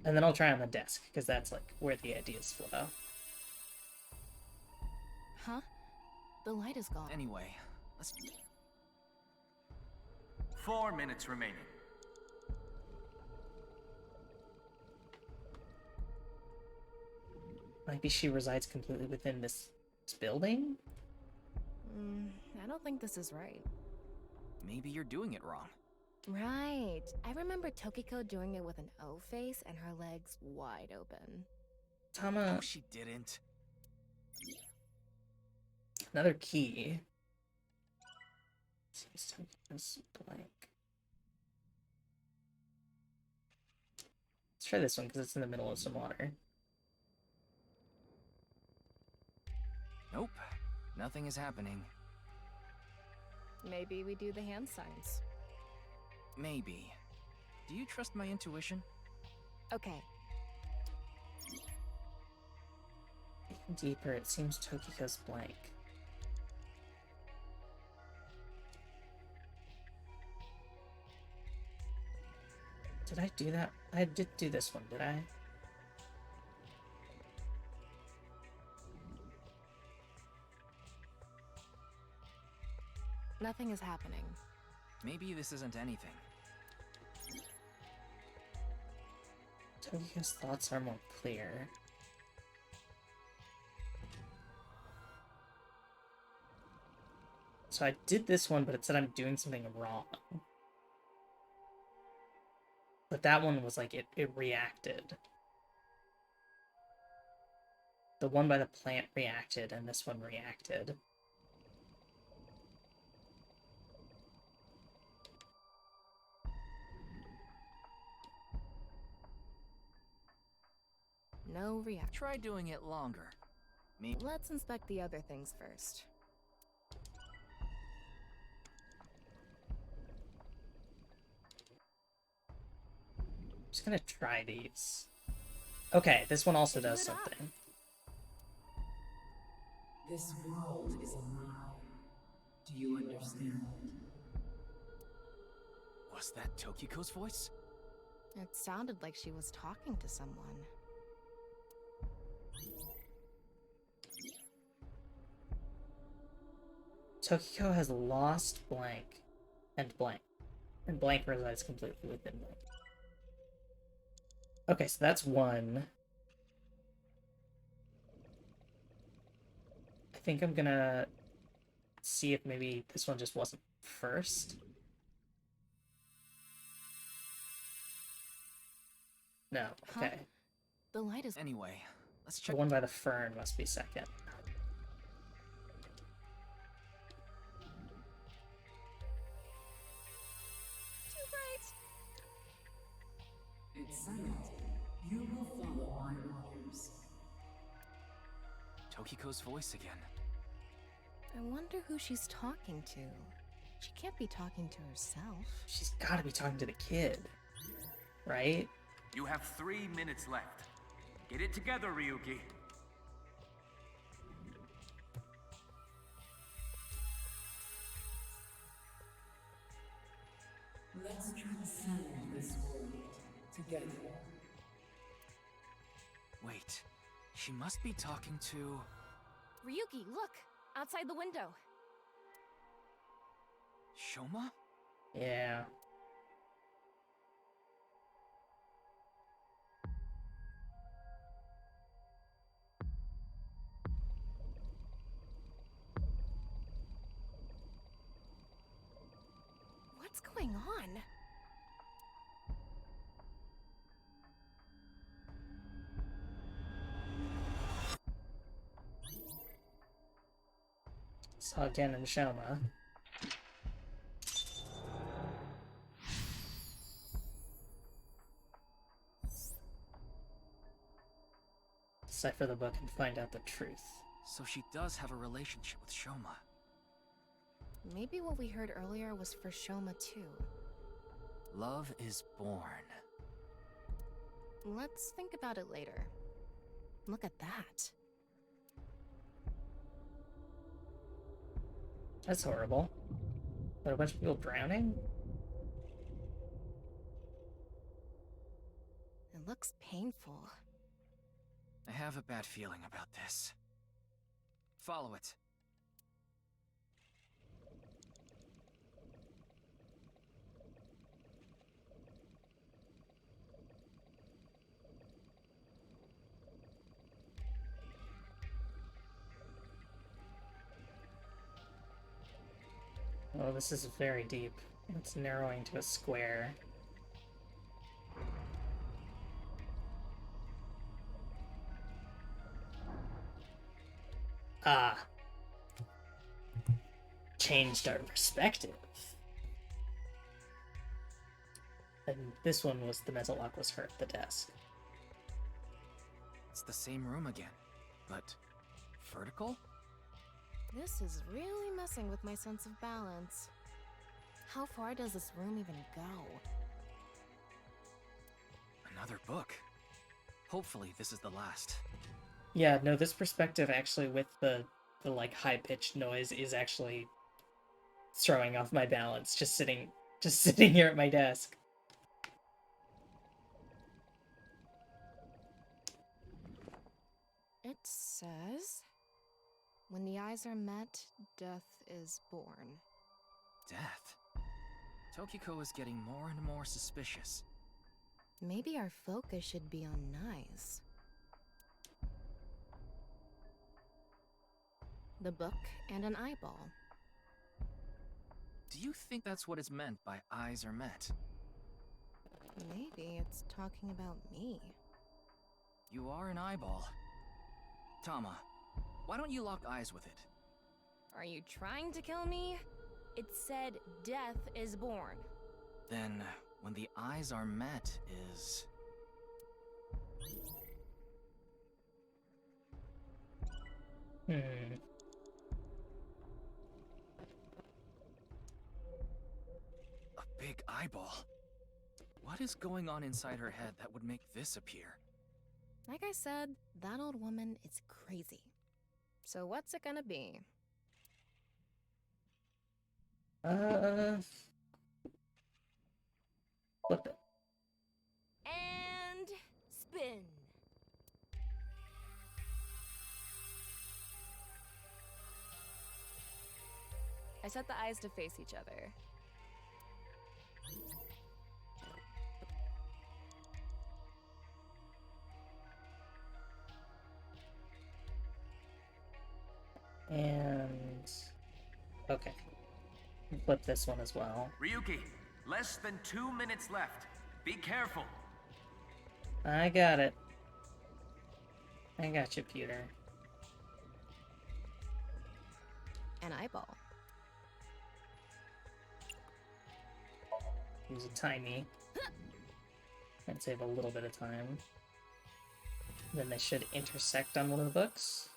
And then I'll try on the desk, because that's like where the ideas flow.
Huh? The light is gone.
Anyway, let's...
4 minutes remaining.
Maybe she resides completely within this building?
I don't think this is right.
Maybe you're doing it wrong.
Right. I remember Tokiko doing it with an O face and her legs wide open.
Tama,
Oh, she didn't.
another key. Seems Tokiko's blank. Let's try this one because it's in the middle of some water.
Nope. Nothing is happening.
Maybe we do the hand signs.
Maybe. Do you trust my intuition?
Okay.
Even deeper, it seems Tokiko's blank. Did I do that? I did do this one, did I?
Nothing is happening.
Maybe this isn't anything.
Tokyo's thoughts are more clear. So I did this one, but it said I'm doing something wrong. But that one was like, it reacted. The one by the plant reacted, and this one reacted.
No reaction.
Try doing it longer. Maybe.
Let's inspect the other things first.
I'm just gonna try these. Okay, this one also does something.
This world is a lie. Do you understand?
Was that Tokiko's voice?
It sounded like she was talking to someone.
Tokiko has lost blank and blank. And blank resides completely within blank. Okay, so that's one. I think I'm gonna see if maybe this one just wasn't first. No, okay.
Huh? The light is...
Anyway, let's
The
check.
one by the fern must be second.
Too bright.
It's silent. You will follow my orders.
Tokiko's voice again.
I wonder who she's talking to. She can't be talking to herself.
She's gotta be talking to the kid. Right?
You have 3 minutes left. Get it together, Ryuki.
Let's transcend this world together.
Wait, she must be talking to...
Ryuki, look! Outside the window.
Shoma?
Yeah.
What's going on?
Saw again in Shoma. Decipher the book and find out the truth.
So she does have a relationship with Shoma.
Maybe what we heard earlier was for Shoma too.
Love is born.
Let's think about it later. Look at that.
That's horrible. Are a bunch of people drowning?
It looks painful.
I have a bad feeling about this. Follow it.
Oh, this is very deep. It's narrowing to a square. Ah. Changed our perspective. And this one was the mental lock was hurt at the desk.
It's the same room again, but vertical?
This is really messing with my sense of balance. How far does this room even go?
Another book. Hopefully this is the last.
Yeah, no, this perspective actually with the like high-pitched noise is actually throwing off my balance just sitting here at my desk.
It says, when the eyes are met, death is born.
Death? Tokiko is getting more and more suspicious.
Maybe our focus should be on Nyes. The book and an eyeball.
Do you think that's what is meant by eyes are met?
Maybe it's talking about me.
You are an eyeball. Tama, why don't you lock eyes with it?
Are you trying to kill me? It said death is born.
Then, when the eyes are met is... A big eyeball. What is going on inside her head that would make this appear?
Like I said, that old woman is crazy. So what's it gonna be?
Flip it.
And spin. I set the eyes to face each other.
And okay, flip this one as well.
Ryuki, less than 2 minutes left. Be careful.
I got it. I got you, Peter.
An eyeball.
Use a tiny and save a little bit of time. Then they should intersect on one of the books.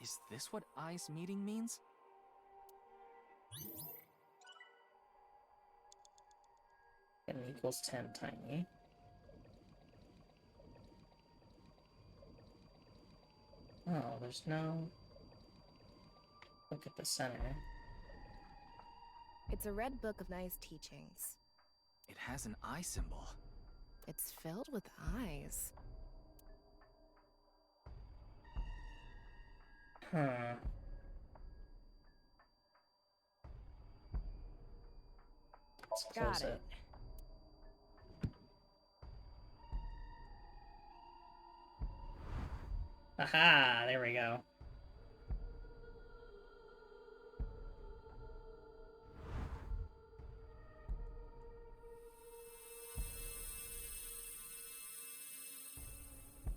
Is this what eyes meeting means?
And equals 10 tiny. Oh, there's no... Look at the center.
It's a red book of nice teachings.
It has an eye symbol.
It's filled with eyes.
Huh. Let's close
Got it.
Aha! There we go.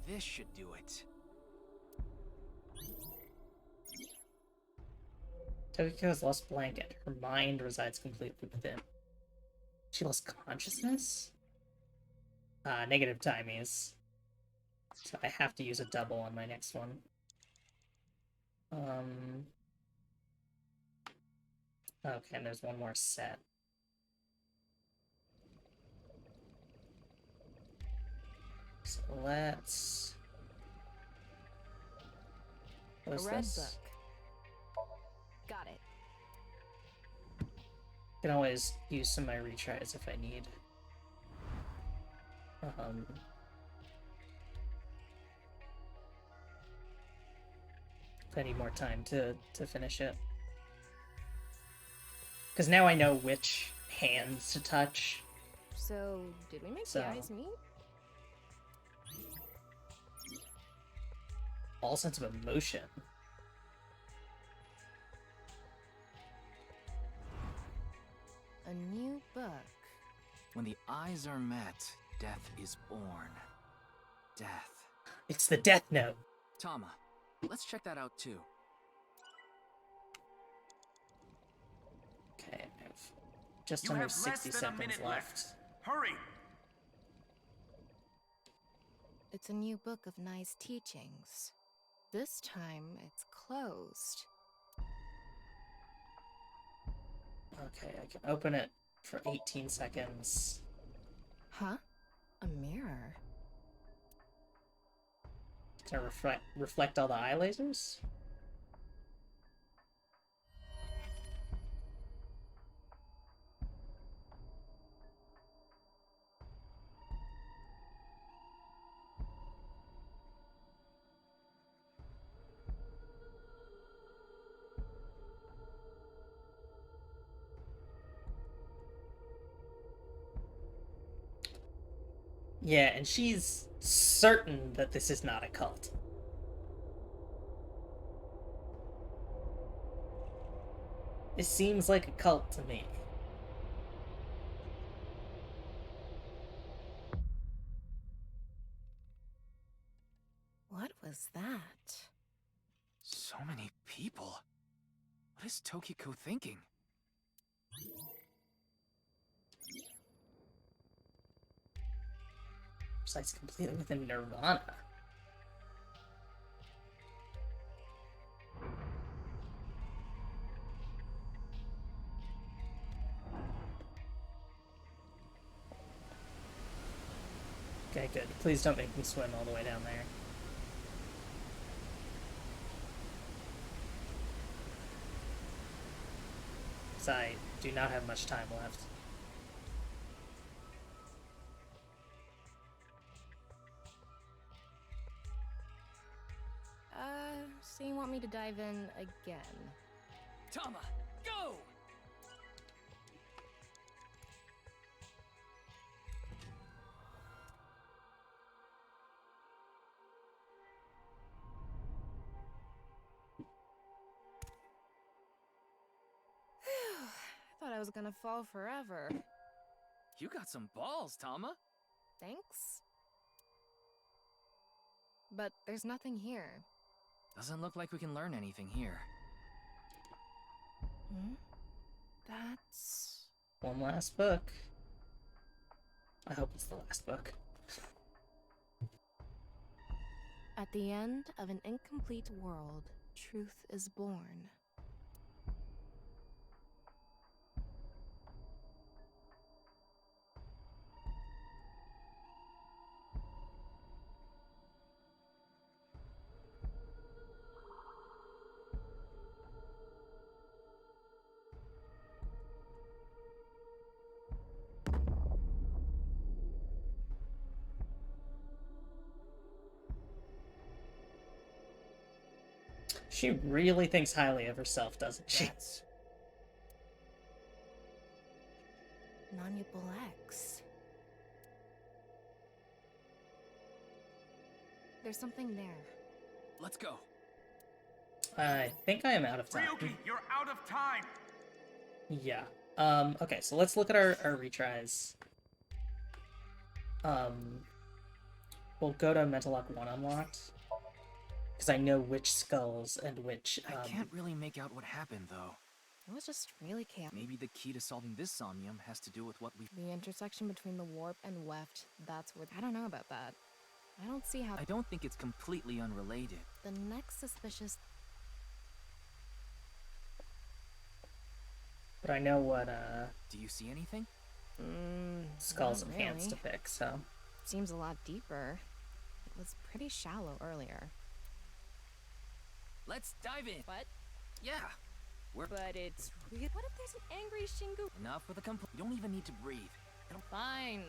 This should do it.
Tokiko has lost blanket. Her mind resides completely within. She lost consciousness? Negative timies. So I have to use a double on my next one. Okay, and there's one more set. So let's... What is
A red
this?
book. Got it.
Can always use some of my retries if I need. If I need more time to finish it. Because now I know which hands to touch.
So, did we make
So-
the eyes meet?
All sense of emotion.
A new book.
When the eyes are met, death is born. Death.
It's the Death Note.
Tama, let's check that out too.
Okay, I have just
You
under
have less
60
than a
seconds
minute
left.
Hurry!
It's a new book of nice teachings. This time, it's closed.
Okay, I can open it for 18 seconds.
Huh? A mirror.
Can I reflect all the eye lasers? Yeah, and she's certain that this is not a cult. It seems like a cult to me.
What was that?
So many people. What is Tokiko thinking?
Besides completely within nirvanA. Okay, good. Please don't make me swim all the way down there. Because I do not have much time left.
So you want me to dive in again?
Tama, go!
I thought I was gonna fall forever.
You got some balls, Tama.
Thanks. But there's nothing here.
Doesn't look like we can learn anything here.
Hmm? That's...
One last book. I hope it's the last book.
At the end of an incomplete world, truth is born.
She really thinks highly of herself, doesn't she?
That's...
Non-Upal X. There's something there.
Let's go.
I think I am out of time.
Ryuki, you're out of time!
Yeah. Okay, so let's look at our retries. We'll go to Mental Lock 1 unlocked. Because I know which skulls and which,
I can't really make out what happened, though.
It was just really chaotic.
Maybe the key to solving this somnium has to do with what we...
The intersection between the warp and weft, that's where... I don't know about that. I don't see how...
I don't think it's completely unrelated.
The next suspicious...
But I know what,
Do you see anything?
skulls
not
and hands
really.
to pick, so...
Seems a lot deeper. It was pretty shallow earlier.
Let's dive in.
What?
Yeah.
But it's real. What if there's an angry Shingu?
Enough with the complaint. You don't even need to breathe.
Fine.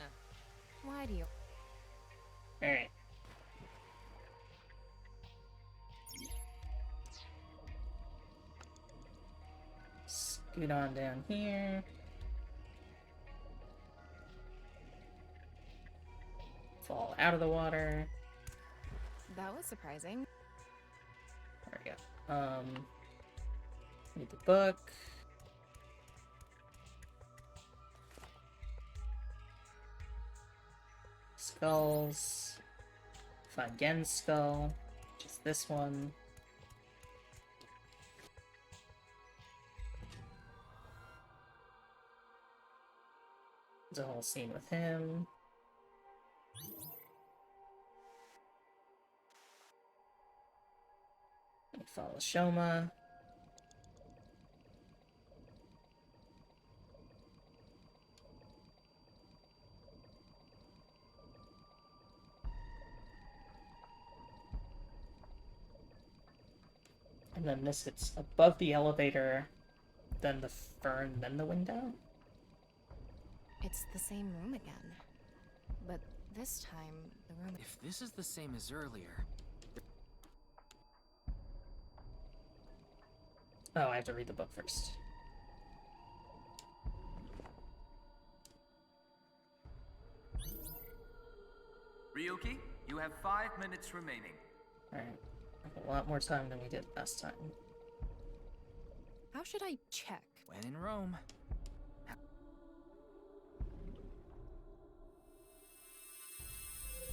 Why do you...
Alright. Scoot on down here. Fall out of the water.
That was surprising.
There we go. Read the book. Skulls. Find Gen's skull, which is this one. There's a whole scene with him. We follow Shoma. And then this hits above the elevator, then the fern, then the window.
It's the same room again. But this time, the room...
If this is the same as earlier...
Oh, I have to read the book first.
Ryuki, you have 5 minutes remaining.
Alright. A lot more time than we did last time.
How should I check?
When in Rome.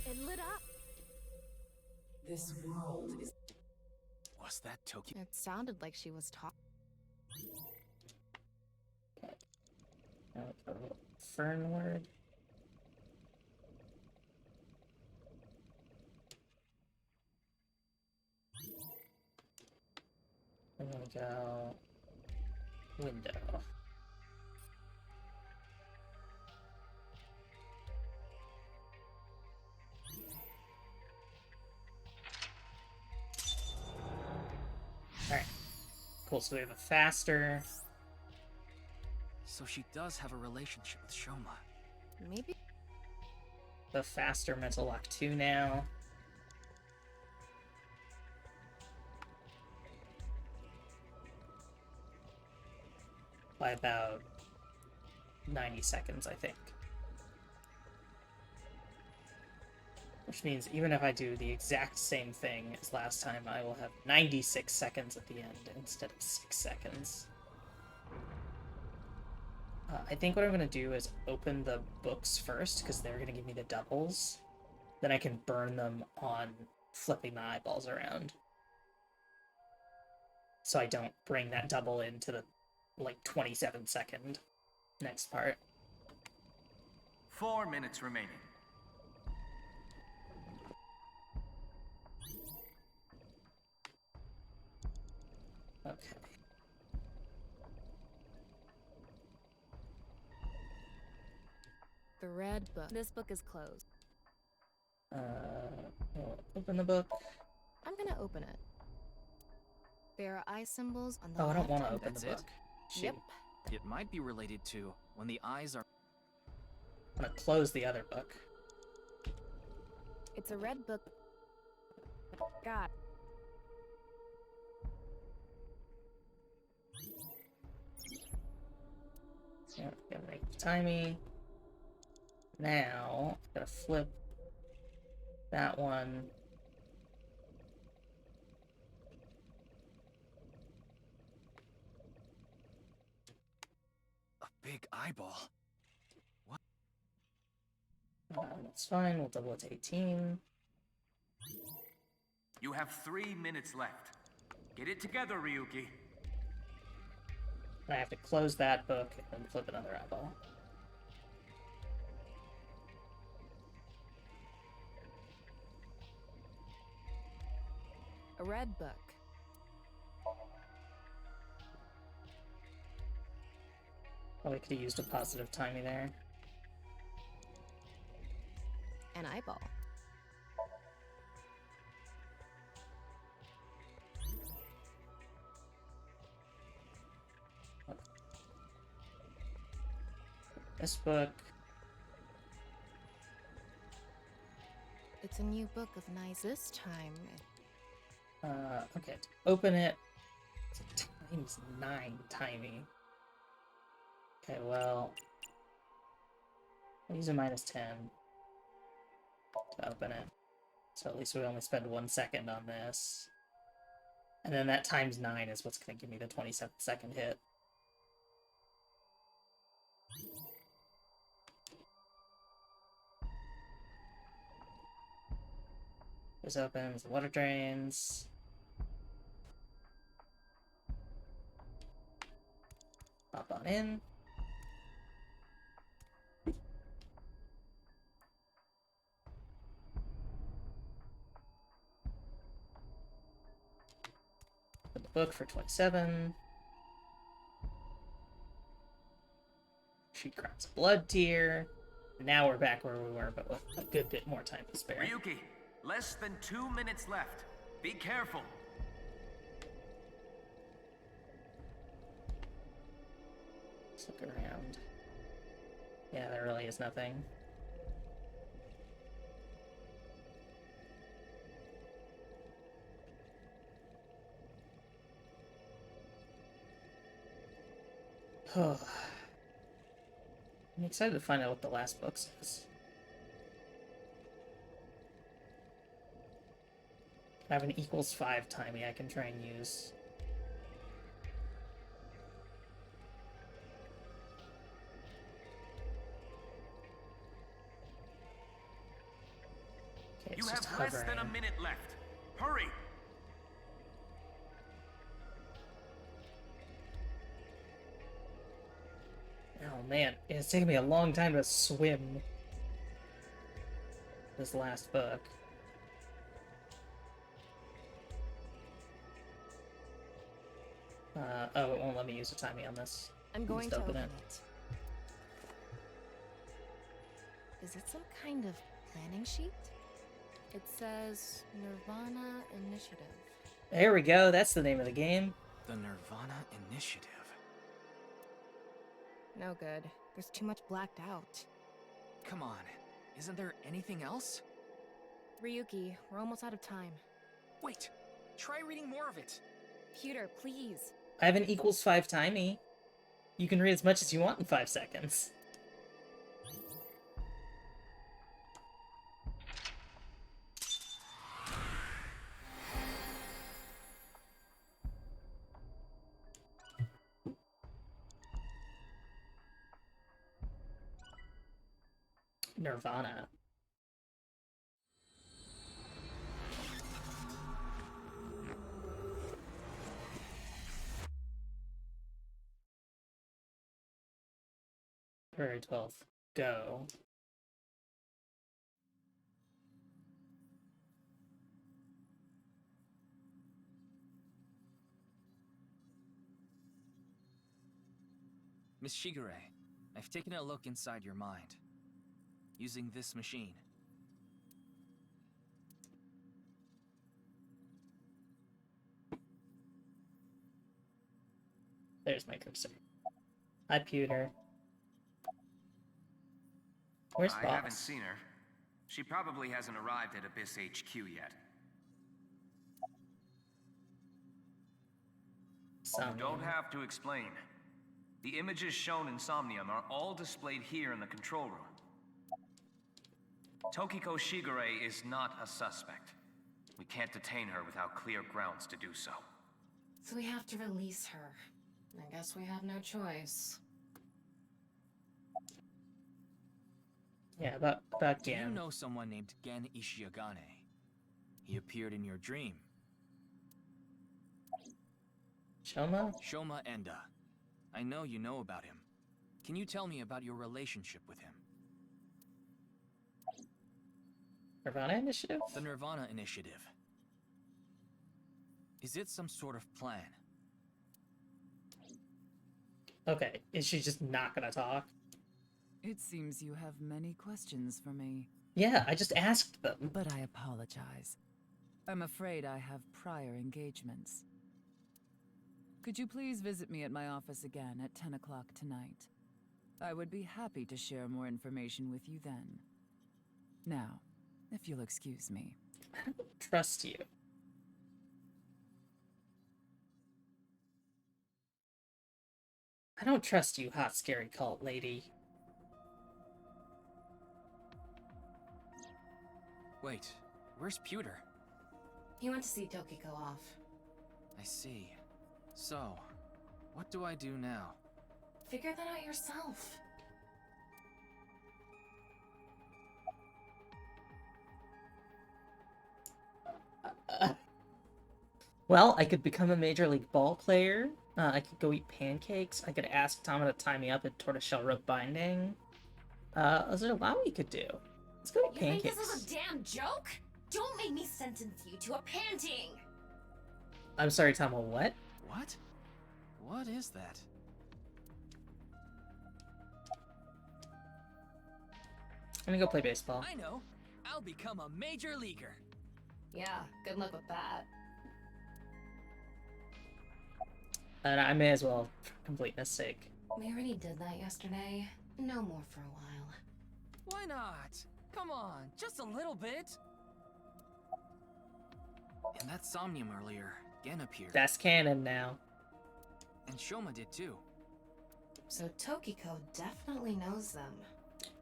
It lit up.
This world is.
Was that Tokyo?
It sounded like she was talking.
Fernward. And then we go window. Alright. Cool, so we have a faster.
So she does have a relationship with Shoma.
Maybe.
The faster mental lock 2 now. By about 90 seconds, I think. Which means even if I do the exact same thing as last time, I will have 96 seconds at the end instead of 6 seconds. I think what I'm going to do is open the books first, because they're going to give me the doubles. Then I can burn them on flipping the eyeballs around. So I don't bring that double into the, 27-second next part.
4 minutes remaining.
Okay.
The red book. This book is closed.
We'll open the book.
I'm gonna open it. There are eye symbols on the
Oh, I don't
left
want to
and-
open
That's
the
it?
book. Shoot.
Yep.
It might be related to when the eyes are.
I'm gonna close the other book.
It's a red book. God.
Yeah, gonna make the timey. Now, I'm gonna flip that one.
A big eyeball.
That's fine, we'll double it to 18.
You have 3 minutes left. Get it together, Ryuki.
And I have to close that book and flip another eyeball.
A red book.
Probably could have used a positive timey there.
An eyeball.
This book.
It's a new book of nice. This time,
Okay, to open it. It's a ×9 timey. Okay, well. I'll use a -10 to open it. So at least we only spend 1 second on this. And then that ×9 is what's going to give me the 27-second hit. This opens, water drains. Hop on in. Put the book for 27. She cries a blood tear. Now we're back where we were, but with a good bit more time to spare.
Ryuki, less than 2 minutes left. Be careful.
Let's look around. Yeah, there really is nothing. I'm excited to find out what the last book says. I have an =5 timing I can try and use. Okay,
You
it's
have
just
less than a
hovering.
minute left. Hurry!
Oh man, it's taken me a long time to swim this last book. Oh, it won't let me use a timing on this.
I'm going
Just
to
open
open
it.
it. Is it some kind of planning sheet? It says nirvanA Initiative.
There we go, that's the name of the game.
The nirvanA Initiative.
No good. There's too much blacked out.
Come on, isn't there anything else?
Ryuki, we're almost out of time.
Wait, try reading more of it.
Pewter, please.
I have an =5 timing. You can read as much as you want in 5 seconds. nirvanA. February 12th. Go.
Miss Shigure, I've taken a look inside your mind. Using this machine.
There's my cursor. Hi, Pewter. Where's
I
Boss?
haven't seen her. She probably hasn't arrived at Abyss HQ yet. You don't have to explain. The images shown in Somnium are all displayed here in the control room. Tokiko Shigure is not a suspect. We can't detain her without clear grounds to do so.
So we have to release her. I guess we have no choice.
Yeah, about
Do you
Gan.
know someone named Gen Ishiagane? He appeared in your dream.
Shoma?
Shoma Enda. I know you know about him. Can you tell me about your relationship with him?
nirvanA Initiative?
The nirvanA Initiative. Is it some sort of plan?
Okay, is she just not gonna talk?
It seems you have many questions for me,
Yeah, I just asked them.
but I apologize. I'm afraid I have prior engagements. Could you please visit me at my office again at 10 o'clock tonight? I would be happy to share more information with you then. Now, if you'll excuse me.
I don't trust you. I don't trust you, hot, scary cult lady.
Wait, where's Pewter?
He went to see Tokiko off.
I see. So, what do I do now?
Figure that out yourself.
Well, I could become a Major League ball player. I could go eat pancakes. I could ask Tama to tie me up in tortoiseshell rope binding. Is there a lot we could do? Let's go eat
You
pancakes.
think this is a damn joke? Don't make me sentence you to a panting!
I'm sorry, Tama, what?
What? What is that?
I'm gonna go play baseball.
I know! I'll become a major leaguer!
Yeah, good luck with that.
And I may as well, for completeness sake.
We already did that yesterday. No more for a while.
Why not? Come on, just a little bit! In that Somnium earlier, Gen appeared.
That's canon now.
And Shoma did too.
So Tokiko definitely knows them.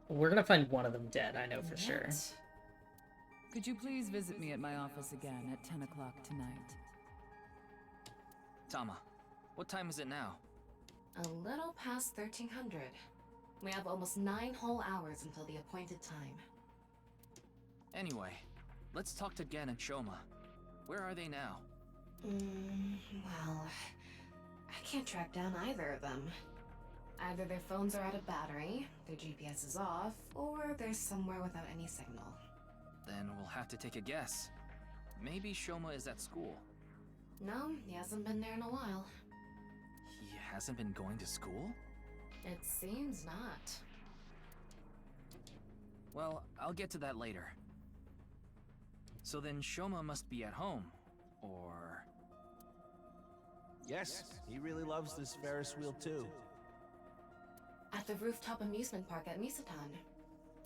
We're gonna find one of them dead, I know for sure.
Yet,
Could you please visit me at my office again at 10 o'clock tonight?
Tama, what time is it now?
A little past 1300. We have almost 9 whole hours until the appointed time.
Anyway, let's talk to Gen and Shoma. Where are they now?
Well, I can't track down either of them. Either their phones are out of battery, their GPS is off, or they're somewhere without any signal.
Then we'll have to take a guess. Maybe Shoma is at school.
No, he hasn't been there in a while.
He hasn't been going to school?
It seems not.
Well, I'll get to that later. So then Shoma must be at home, or...
Yes, he really loves this Ferris wheel too.
At the rooftop amusement park at Misatan.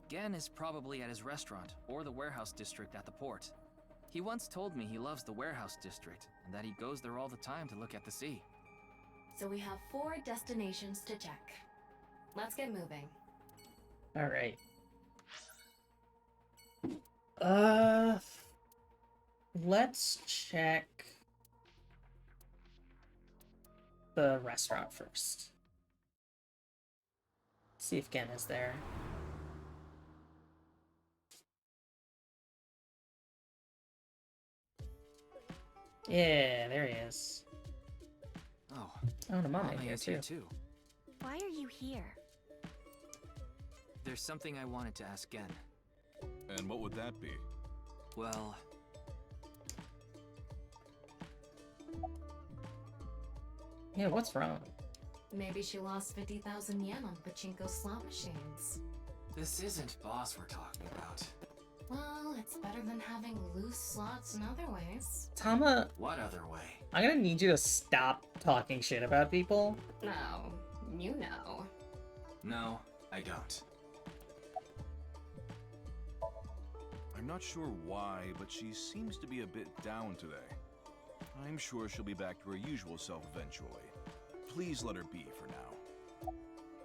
Gen is probably at his restaurant, or the warehouse district at the port. He once told me he loves the warehouse district, and that he goes there all the time to look at the sea.
So we have 4 destinations to check. Let's get moving.
Alright. Let's check the restaurant first. See if Gen is there. Yeah, there he is.
Oh,
Oh, and Mama
Mame
here
is here
too.
too.
Why are you here?
There's something I wanted to ask Gen.
And what would that be?
Well...
Yeah, what's wrong?
Maybe she lost 50,000 yen on pachinko slot machines.
This isn't boss we're talking about.
Well, it's better than having loose slots in other ways.
Tama,
What other way?
I'm gonna need you to stop talking shit about people.
No, you know.
No, I don't.
I'm not sure why, but she seems to be a bit down today. I'm sure she'll be back to her usual self eventually. Please let her be for now.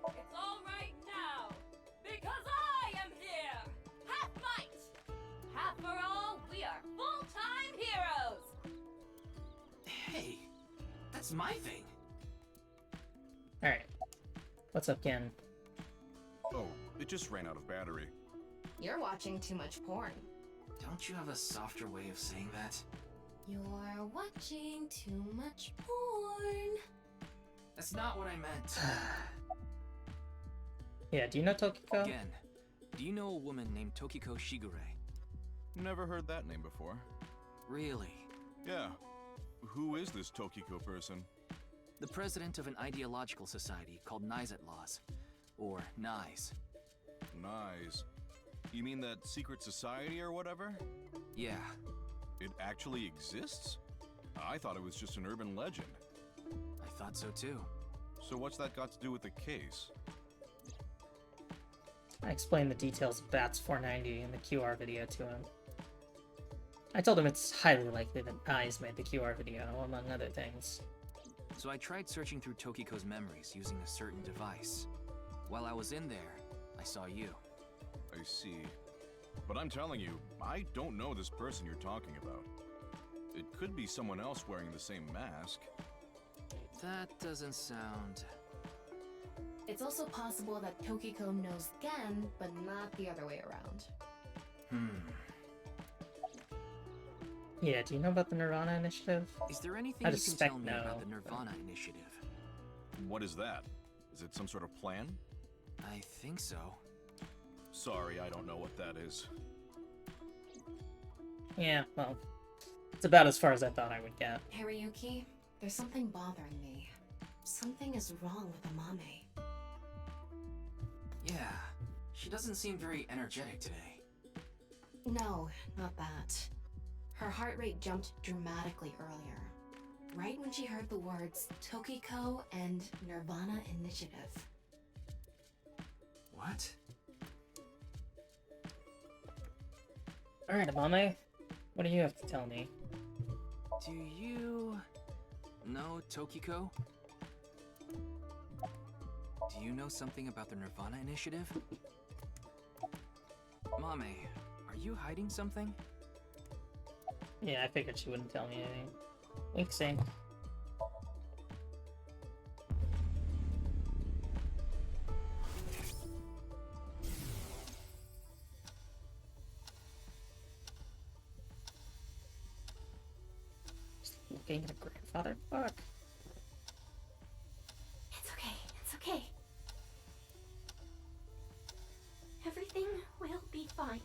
It's all right now, because I am here! Half might! Half for all, we are full-time heroes!
Hey, that's my thing.
Alright. What's up, Gen?
Oh, it just ran out of battery.
You're watching too much porn.
Don't you have a softer way of saying that?
You're watching too much porn.
That's not what I meant.
Yeah, do you know Tokiko?
Gen, do you know a woman named Tokiko Shigure?
Never heard that name before.
Really?
Yeah. Who is this Tokiko person?
The president of an ideological society called Nizet Laws, or NIZE.
Nice. You mean that secret society or whatever?
Yeah,
It actually exists? I thought it was just an urban legend.
I thought so too.
So what's that got to do with the case?
I explained the details of Bats 490 in the QR video to him. I told him it's highly likely that Eyes made the QR video, among other things.
So I tried searching through Tokiko's memories using a certain device. While I was in there, I saw you.
I see. But I'm telling you, I don't know this person you're talking about. It could be someone else wearing the same mask.
That doesn't sound...
It's also possible that Tokiko knows Gen, but not the other way around.
Yeah, do you know about the nirvanA initiative?
Is there anything
I
you can
suspect
tell me
no.
about the nirvanA initiative?
What is that? Is it some sort of plan?
I think so.
Sorry, I don't know what that is.
Yeah, well, it's about as far as I thought I would get.
Hariyuki, there's something bothering me. Something is wrong with Amame.
Yeah, she doesn't seem very energetic today.
No, not that. Her heart rate jumped dramatically earlier. Right when she heard the words Tokiko and nirvanA initiative.
What?
Alright, Amame, what do you have to tell me?
Do you... know Tokiko? Do you know something about the nirvanA initiative? Mame, are you hiding something?
Yeah, I figured she wouldn't tell me anything. Wink sync. Just looking at a grandfather. Fuck.
It's okay. It's okay. Everything will be fine.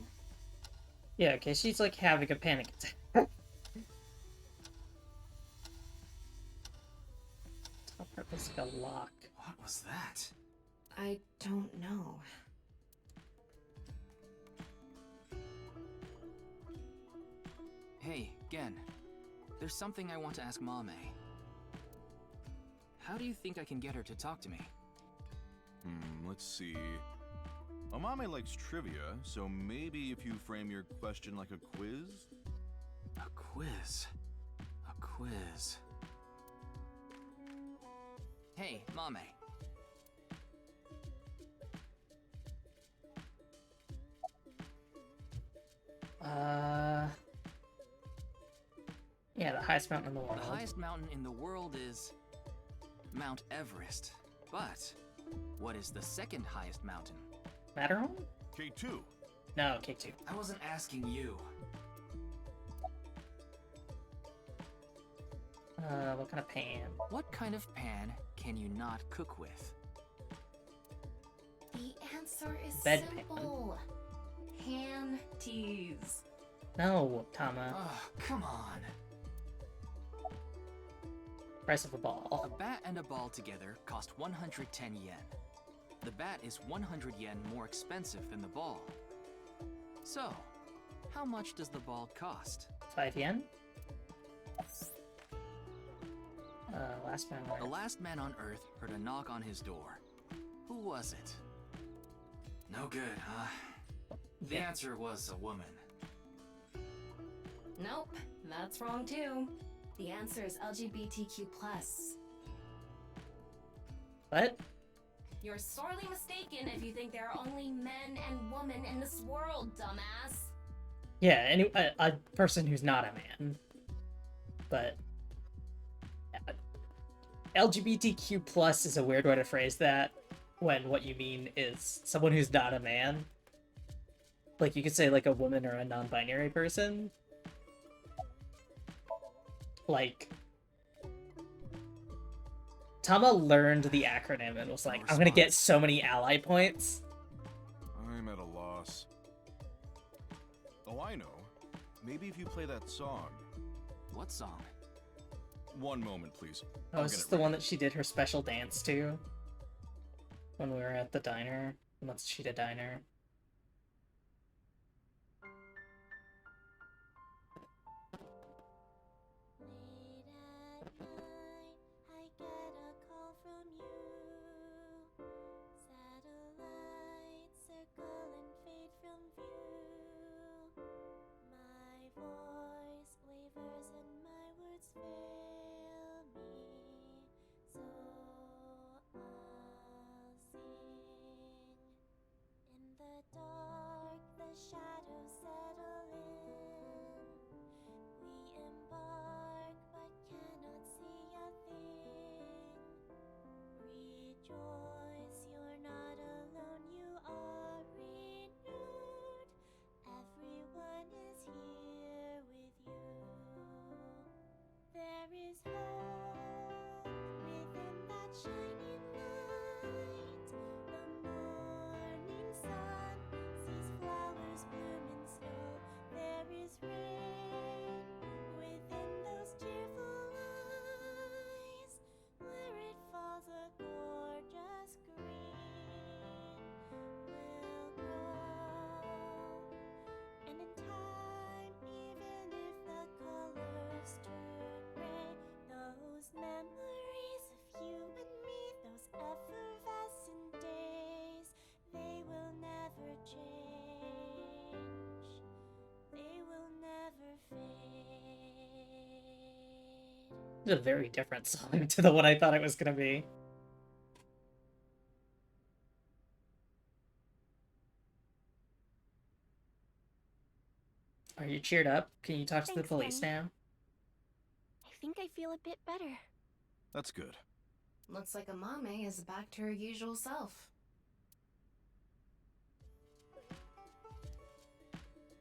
Yeah, okay, she's like having a panic attack. Top part looks like a lock.
What was that?
I don't know.
Hey, Gen. There's something I want to ask Mame. How do you think I can get her to talk to me?
Let's see. Amame likes trivia, so maybe if you frame your question like a quiz?
A quiz. A quiz. Hey, Mame.
Yeah, the highest mountain in the world.
The highest mountain in the world is Mount Everest. But what is the second highest mountain?
Matterhorn?
K2.
No, K2.
I wasn't asking you.
What kind of pan?
What kind of pan can you not cook with?
The answer is
Bedpan.
simple. Panties.
No, Tama.
Oh, come on.
Price of a
A
ball.
bat and a ball together cost 110 yen. The bat is 100 yen more expensive than the ball. So, how much does the ball cost?
5 yen? Last man
The last man on Earth heard a knock on his door. Who was it? No good, huh? The
Yeah.
answer was a woman.
Nope, that's wrong too. The answer is LGBTQ+.
What?
You're sorely mistaken if you think there are only men and women in this world, dumbass.
Yeah, a person who's not a man. But LGBTQ plus is a weird way to phrase that when what you mean is someone who's not a man. Like, you could say, like, a woman or a non-binary person. Like, Tama learned the acronym and was like, I'm gonna get so many ally points.
I'm at a loss. Oh, I know. Maybe if you play that song.
What song?
One moment, please.
Oh, is this the one that she did her special dance to? When we were at the diner? The Matsushita diner.
Shadows settle in. We embark but cannot see a thing. Rejoice, you're not alone, you are renewed. Everyone is here with you. There is hope within that shining light. The morning sun sees flowers bloom in snow. There is rain within those cheerful eyes. Where it falls, a gorgeous green will grow. And in time, even if the colors turn gray, those memories of you and me, those effervescent days, they will never change. They will never fade.
It's a very different song to the one I thought it was gonna be. Are Are you cheered up? Can you talk to the
Thanks,
police
Kenny.
now?
I think I feel a bit better.
That's good.
Looks like Amame is back to her usual self.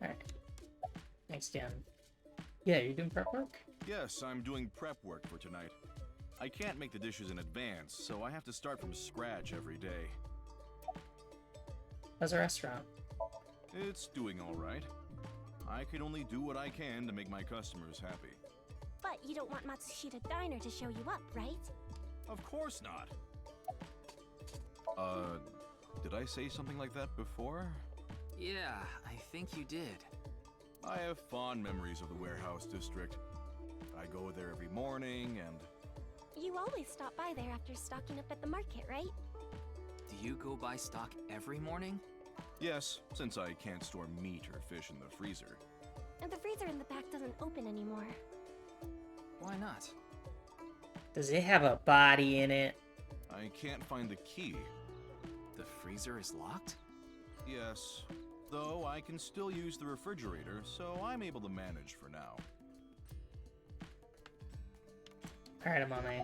Alright. Thanks, Dan. Yeah, you're doing prep work?
Yes, I'm doing prep work for tonight. I can't make the dishes in advance, so I have to start from scratch every day.
How's the restaurant?
It's doing all right. I can only do what I can to make my customers happy.
But you don't want Matsushita Diner to show you up, right?
Of course not. Did I say something like that before?
Yeah, I think you did.
I have fond memories of the warehouse district. I go there every morning and...
You always stop by there after stocking up at the market, right?
Do you go buy stock every morning?
Yes, since I can't store meat or fish in the freezer.
And the freezer in the back doesn't open anymore.
Why not?
Does it have a body in it?
I can't find the key.
The freezer is locked?
Yes, though I can still use the refrigerator, so I'm able to manage for now.
Alright, I'm on my...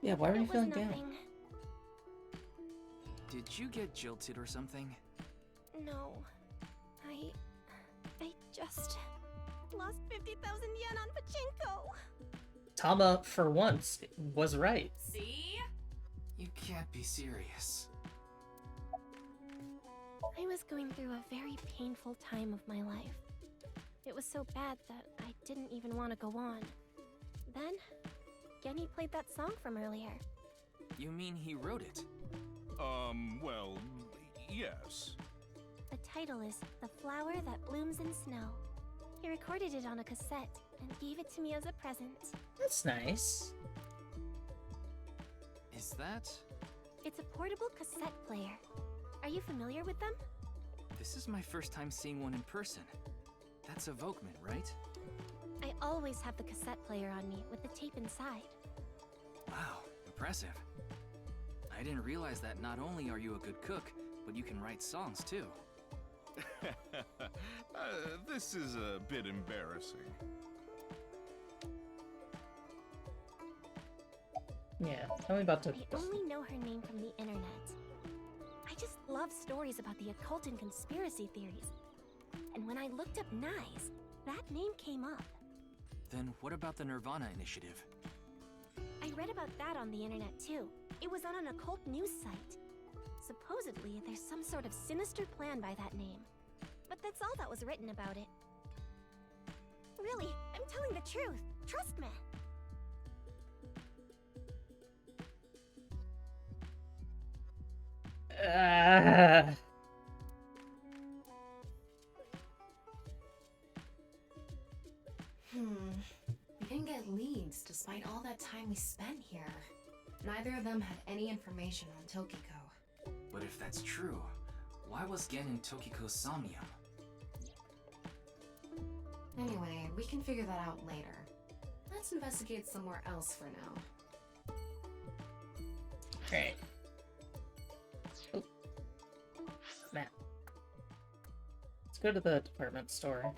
Yeah, why are you
It was
feeling down?
nothing.
Did you get jilted or something?
No. I just lost 50,000 yen on pachinko.
Tama, for once, was right.
See?
You can't be serious.
I was going through a very painful time of my life. It was so bad that I didn't even want to go on. Then, Genny played that song from earlier.
You mean he wrote it?
Well, yes.
The title is The Flower That Blooms in Snow. He recorded it on a cassette and gave it to me as a present.
That's nice.
Is that...
It's a portable cassette player. Are you familiar with them?
This is my first time seeing one in person. That's a Volkman, right?
I always have the cassette player on me with the tape inside.
Wow, impressive. I didn't realize that not only are you a good cook, but you can write songs too.
This is a bit embarrassing.
Yeah, tell me about the...
I only know her name from the internet. I just love stories about the occult and conspiracy theories. And when I looked up Nyes, that name came up.
Then what about the nirvanA initiative?
I read about that on the internet too. It was on an occult news site. Supposedly, there's some sort of sinister plan by that name. But that's all that was written about it. Really, I'm telling the truth. Trust me.
We didn't get leads despite all that time we spent here. Neither of them had any information on Tokiko.
But if that's true, why was Gen in Tokiko's Somnium?
Anyway, we can figure that out later. Let's investigate somewhere else for now.
Alright. Oh. Matt. Let's go to the department store.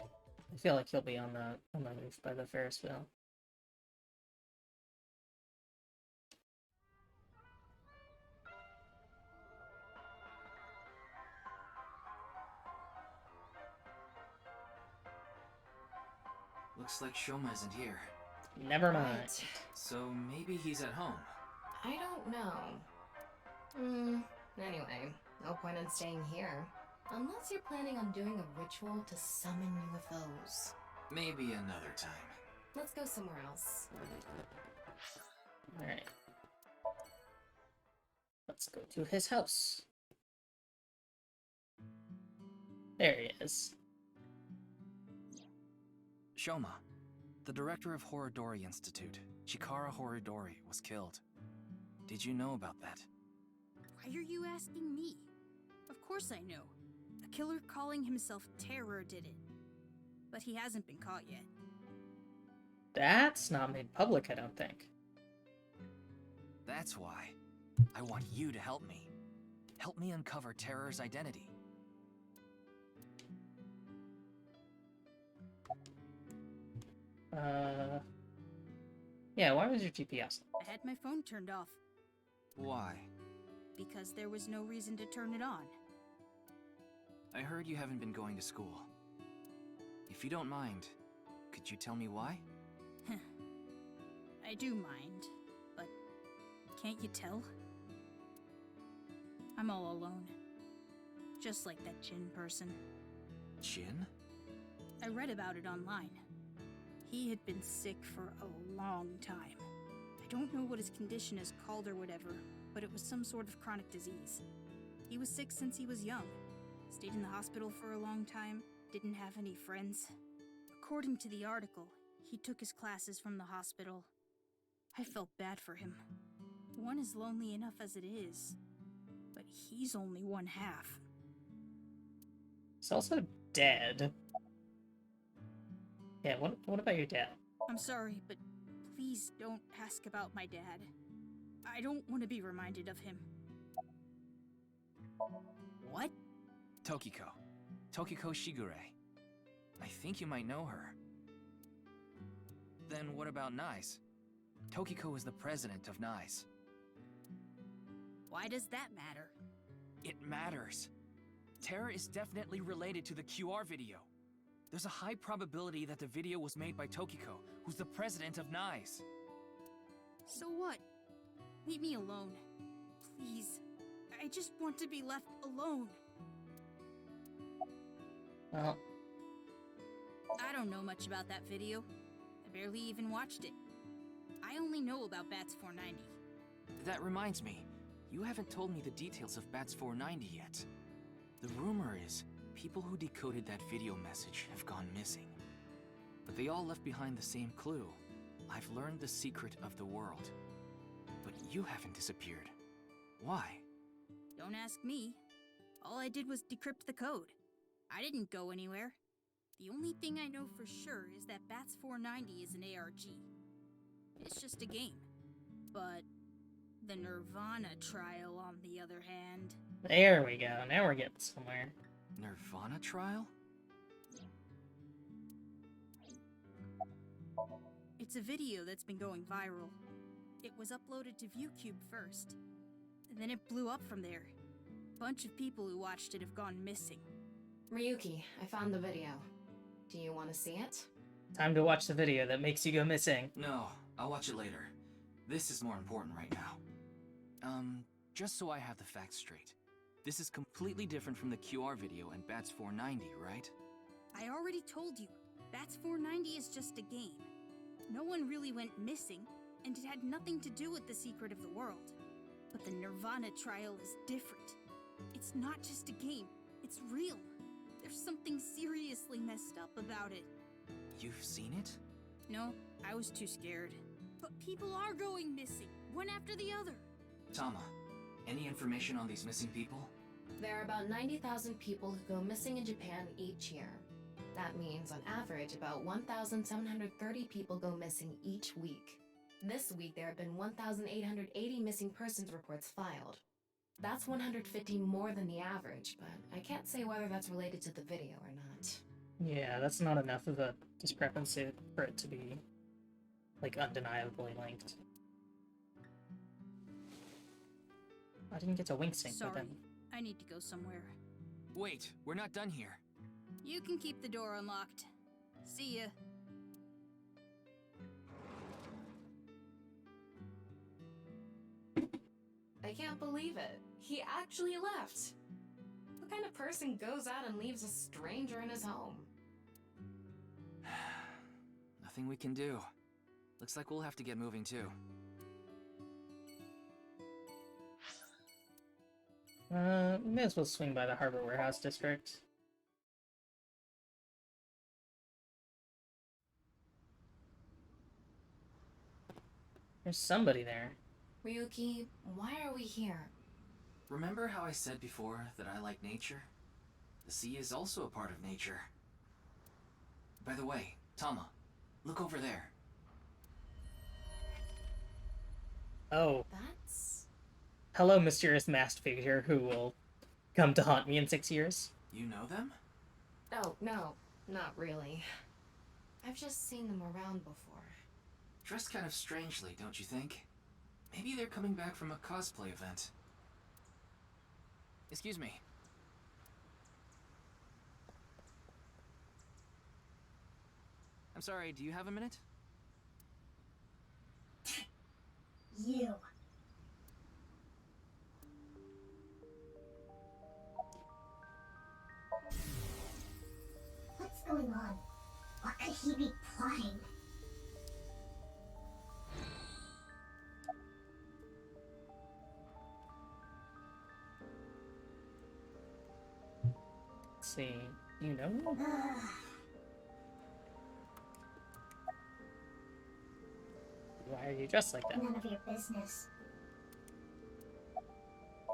I feel like he'll be on the roof by the Ferris wheel.
Looks like Shoma isn't here.
Never mind.
Right.
So maybe he's at home.
I don't know. Anyway, no point in staying here. Unless you're planning on doing a ritual to summon UFOs.
Maybe another time.
Let's go somewhere else.
Alright. Let's go to his house. There he is.
Shoma, the director of Horodori Institute, Chikara Horodori, was killed. Did you know about that?
Why are you asking me? Of course I know. A killer calling himself Terror did it. But he hasn't been caught yet.
That's not made public, I don't think.
That's why. I want you to help me. Help me uncover Terror's identity.
Yeah, why was your GPS?
I had my phone turned off
Why?
because there was no reason to turn it on.
I heard you haven't been going to school. If you don't mind, could you tell me why?
I do mind, but can't you tell? I'm all alone. Just like that Jin person.
Jin?
I read about it online. He had been sick for a long time. I don't know what his condition is called or whatever, but it was some sort of chronic disease. He was sick since he was young. Stayed in the hospital for a long time, didn't have any friends. According to the article, he took his classes from the hospital. I felt bad for him. One is lonely enough as it is, but he's only one half.
He's also dead. Yeah, what about your dad?
I'm sorry, but please don't ask about my dad. I don't want to be reminded of him. What?
Tokiko. Tokiko Shigure. I think you might know her. Then what about NICE? Tokiko is the president of NICE.
Why does that matter?
It matters. Terror is definitely related to the QR video. There's a high probability that the video was made by Tokiko, who's the president of NICE.
So what? Leave me alone. Please. I just want to be left alone.
Well,
I don't know much about that video. I barely even watched it. I only know about Bats 490.
That reminds me, you haven't told me the details of Bats 490 yet. The rumor is, people who decoded that video message have gone missing. But they all left behind the same clue. I've learned the secret of the world. But you haven't disappeared. Why?
Don't ask me. All I did was decrypt the code. I didn't go anywhere. The only thing I know for sure is that Bats 490 is an ARG. It's just a game. But the nirvanA trial, on the other hand...
there we go. Now we're getting somewhere.
nirvanA trial?
It's a video that's been going viral. It was uploaded to ViewCube first. And then it blew up from there. A bunch of people who watched it have gone missing.
Ryuki, I found the video. Do you want to see it?
Time to watch the video that makes you go missing.
No, I'll watch it later. This is more important right now. Just so I have the facts straight. This is completely different from the QR video and Bats 490, right?
I already told you, Bats 490 is just a game. No one really went missing, and it had nothing to do with the secret of the world. But the nirvanA trial is different. It's not just a game, it's real. There's something seriously messed up about it.
You've seen it?
No, I was too scared. But people are going missing, one after the other.
Tama, any information on these missing people?
There are about 90,000 people who go missing in Japan each year. That means, on average, about 1,730 people go missing each week. This week, there have been 1,880 missing persons reports filed. That's 150 more than the average, but I can't say whether that's related to the video or not.
Yeah, that's not enough of a discrepancy for it to be, like, undeniably linked. I didn't get to wink sync,
Sorry,
but then...
I need to go somewhere.
Wait, we're not done here.
You can keep the door unlocked. See ya.
I can't believe it. He actually left. What kind of person goes out and leaves a stranger in his home?
Nothing we can do. Looks like we'll have to get moving too.
We may as well swing by the Harbor Warehouse District. There's somebody there.
Ryuki, why are we here?
Remember how I said before that I like nature? The sea is also a part of nature. By the way, Tama, look over there.
Oh.
That's...
Hello, mysterious masked figure who will come to haunt me in 6 years.
You know them?
Oh, no, not really. I've just seen them around before.
Dressed kind of strangely, don't you think? Maybe they're coming back from a cosplay event. Excuse me. I'm sorry, do you have a minute?
You. What's going on? What could he be plotting?
Let's see. You know? Why are you dressed like that?
None of your business.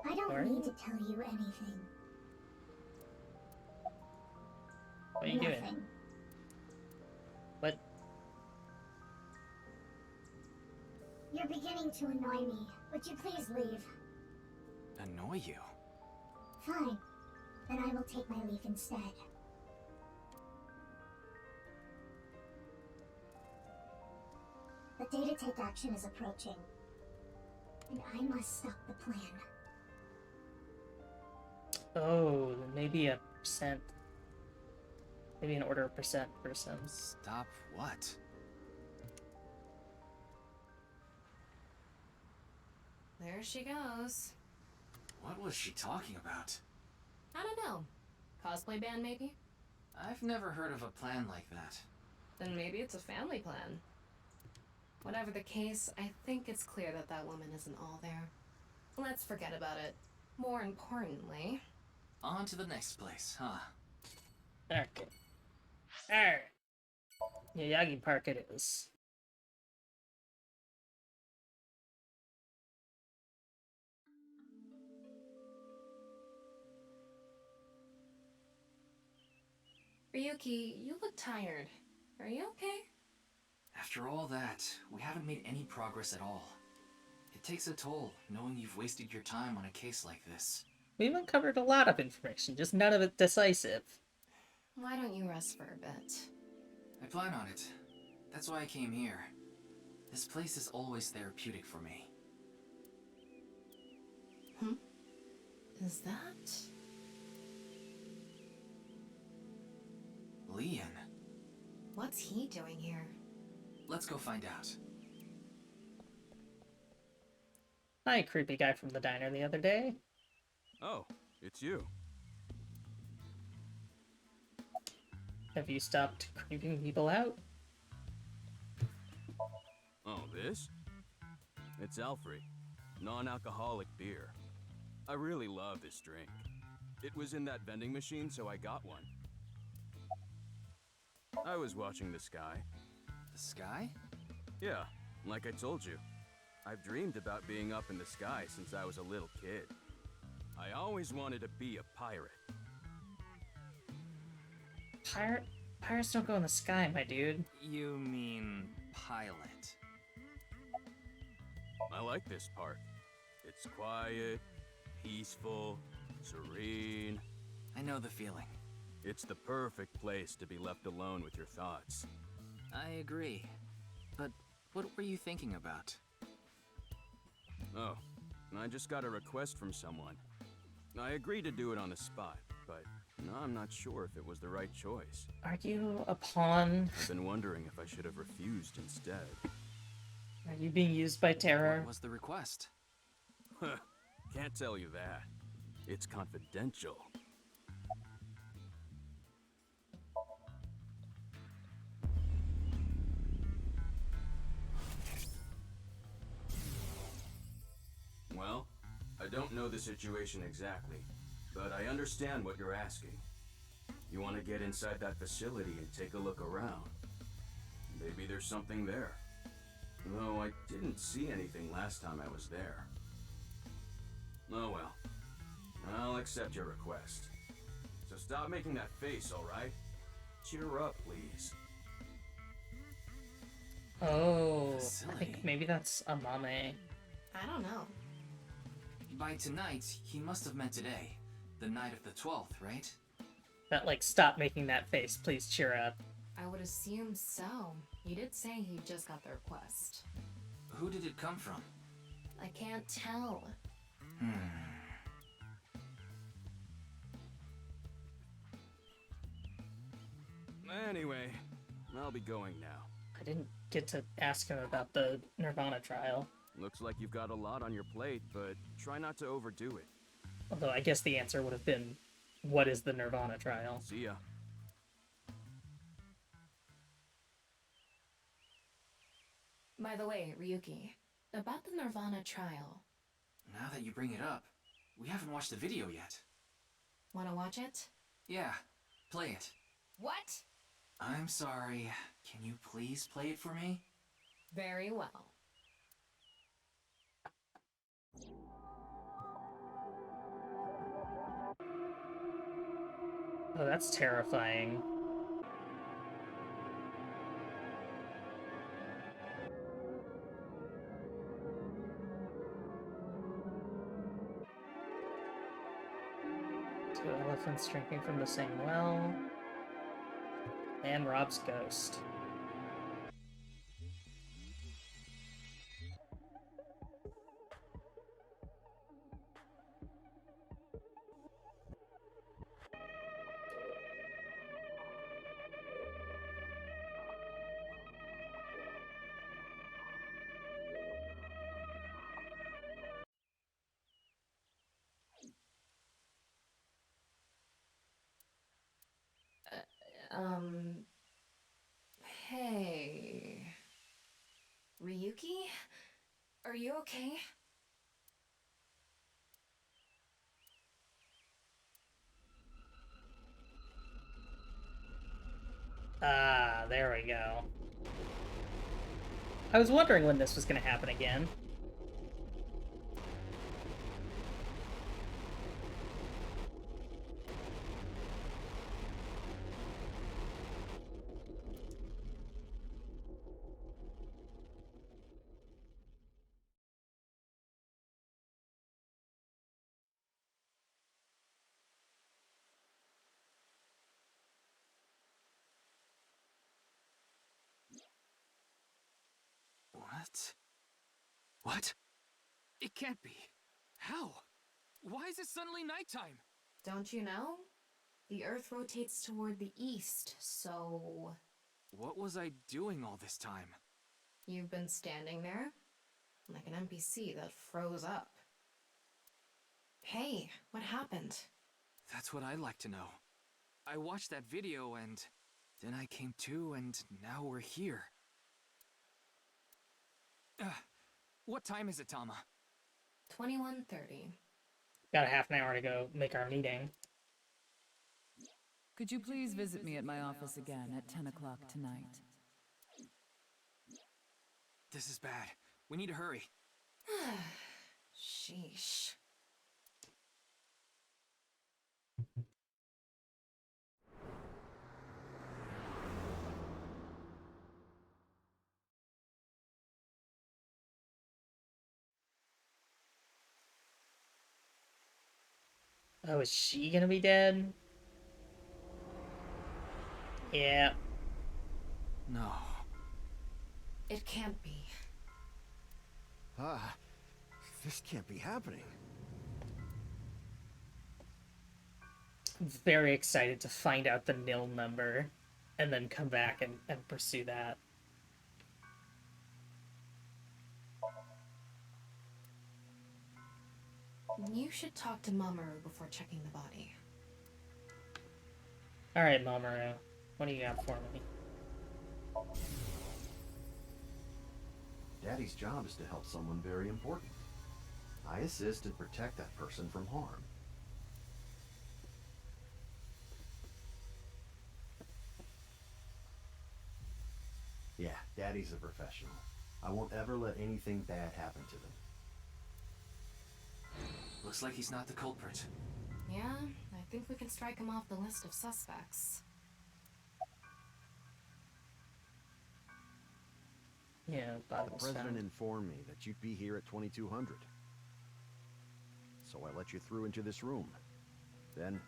I don't
Sorry?
need to tell you anything.
What are you doing?
Nothing.
What?
You're beginning to annoy me. Would you please leave?
Annoy you?
Fine. Then I will take my leave instead. The day to take action is approaching. And I must stop the plan.
Oh, maybe a percent. Maybe an order of percent person.
Stop what?
There she goes.
What was she talking about?
I don't know. Cosplay band, maybe?
I've never heard of a plan like that.
Then maybe it's a family plan. Whatever the case, I think it's clear that that woman isn't all there. Let's forget about it. More importantly...
On to the next place, huh?
Okay. Alright. Yagi Park it is.
Ryuki, you look tired. Are you okay?
After all that, we haven't made any progress at all. It takes a toll, knowing you've wasted your time on a case like this.
We've uncovered a lot of information, just none of it decisive.
Why don't you rest for a bit?
I plan on it. That's why I came here. This place is always therapeutic for me.
Is that...
Leon.
What's he doing here?
Let's go find out.
Hi, creepy guy from the diner the other day.
Oh, it's you.
Have you stopped creeping people out?
Oh, this? It's Alfred. Non-alcoholic beer. I really love this drink. It was in that vending machine, so I got one. I was watching the sky.
The sky?
Yeah, like I told you. I've dreamed about being up in the sky since I was a little kid. I always wanted to be a pirate.
Pirates don't go in the sky, my dude.
You mean pilot?
I like this park. It's quiet, peaceful, serene.
I know the feeling.
It's the perfect place to be left alone with your thoughts.
I agree. But what were you thinking about?
Oh, I just got a request from someone. I agreed to do it on the spot, but I'm not sure if it was the right choice.
Are you a pawn?
I've been wondering if I should have refused instead.
Are you being used by terror?
What was the request?
Can't tell you that. It's confidential. Well, I don't know the situation exactly, but I understand what you're asking. You want to get inside that facility and take a look around. Maybe there's something there. Though I didn't see anything last time I was there. Oh well. I'll accept your request. So stop making that face, alright? Cheer up, please.
Oh, I
Facility.
think maybe that's a mame.
I don't know.
By tonight, he must have meant today. The night of the 12th, right?
That, like, stop making that face, please cheer up.
I would assume so. You did say he just got the request.
Who did it come from?
I can't tell.
Anyway, I'll be going now.
I didn't get to ask him about the nirvanA trial.
Looks like you've got a lot on your plate, but try not to overdo it.
Although I guess the answer would have been, what is the nirvanA trial?
See ya.
By the way, Ryuki, about the nirvanA trial.
Now that you bring it up, we haven't watched the video yet.
Wanna watch it?
Yeah, play it.
What?
I'm sorry. Can you please play it for me?
Very well.
Oh, that's terrifying. Two elephants drinking from the same well. And Rob's ghost.
Hey... Ryuki? Are you okay?
Ah, there we go. I was wondering when this was gonna happen again.
What? What? It can't be. How? Why is it suddenly nighttime?
Don't you know? The Earth rotates toward the east, so...
What was I doing all this time?
You've been standing there? Like an NPC that froze up. Hey, what happened?
That's what I'd like to know. I watched that video and... then I came to and now we're here. What time is it, Tama?
21:30.
Got a half an hour to go make our meeting.
Could you please visit me at my office again at 10 o'clock tonight?
This is bad. We need to hurry.
Sheesh.
Oh, is she gonna be dead? Yeah.
No.
It can't be.
This can't be happening.
I'm very excited to find out the nil number and then come back and pursue that.
You should talk to Mamoru before checking the body.
Alright, Mamoru. What do you got for me?
Daddy's job is to help someone very important. I assist and protect that person from harm. Yeah, Daddy's a professional. I won't ever let anything bad happen to them.
Looks like he's not the culprit.
Yeah, I think we can strike him off the list of suspects.
Yeah,
The president informed me that you'd be here at 2200. So I let you through into this room. Then,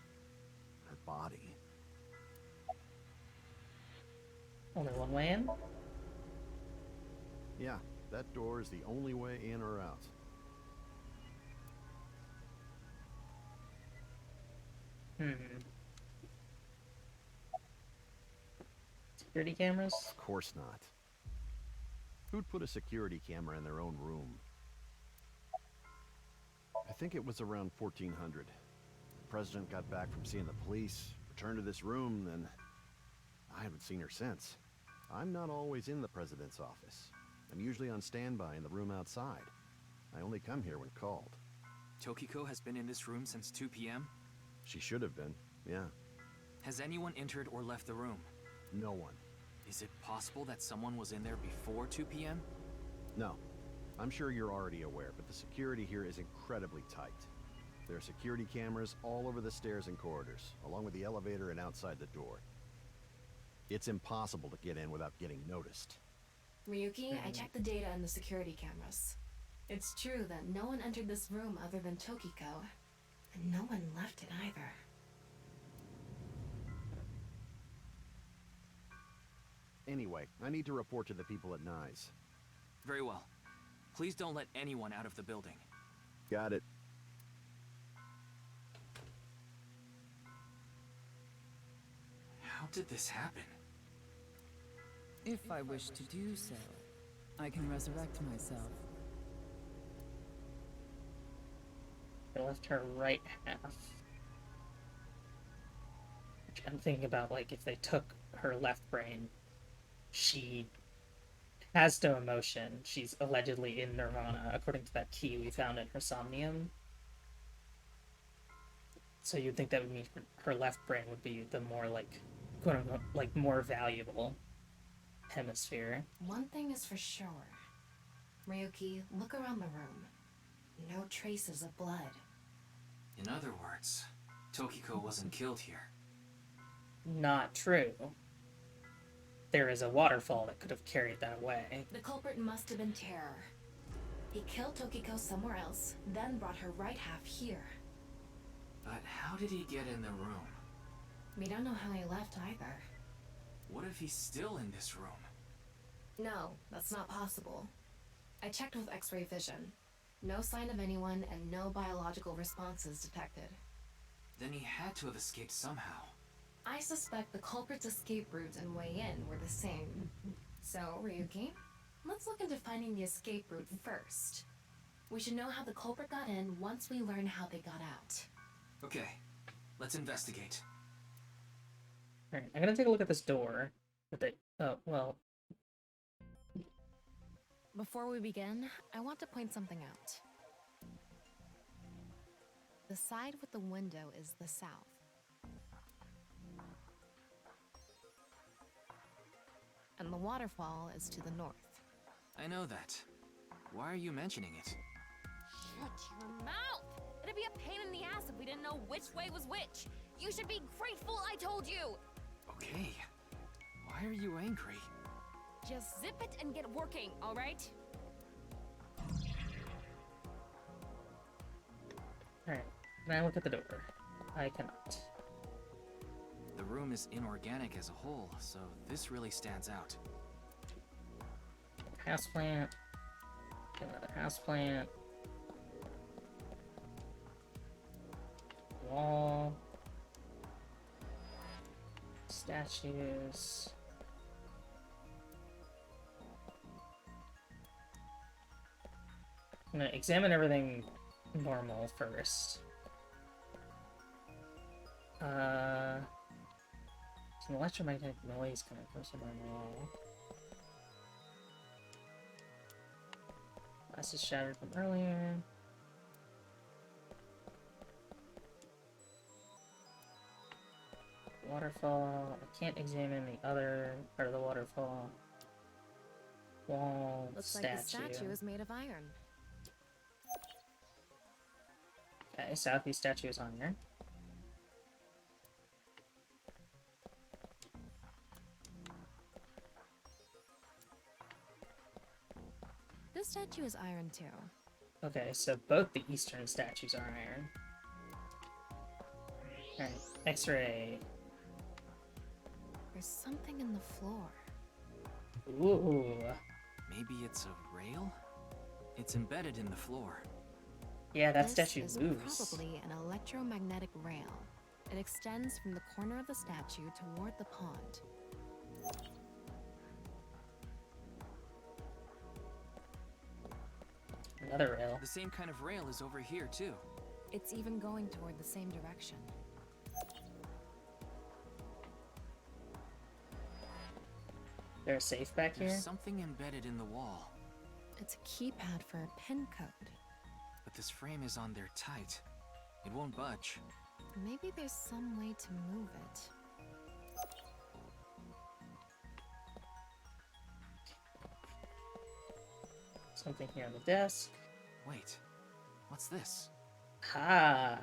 her body.
Only one way in?
Yeah, that door is the only way in or out.
Security cameras?
Of course not. Who'd put a security camera in their own room? I think it was around 1400. The president got back from seeing the police, returned to this room, then I haven't seen her since. I'm not always in the president's office. I'm usually on standby in the room outside. I only come here when called.
Tokiko has been in this room since 2 p.m.?
She should have been, yeah.
Has anyone entered or left the room?
No one.
Is it possible that someone was in there before 2 p.m.?
No. I'm sure you're already aware, but the security here is incredibly tight. There are security cameras all over the stairs and corridors, along with the elevator and outside the door. It's impossible to get in without getting noticed.
Ryuki, I checked the data on the security cameras. It's true that no one entered this room other than Tokiko, and no one left it either.
Anyway, I need to report to the people at Nye's.
Very well. Please don't let anyone out of the building.
Got it.
How did this happen?
If I wish to do so, I can resurrect myself.
They left her right half. Which I'm thinking about, like, if they took her left brain, she has no emotion. She's allegedly in nirvana, according to that key we found in her somnium. So you'd think that would mean her left brain would be the more, like, quote-unquote, like, more valuable hemisphere.
One thing is for sure. Ryuki, look around the room. No traces of blood.
In other words, Tokiko wasn't killed here.
Not true. There is a waterfall that could have carried that away.
The culprit must have been Terror. He killed Tokiko somewhere else, then brought her right half here.
But how did he get in the room?
We don't know how he left either.
What if he's still in this room?
No, that's not possible. I checked with X-ray vision. No sign of anyone and no biological responses detected.
Then he had to have escaped somehow.
I suspect the culprit's escape route and way in were the same. So, Ryuki, let's look into finding the escape route first. We should know how the culprit got in once we learn how they got out.
Okay, let's investigate.
Alright, I'm gonna take a look at this door. But they, oh, well.
Before we begin, I want to point something out. The side with the window is the south. And the waterfall is to the north.
I know that. Why are you mentioning it?
Shut your mouth! It'd be a pain in the ass if we didn't know which way was which. You should be grateful I told you!
Okay. Why are you angry?
Just zip it and get working, alright?
Alright, can I look at the door? I cannot.
The room is inorganic as a whole, so this really stands out.
Houseplant. Get another houseplant. Wall. Statues. I'm gonna examine everything normal first. Some electromagnetic noise coming from somewhere in the wall. Glass is shattered from earlier. Waterfall. I can't examine the other part of the waterfall. Wall.
Looks like the statue is made of iron.
Okay, southeast statue is on here.
This statue is iron too.
Okay, so both the eastern statues are iron. Alright, X-ray.
There's something in the floor.
Ooh.
Maybe it's a rail? It's embedded in the floor.
Yeah, that
This
statue
is
moves.
probably an electromagnetic rail. It extends from the corner of the statue toward the pond.
Another rail.
The same kind of rail is over here, too.
It's even going toward the same direction.
There's a safe back here?
There's something embedded in the wall.
It's a keypad for a pin code.
But this frame is on there tight. It won't budge.
Maybe there's some way to move it.
Something here on the desk.
Wait, what's this?
Ah.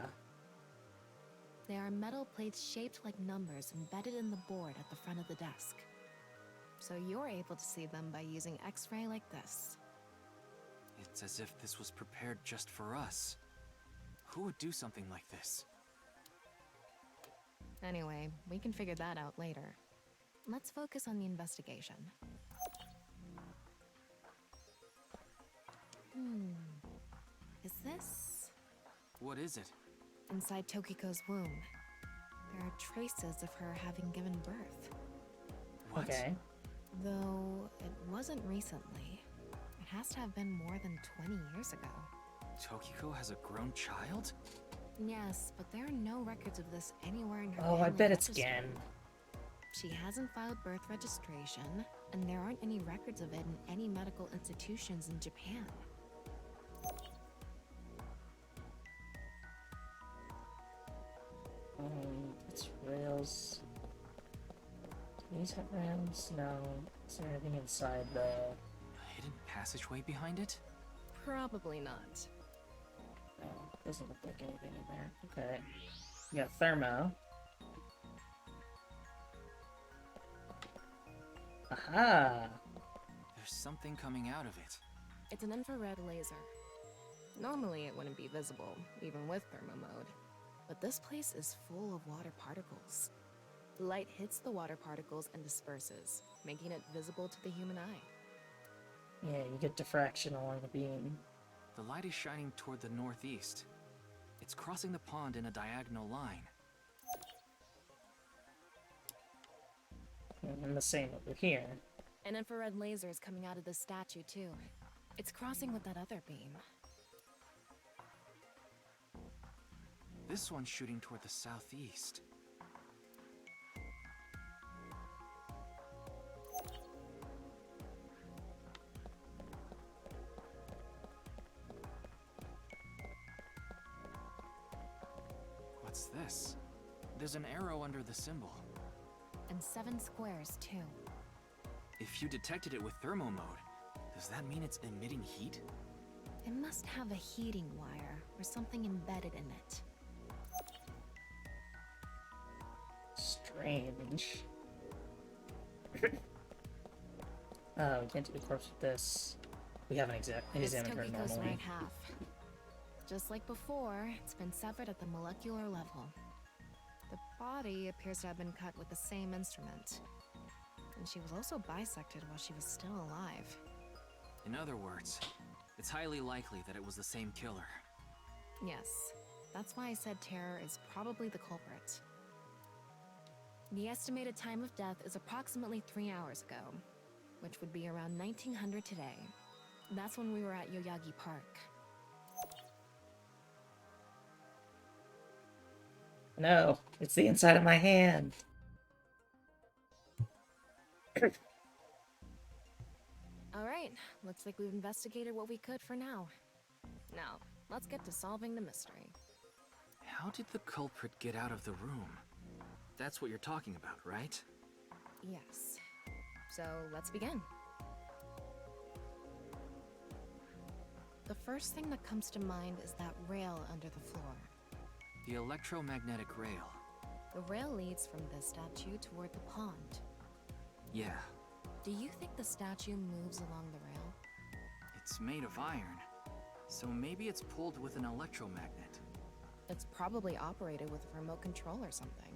There are metal plates shaped like numbers embedded in the board at the front of the desk. So you're able to see them by using X-ray like this.
It's as if this was prepared just for us. Who would do something like this?
Anyway, we can figure that out later. Let's focus on the investigation. Is this?
What is it?
Inside Tokiko's womb, there are traces of her having given birth.
What?
Okay.
Though it wasn't recently. It has to have been more than 20 years ago.
Tokiko has a grown child?
Yes, but there are no records of this anywhere in her
Oh, I
family
bet it's
registry.
Gen.
She hasn't filed birth registration, and there aren't any records of it in any medical institutions in Japan.
It's rails. Do these have rails? No. Is there anything inside the...
A hidden passageway behind it?
Probably not.
No, doesn't look like anything in there. Okay. We got thermo. Aha!
There's something coming out of it.
It's an infrared laser. Normally it wouldn't be visible, even with thermo mode. But this place is full of water particles. The light hits the water particles and disperses, making it visible to the human eye.
Yeah, you get diffraction along the beam.
The light is shining toward the northeast. It's crossing the pond in a diagonal line.
And the same over here.
An infrared laser is coming out of this statue, too. It's crossing with that other beam.
This one's shooting toward the southeast. What's this? There's an arrow under the symbol.
And 7 squares, too.
If you detected it with thermo mode, does that mean it's emitting heat?
It must have a heating wire or something embedded in it.
Strange. We can't do the corpse with this. We haven't examined her
Tokiko's
normally.
right half. Just like before, it's been severed at the molecular level. The body appears to have been cut with the same instrument. And she was also bisected while she was still alive.
In other words, it's highly likely that it was the same killer.
Yes, that's why I said Terror is probably the culprit. The estimated time of death is approximately 3 hours ago, which would be around 1900 today. That's when we were at Yoyagi Park.
No, it's the inside of my hand.
Alright, looks like we've investigated what we could for now. Now, let's get to solving the mystery.
How did the culprit get out of the room? That's what you're talking about, right?
Yes. So, let's begin. The first thing that comes to mind is that rail under the floor.
The electromagnetic rail.
The rail leads from this statue toward the pond.
Yeah,
Do you think the statue moves along the rail?
it's made of iron, so maybe it's pulled with an electromagnet.
It's probably operated with a remote control or something.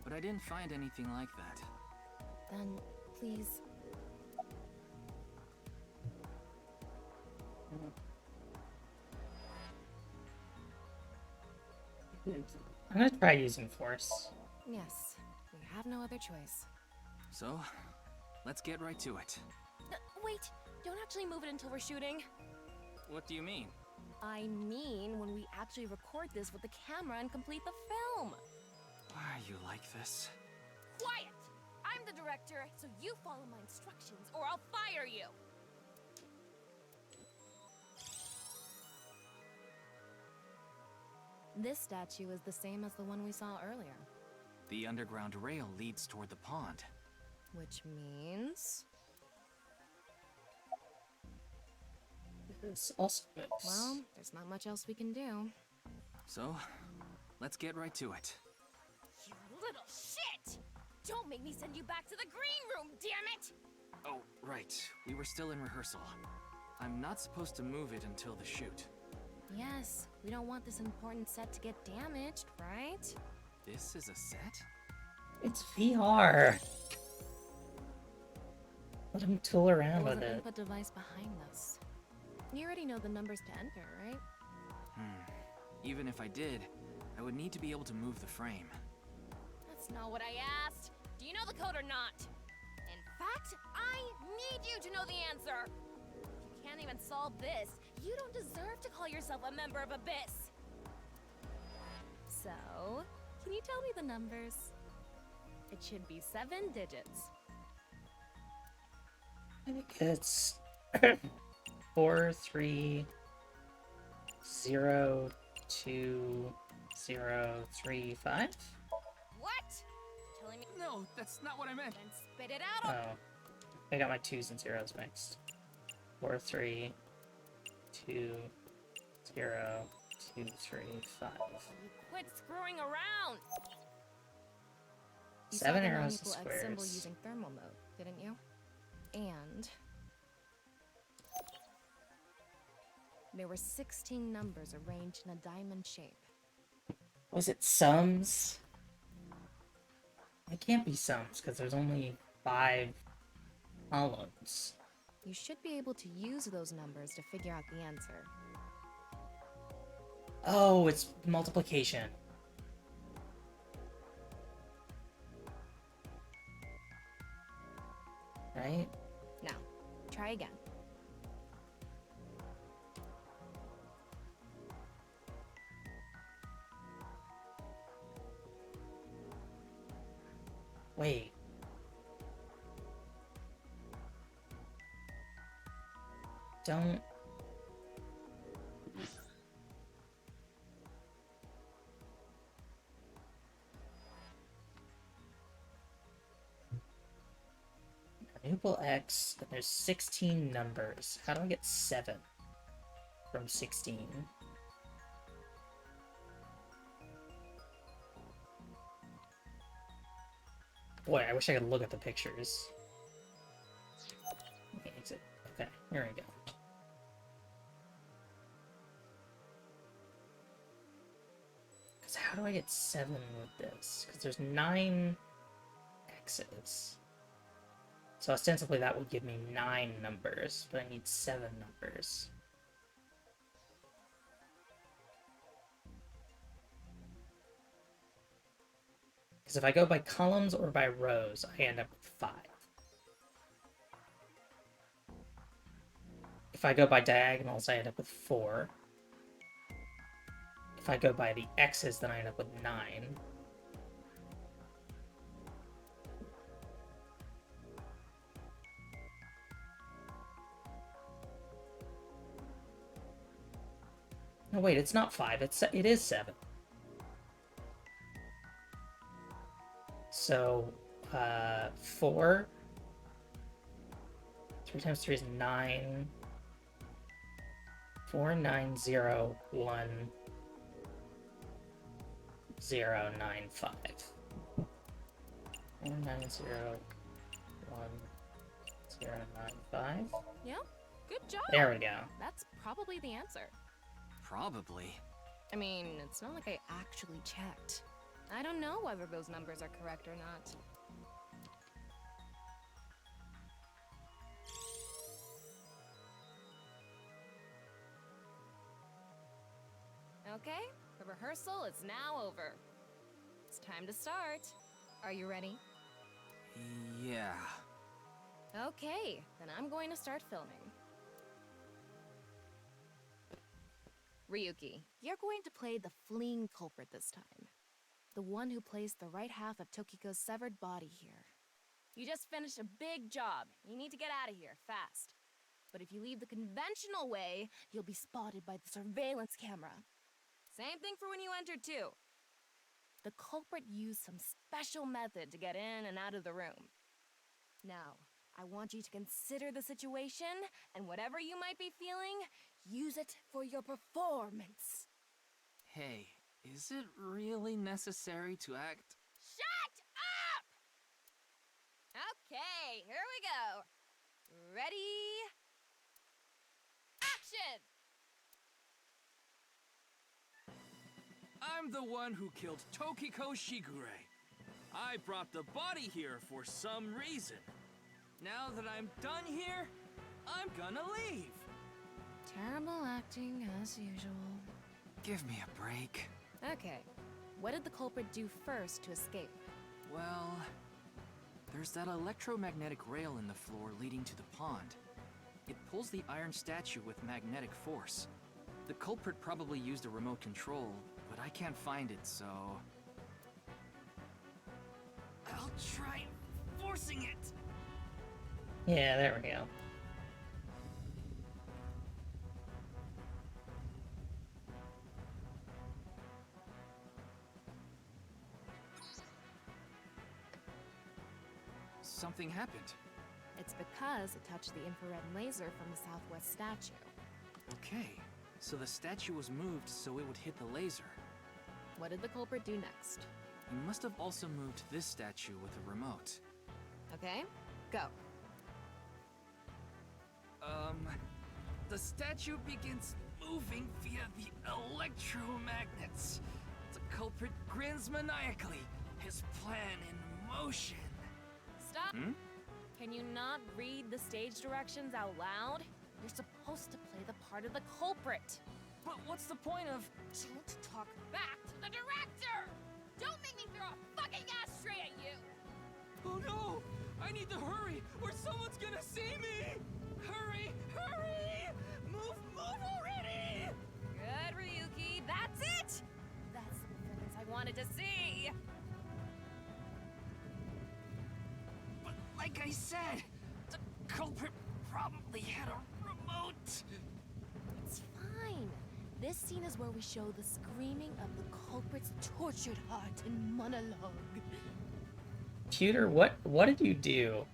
But I didn't find anything like that.
Then, please,
I'm gonna try using force.
Yes, we have no other choice.
So, let's get right to it.
Wait, don't actually move it until we're shooting.
What do you mean?
I mean, when we actually record this with the camera and complete the film.
Why are you like this?
Quiet! I'm the director, so you follow my instructions or I'll fire you! This statue is the same as the one we saw earlier.
The underground rail leads toward the pond.
Which means...
This also moves.
Well, there's not much else we can do.
So, let's get right to it.
You little shit! Don't make me send you back to the green room, damn it!
Oh, right. We were still in rehearsal. I'm not supposed to move it until the shoot.
Yes, we don't want this important set to get damaged, right?
This is a set?
It's VR. Let him tool around
There was
with
an
it.
input device behind this. You already know the numbers to enter, right?
Even if I did, I would need to be able to move the frame.
That's not what I asked. Do you know the code or not? In fact, I need you to know the answer. If you can't even solve this, you don't deserve to call yourself a member of Abyss. So, can you tell me the numbers? It should be 7 digits.
I think it's 430235.
What? Telling me?
No, that's not what I meant.
Then spit it out.
Oh, I got my 2s and 0s mixed. 43202235.
You quit screwing around.
You
7
saw the
arrows to
non-equal X symbol
squares.
using thermal mode, didn't you? And there were 16 numbers arranged in a diamond shape.
Was it sums? It can't be sums because there's only 5 columns.
You should be able to use those numbers to figure out the answer.
Oh, it's multiplication. Right?
Now, try again.
Wait. Don't... Variable X, and there's 16 numbers. How do I get 7 from 16? Boy, I wish I could look at the pictures. Exit. Okay, here we go. Because how do I get 7 with this? Because there's 9 X's. So ostensibly that would give me 9 numbers, but I need 7 numbers. Because if I go by columns or by rows, I end up with 5. If I go by diagonals, I end up with 4. If I go by the X's, then I end up with 9. No, wait, it's not 5. It is 7. So, 4. 3 times 3 is 9. 4, 9, 0, 1, 0, 9, 5. 4, 9, 0, 1, 0, 9, 5.
Yeah, good job.
There we go.
That's probably the answer.
Probably.
I mean, it's not like I actually checked. I don't know whether those numbers are correct or not. Okay,
The rehearsal is now over. It's time to start. Are you ready?
Yeah.
Okay, then I'm going to start filming. Ryuki, you're going to play the fleeing culprit this time. The one who placed the right half of Tokiko's severed body here. You just finished a big job. You need to get out of here, fast. But if you leave the conventional way, you'll be spotted by the surveillance camera. Same thing for when you entered, too. The culprit used some special method to get in and out of the room. Now, I want you to consider the situation, and whatever you might be feeling, use it for your performance.
Hey, is it really necessary to act?
Shut up! Okay, here we go. Ready? Action!
I'm the one who killed Tokiko Shigure. I brought the body here for some reason. Now that I'm done here, I'm gonna leave.
Terrible acting, as usual.
Give me a break.
Okay, what did the culprit do first to escape?
Well, there's that electromagnetic rail in the floor leading to the pond. It pulls the iron statue with magnetic force. The culprit probably used a remote control, but I can't find it, so... I'll try forcing it!
Yeah, there we go.
Something happened.
It's because it touched the infrared laser from the southwest statue.
Okay, so the statue was moved so it would hit the laser.
What did the culprit do next?
He must have also moved this statue with a remote.
Okay, go.
The statue begins moving via the electromagnets. The culprit grins maniacally, his plan in motion.
Stop! Can you not read the stage directions out loud? You're supposed to play the part of the culprit.
But what's the point of...
Don't talk back to the director! Don't make me throw a fucking ashtray at you!
Oh no! I need to hurry, or someone's gonna see me! Hurry! Hurry! Move already!
Good, Ryuki, that's it! That's the performance I wanted to see!
But like I said, the culprit probably had a remote.
It's fine. This scene is where we show the screaming of the culprit's tortured heart in monologue.
Tutor, what did you do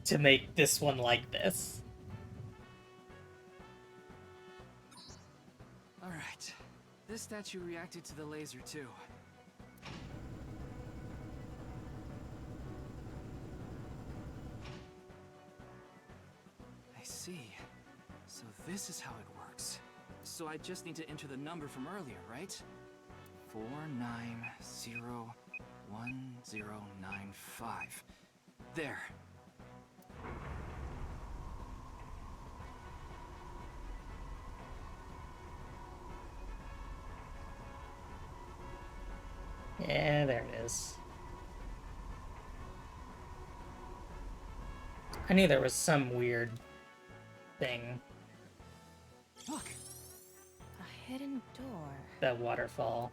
to make this one like this?
Alright. This statue reacted to the laser too. I see. So this is how it works. So I just need to enter the number from earlier, right? 4901095. There.
Yeah, there it is. I knew there was some weird thing.
Look!
A hidden door.
That waterfall.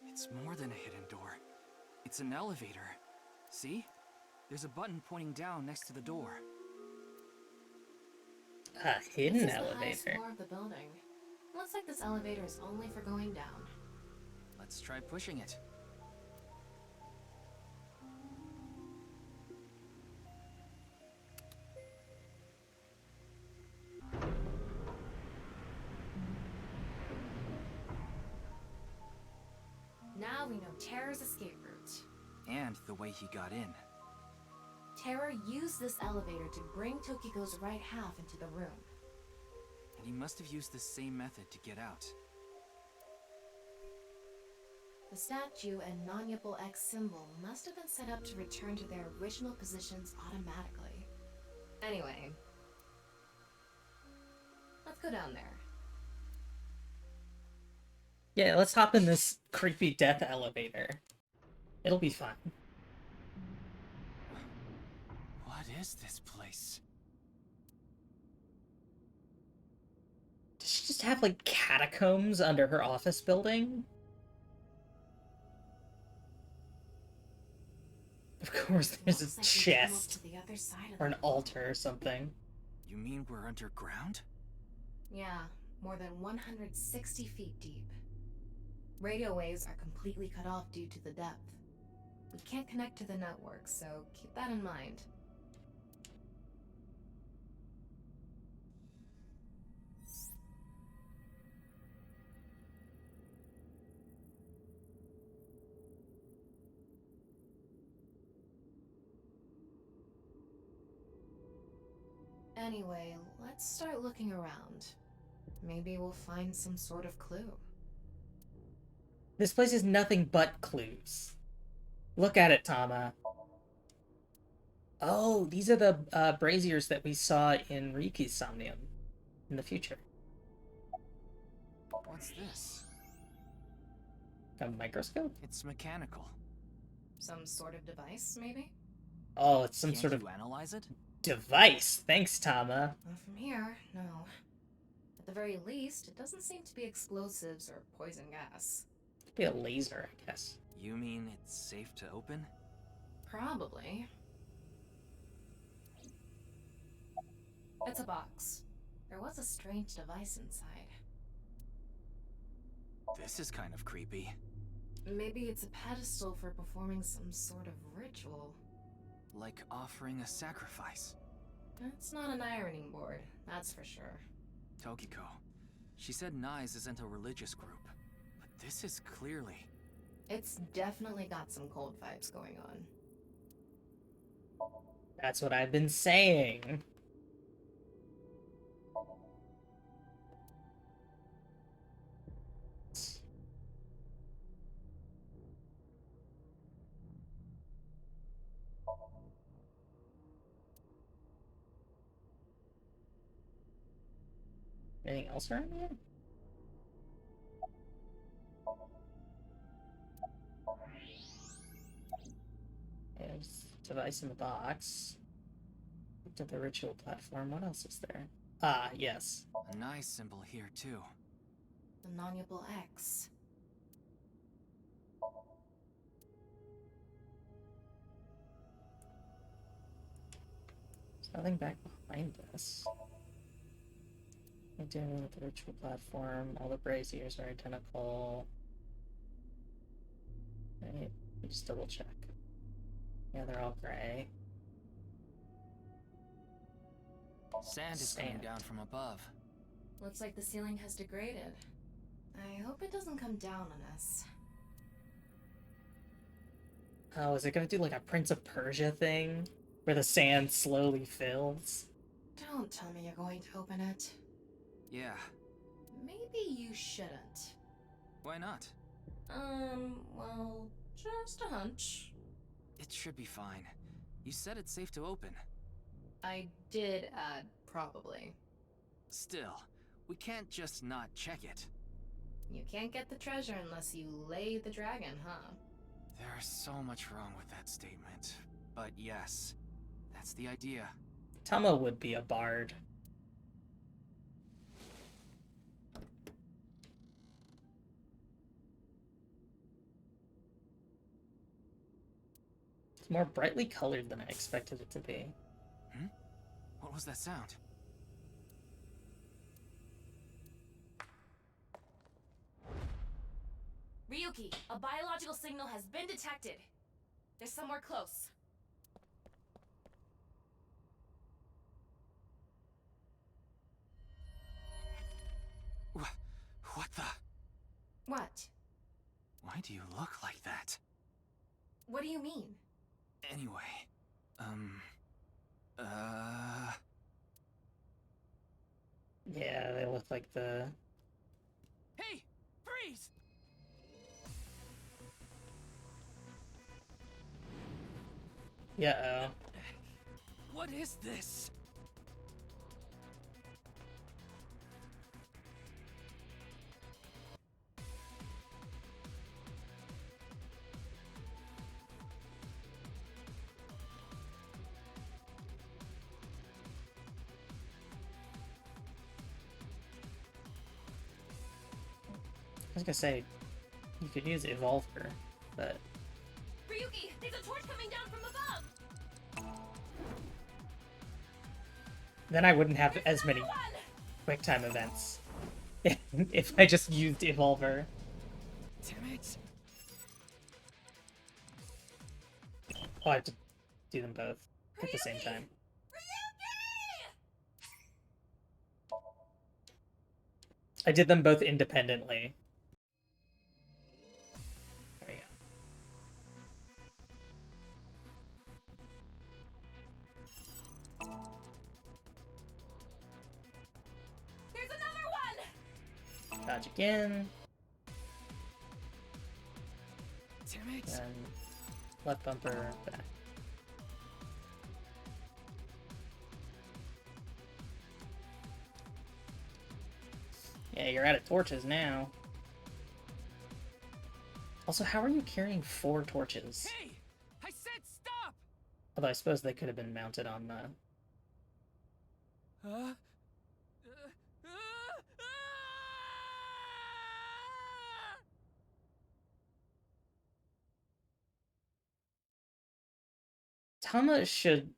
It's more than a hidden door. It's an elevator. See? There's a button pointing down next to the door.
A hidden
This is the highest
elevator.
floor of the building. Looks like this elevator is only for going down.
Let's try pushing it.
Now we know Terror's escape route.
And the way he got in.
Terror used this elevator to bring Tokiko's right half into the room.
And he must have used the same method to get out.
The statue and non-Yipple X symbol must have been set up to return to their original positions automatically. Anyway, let's go down there.
Yeah, let's hop in this creepy death elevator. It'll be fun.
What is this place?
Does she just have, like, catacombs under her office building? Of course, there's a chest. Or an altar or something.
You mean we're underground?
Yeah, more than 160 feet deep. Radio waves are completely cut off due to the depth. We can't connect to the network, so keep that in mind. Anyway, let's start looking around. Maybe we'll find some sort of clue.
This place is nothing but clues. Look at it, Tama. Oh, these are the braziers that we saw in Riki's Somnium in the future.
What's this?
A microscope?
It's mechanical.
Some sort of device, maybe?
Oh, it's some
Can't
sort of
you analyze it?
device. Thanks, Tama.
Not from here, no. At the very least, it doesn't seem to be explosives or poison gas.
Could be a laser, I guess.
You mean it's safe to open?
Probably. It's a box. There was a strange device inside.
This is kind of creepy.
Maybe it's a pedestal for performing some sort of ritual.
Like offering a sacrifice.
It's not an ironing board, that's for sure.
Tokiko. She said Nyes isn't a religious group. But this is clearly...
It's definitely got some cold vibes going on.
That's what I've been saying. Anything else around here? There's a device in the box. Looked at the ritual platform. What else is there? Ah, yes.
A nice symbol here, too.
The non-Yipple X.
There's nothing back behind us. Doing with the ritual platform. All the braziers are identical. Right, let me just double check. Yeah, they're all gray.
Sand is coming down from above.
Looks like the ceiling has degraded. I hope it doesn't come down on us.
Oh, is it gonna do like a Prince of Persia thing? Where the sand slowly fills?
Don't tell me you're going to open it.
Yeah.
Maybe you shouldn't.
Why not?
Well, just a hunch.
It should be fine. You said it's safe to open.
I did add probably.
Still, we can't just not check it.
You can't get the treasure unless you lay the dragon, huh?
There's so much wrong with that statement. But yes, that's the idea.
Tama would be a bard. It's more brightly colored than I expected it to be.
Hmm? What was that sound?
Ryuki, a biological signal has been detected. They're somewhere close.
What the?
What?
Why do you look like that?
What do you mean?
Anyway,
Yeah, they look like the...
Hey! Freeze!
Yeah.
What is this?
I was gonna say, you could use Evolver, but...
Ryuki, there's a torch coming down from above!
Then I wouldn't have as many quick time events if I just used Evolver.
Damn it!
Oh, I have to do them both at the same time. I did them both independently. There we go.
There's another one!
Dodge again.
Damn it!
And left bumper back. Yeah, you're out of torches now. Also, how are you carrying 4 torches?
Hey! I said stop!
Although I suppose they could have been mounted on the...
Huh?
Tama should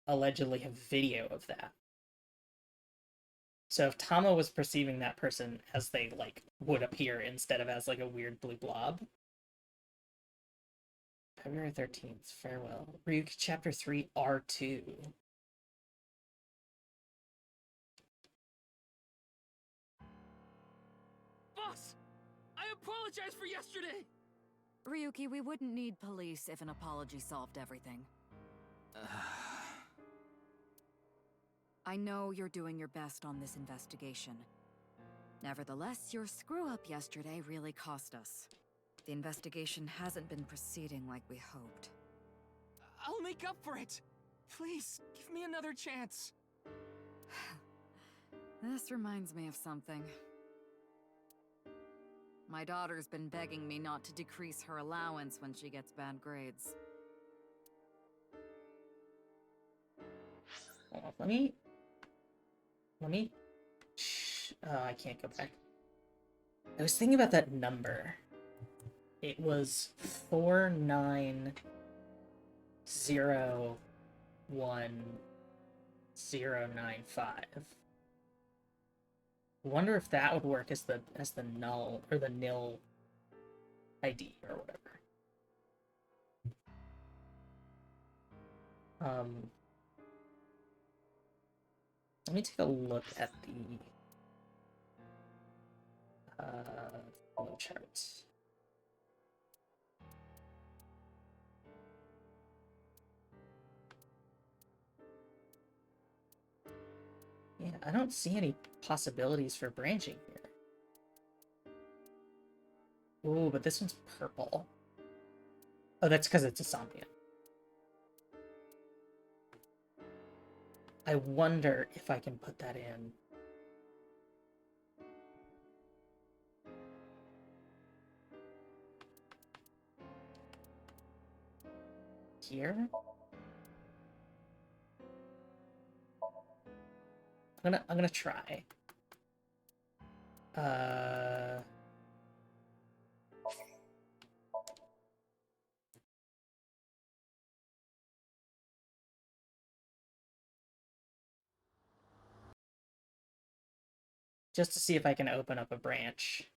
allegedly have video of that. So if Tama was perceiving that person as they, like, would appear instead of as, like, a weird blue blob. February 13th, farewell. Ryuki Chapter 3, R2.
Boss! I apologize for yesterday!
Ryuki, we wouldn't need police if an apology solved everything. I know you're doing your best on this investigation. Nevertheless, your screw-up yesterday really cost us. The investigation hasn't been proceeding like we hoped.
I'll make up for it! Please, give me another chance.
This reminds me of something. My daughter's been begging me not to decrease her allowance when she gets bad grades.
Hold on, let me... I can't go back. I was thinking about that number. It was 4901095. Wonder if that would work as the null or the nil ID or whatever. Let me take a look at the flowchart. Yeah, I don't see any possibilities for branching here. Ooh, but this one's purple. Oh, that's because it's a Somnium. I wonder if I can put that in. Here? I'm gonna try. Just to see if I can open up a branch.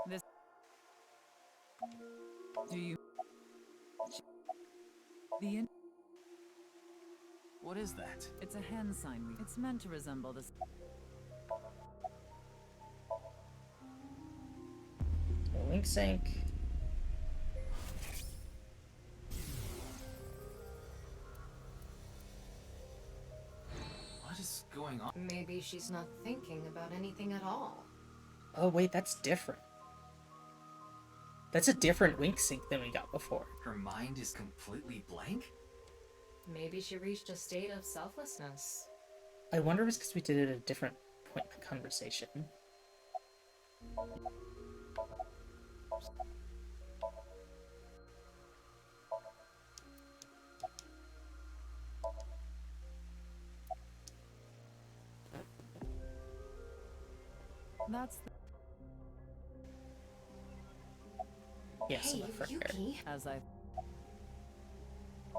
This... Do you...
What is that?
It's a hand sign. It's meant to resemble this.
Link sync.
What is going
going on?
Maybe she's not thinking about anything at all.
Oh wait, that's different. That's a different wink sync than we got before.
Her mind is completely blank?
Maybe she reached a state of selflessness.
I wonder if it's because we did it at a different point in the conversation.
That's
Yes,
Hey,
I'm a friend.
Ryuki.
as I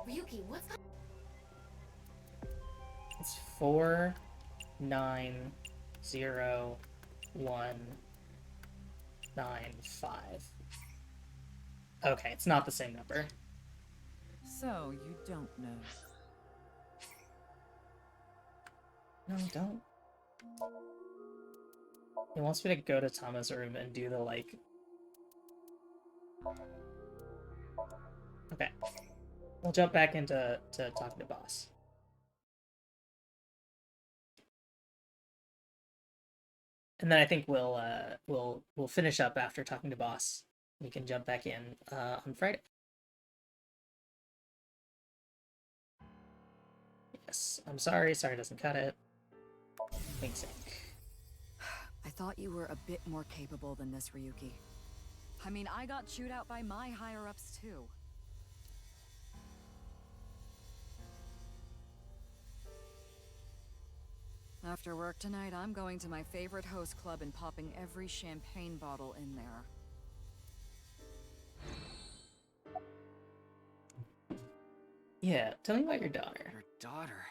Ryuki, what's that?
It's 4, 9, 0, 1, 9, 5. Okay, it's not the same number.
So you don't know.
No, don't. He wants me to go to Tama's room and do the, like... Okay. We'll jump back into talking to Boss. And then I think we'll finish up after talking to Boss. We can jump back in on Friday. Yes, I'm sorry. Sorry doesn't cut it. Wink sync.
I thought you were a bit more capable than this, Ryuki. I mean, I got chewed out by my higher-ups, too. After work tonight, I'm going to my favorite host club and popping every champagne bottle in there.
Yeah, tell me about your daughter.
Your daughter?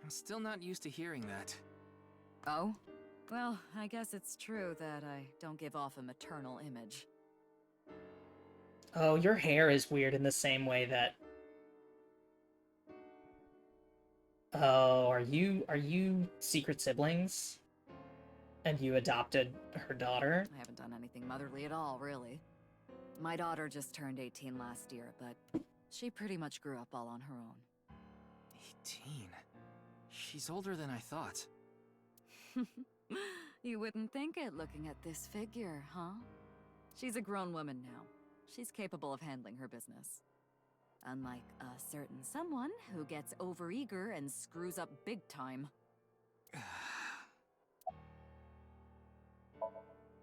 I'm still not used to hearing that.
Oh? Well, I guess it's true that I don't give off a maternal image.
Oh, your hair is weird in the same way that... Oh, are you secret siblings? And you adopted her daughter?
I haven't done anything motherly at all, really. My daughter just turned 18 last year, but she pretty much grew up all on her own.
18? She's older than I thought.
You wouldn't think it looking at this figure, huh? She's a grown woman now. She's capable of handling her business. Unlike a certain someone who gets overeager and screws up big time.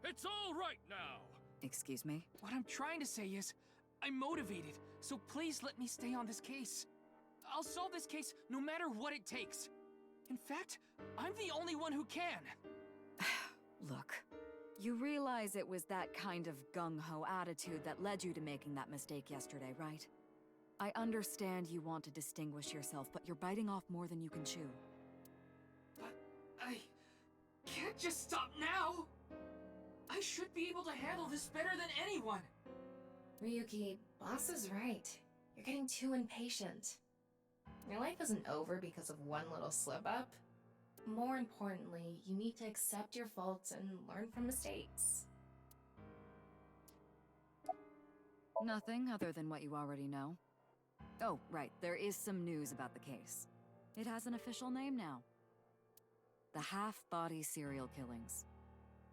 It's all right now!
Excuse me?
What I'm trying to say is, I'm motivated, so please let me stay on this case. I'll solve this case no matter what it takes. In fact, I'm the only one who can.
Look, you realize it was that kind of gung-ho attitude that led you to making that mistake yesterday, right? I understand you want to distinguish yourself, but you're biting off more than you can chew.
But I can't just stop now. I should be able to handle this better than anyone.
Ryuki, Boss is right. You're getting too impatient. Your life isn't over because of one little slip-up. More importantly, you need to accept your faults and learn from mistakes.
Nothing other than what you already know. Oh, right, there is some news about the case. It has an official name now. The half-body serial killings.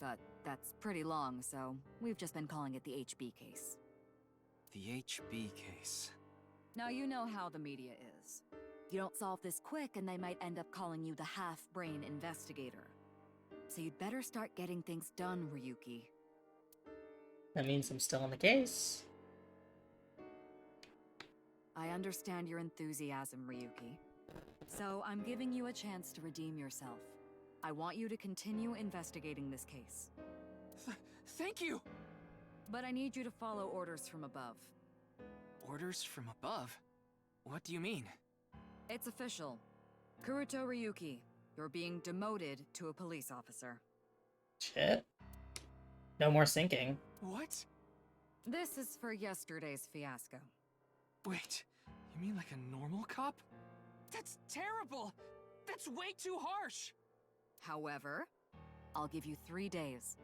But that's pretty long, so we've just been calling it the HB case.
The HB case.
Now you know how the media is. You don't solve this quick and they might end up calling you the half-brain investigator. So you'd better start getting things done, Ryuki.
That means I'm still in the case.
I understand your enthusiasm, Ryuki. So I'm giving you a chance to redeem yourself. I want you to continue investigating this case.
Thank you!
But I need you to follow orders from above.
Orders from above? What do you mean?
It's official. Kuruto Ryuki, you're being demoted to a police officer.
Shit. No more sinking.
What?
This is for yesterday's fiasco.
Wait, you mean like a normal cop? That's terrible! That's way too harsh!
However, I'll give you 3 days.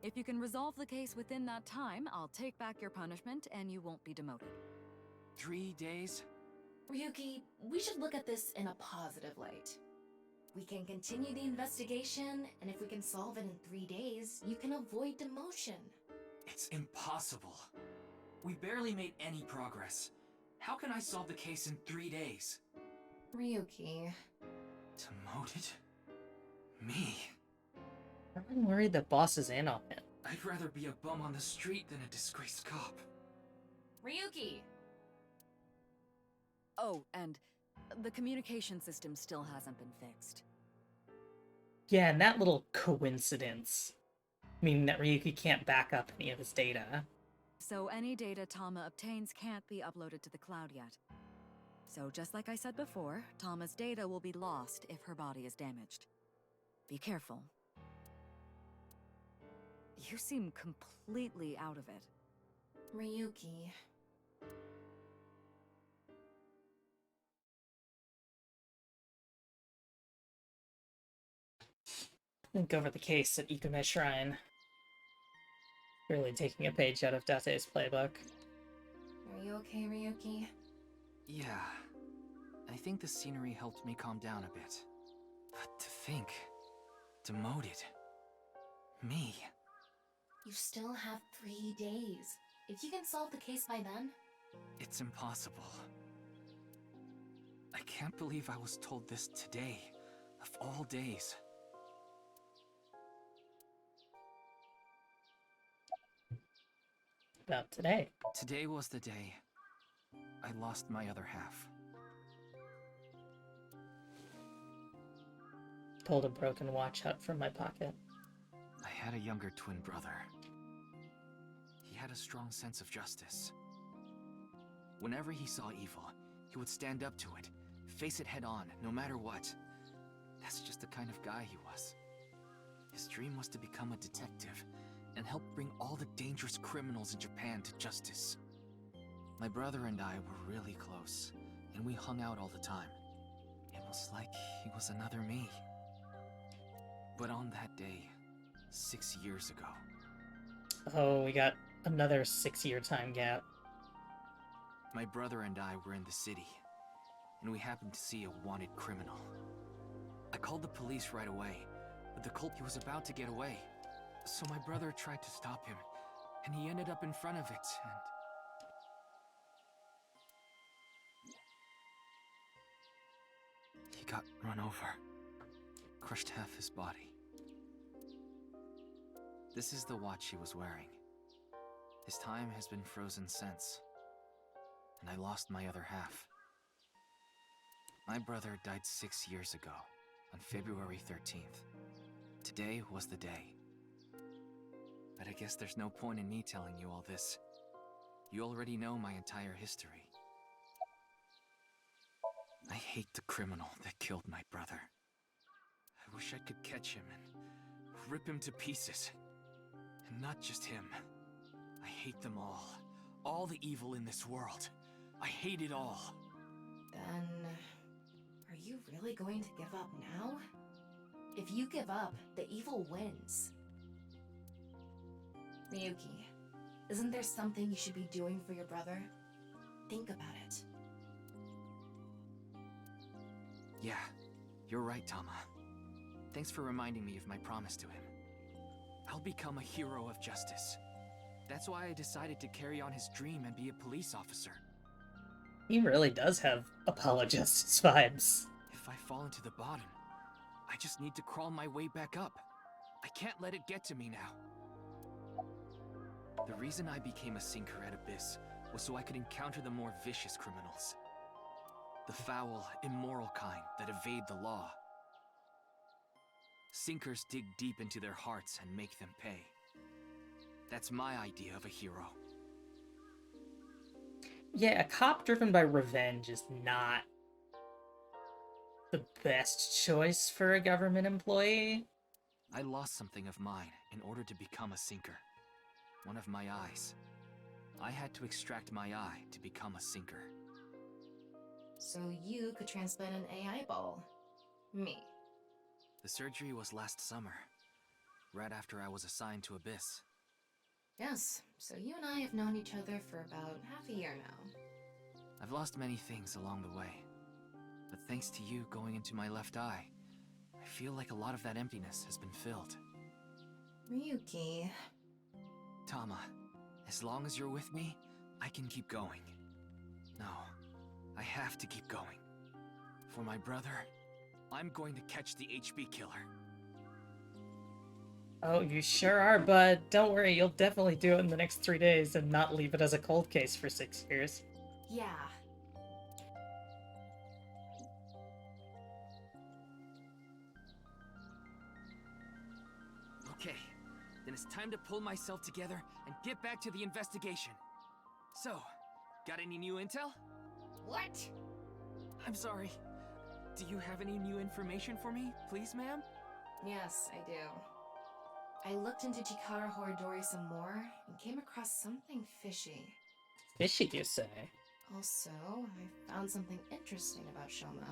If you can resolve the case within that time, I'll take back your punishment and you won't be demoted.
3 days?
Ryuki, we should look at this in a positive light. We can continue the investigation, and if we can solve it in 3 days, you can avoid demotion.
It's impossible. We barely made any progress. How can I solve the case in 3 days?
Ryuki.
Demoted? Me?
I'm worried the boss is in on it.
I'd rather be a bum on the street than a disgraced cop.
Ryuki!
Oh, and the communication system still hasn't been fixed.
Yeah, and that little coincidence, meaning that Ryuki can't back up any of his data.
So any data Tama obtains can't be uploaded to the cloud yet. So just like I said before, Tama's data will be lost if her body is damaged. Be careful. You seem completely out of it.
Ryuki.
Think over the case at Ikume Shrine. Really taking a page out of Date's playbook.
Are you okay, Ryuki?
Yeah. I think the scenery helped me calm down a bit. But to think... demoted... me...
You still have 3 days. If you can solve the case by then...
It's impossible. I can't believe I was told this today, of all days.
About today.
Today was the day I lost my other half.
Pulled a broken watch out from my pocket.
I had a younger twin brother. He had a strong sense of justice. Whenever he saw evil, he would stand up to it, face it head on, no matter what. That's just the kind of guy he was. His dream was to become a detective and help bring all the dangerous criminals in Japan to justice. My brother and I were really close, and we hung out all the time. It was like he was another me. But on that day, 6 years ago...
Oh, we got another 6-year time gap.
My brother and I were in the city, and we happened to see a wanted criminal. I called the police right away, but the culprit was about to get away. So my brother tried to stop him, and he ended up in front of it, and... he got run over. Crushed half his body. This is the watch he was wearing. His time has been frozen since. And I lost my other half. My brother died 6 years ago, on February 13th. Today was the day. But I guess there's no point in me telling you all this. You already know my entire history. I hate the criminal that killed my brother. I wish I could catch him and rip him to pieces. And not just him. I hate them all. All the evil in this world. I hate it all.
Then... are you really going to give up now? If you give up, the evil wins. Ryuki, isn't there something you should be doing for your brother? Think about it.
Yeah, you're right, Tama. Thanks for reminding me of my promise to him. I'll become a hero of justice. That's why I decided to carry on his dream and be a police officer.
He really does have Apollo Justice vibes.
If I fall into the bottom, I just need to crawl my way back up. I can't let it get to me now. The reason I became a sinker at Abyss was so I could encounter the more vicious criminals. The foul, immoral kind that evade the law. Sinkers dig deep into their hearts and make them pay. That's my idea of a hero.
Yeah, a cop driven by revenge is not the best choice for a government employee.
I lost something of mine in order to become a sinker. One of my eyes. I had to extract my eye to become a sinker.
So you could transplant an AI ball. Me.
The surgery was last summer, right after I was assigned to Abyss.
Yes, so you and I have known each other for about half a year now.
I've lost many things along the way, but thanks to you going into my left eye, feel like a lot of that emptiness has been filled.
Ryuki.
Tama, as long as you're with me, I can keep going. No, I have to keep going. For my brother, I'm going to catch the HB killer.
Oh, you sure are, bud. Don't worry, you'll definitely do it in the next 3 days and not leave it as a cold case for 6 years.
Yeah.
Okay, then it's time to pull myself together and get back to the investigation. So, got any new intel?
What?
I'm sorry. Do you have any new information for me, please, ma'am?
Yes, I do. I looked into Chikara Horidori some more and came across something fishy.
Fishy, you say?
Also, I found something interesting about Shoma.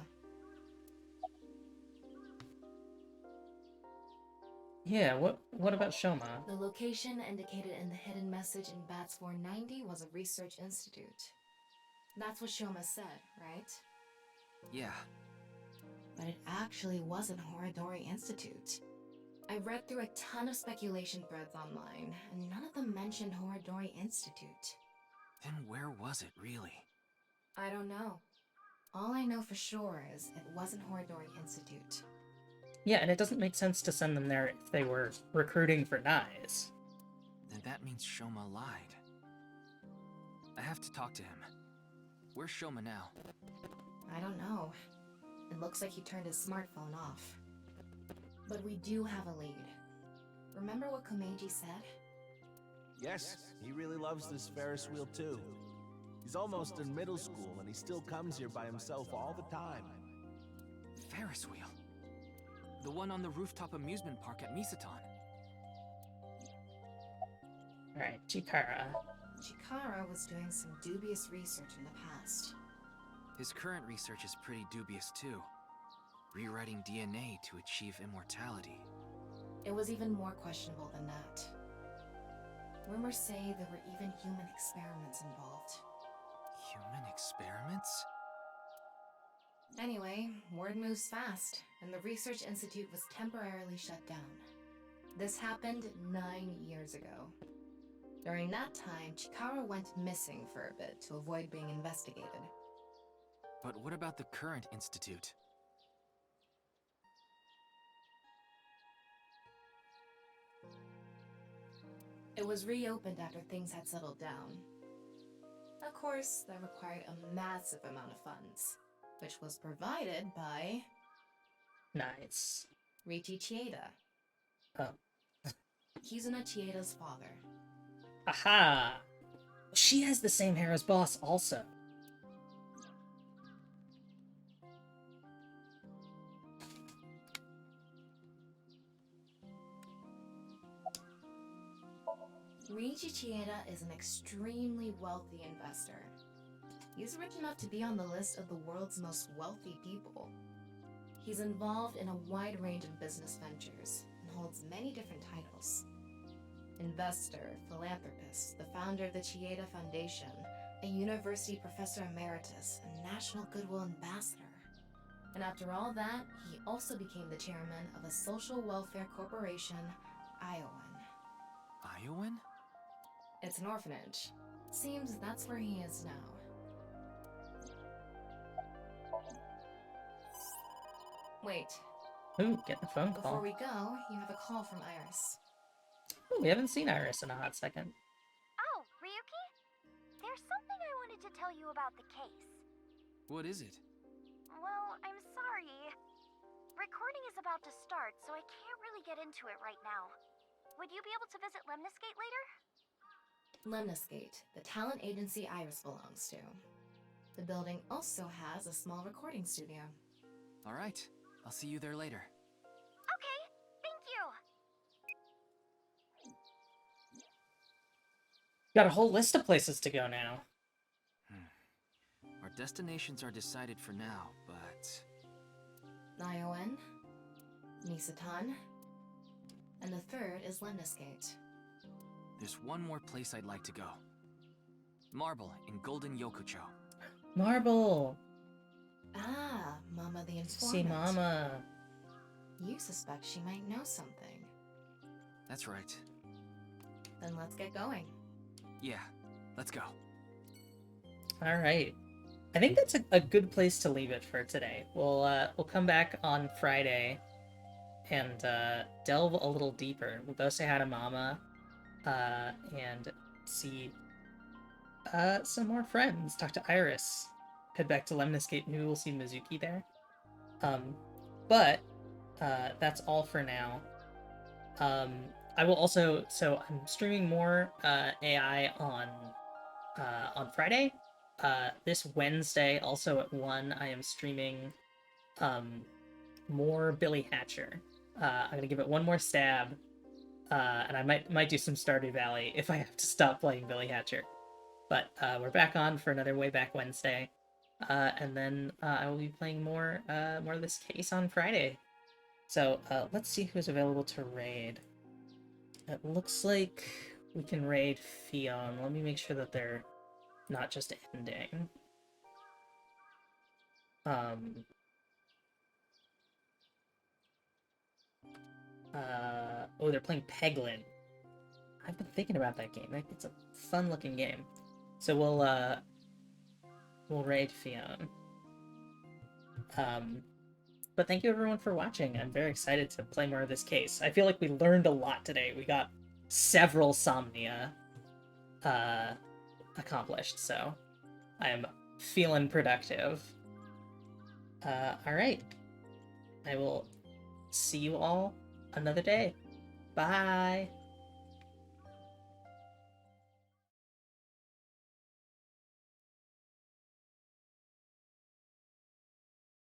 Yeah, what about Shoma?
The location indicated in the hidden message in Bats 490 was a research institute. That's what Shoma said, right?
Yeah.
But it actually wasn't Horidori Institute. I read through a ton of speculation threads online, and none of them mentioned Horidori Institute.
Then where was it, really?
I don't know. All I know for sure is it wasn't Horidori Institute.
Yeah, and it doesn't make sense to send them there if they were recruiting for Nyes.
Then that means Shoma lied. I have to talk to him. Where's Shoma now?
I don't know. It looks like he turned his smartphone off. But we do have a lead. Remember what Komeiji said?
Yes, he really loves this Ferris wheel too. He's almost in middle school and he still comes here by himself all the time.
Ferris wheel? The one on the rooftop amusement park at Misaton.
Alright, Chikara.
Chikara was doing some dubious research in the past.
His current research is pretty dubious too. Rewriting DNA to achieve immortality.
It was even more questionable than that. Rumors say there were even human experiments involved.
Human experiments?
Anyway, word moves fast, and the Research Institute was temporarily shut down. This happened 9 years ago. During that time, Chikara went missing for a bit to avoid being investigated.
But what about the current institute?
It was reopened after things had settled down. Of course, that required a massive amount of funds, which was provided by...
Nice.
Riichi Chieda.
Oh.
Kizuna Chieda's father.
Aha! She has the same hair as Boss also.
Riichi Chieda is an extremely wealthy investor. He's rich enough to be on the list of the world's most wealthy people. He's involved in a wide range of business ventures and holds many different titles. Investor, philanthropist, the founder of the Chieda Foundation, a university professor emeritus, and national goodwill ambassador. And after all that, he also became the chairman of a social welfare corporation, Iowan.
Iowan?
It's an orphanage. Seems that's where he is now. Wait.
Ooh, getting a phone
Before
call.
we go, you have a call from Iris.
Ooh, we haven't seen Iris in a hot second.
Oh, Ryuki? There's something I wanted to tell you about the case.
What is it?
Well, I'm sorry. Recording is about to start, so I can't really get into it right now. Would you be able to visit Lemniscate later?
Lemniscate, the talent agency Iris belongs to. The building also has a small recording studio.
All right, I'll see you there later.
Okay, thank you.
Got a whole list of places to go now.
Our destinations are decided for now, but...
Iowan, Misaton, and the third is Lemniscate.
There's one more place I'd like to go. Marble in Golden Yokucho.
Marble!
Ah, Mama the Informant.
See Mama.
You suspect she might know something.
That's right.
Then let's get going.
Yeah, let's go.
All right. I think that's a good place to leave it for today. We'll come back on Friday and delve a little deeper. We'll go say hi to Mama and see some more friends. Talk to Iris. Head back to Lemon Escape. Maybe we'll see Mizuki there. But that's all for now. I will also, so I'm streaming more AI on Friday. This Wednesday, also at 1, I am streaming more Billy Hatcher. I'm gonna give it one more stab, and I might do some Stardew Valley if I have to stop playing Billy Hatcher. But we're back on for another Way Back Wednesday, and then I will be playing more of this case on Friday. So let's see who's available to raid. It looks like we can raid Fion. Let me make sure that they're not just ending. Oh, they're playing Peglin. I've been thinking about that game. It's a fun-looking game. So we'll raid Fion. But thank you everyone for watching. I'm very excited to play more of this case. I feel like we learned a lot today. We got several Somnia accomplished, so I am feeling productive. Alright. I will see you all another day. Bye!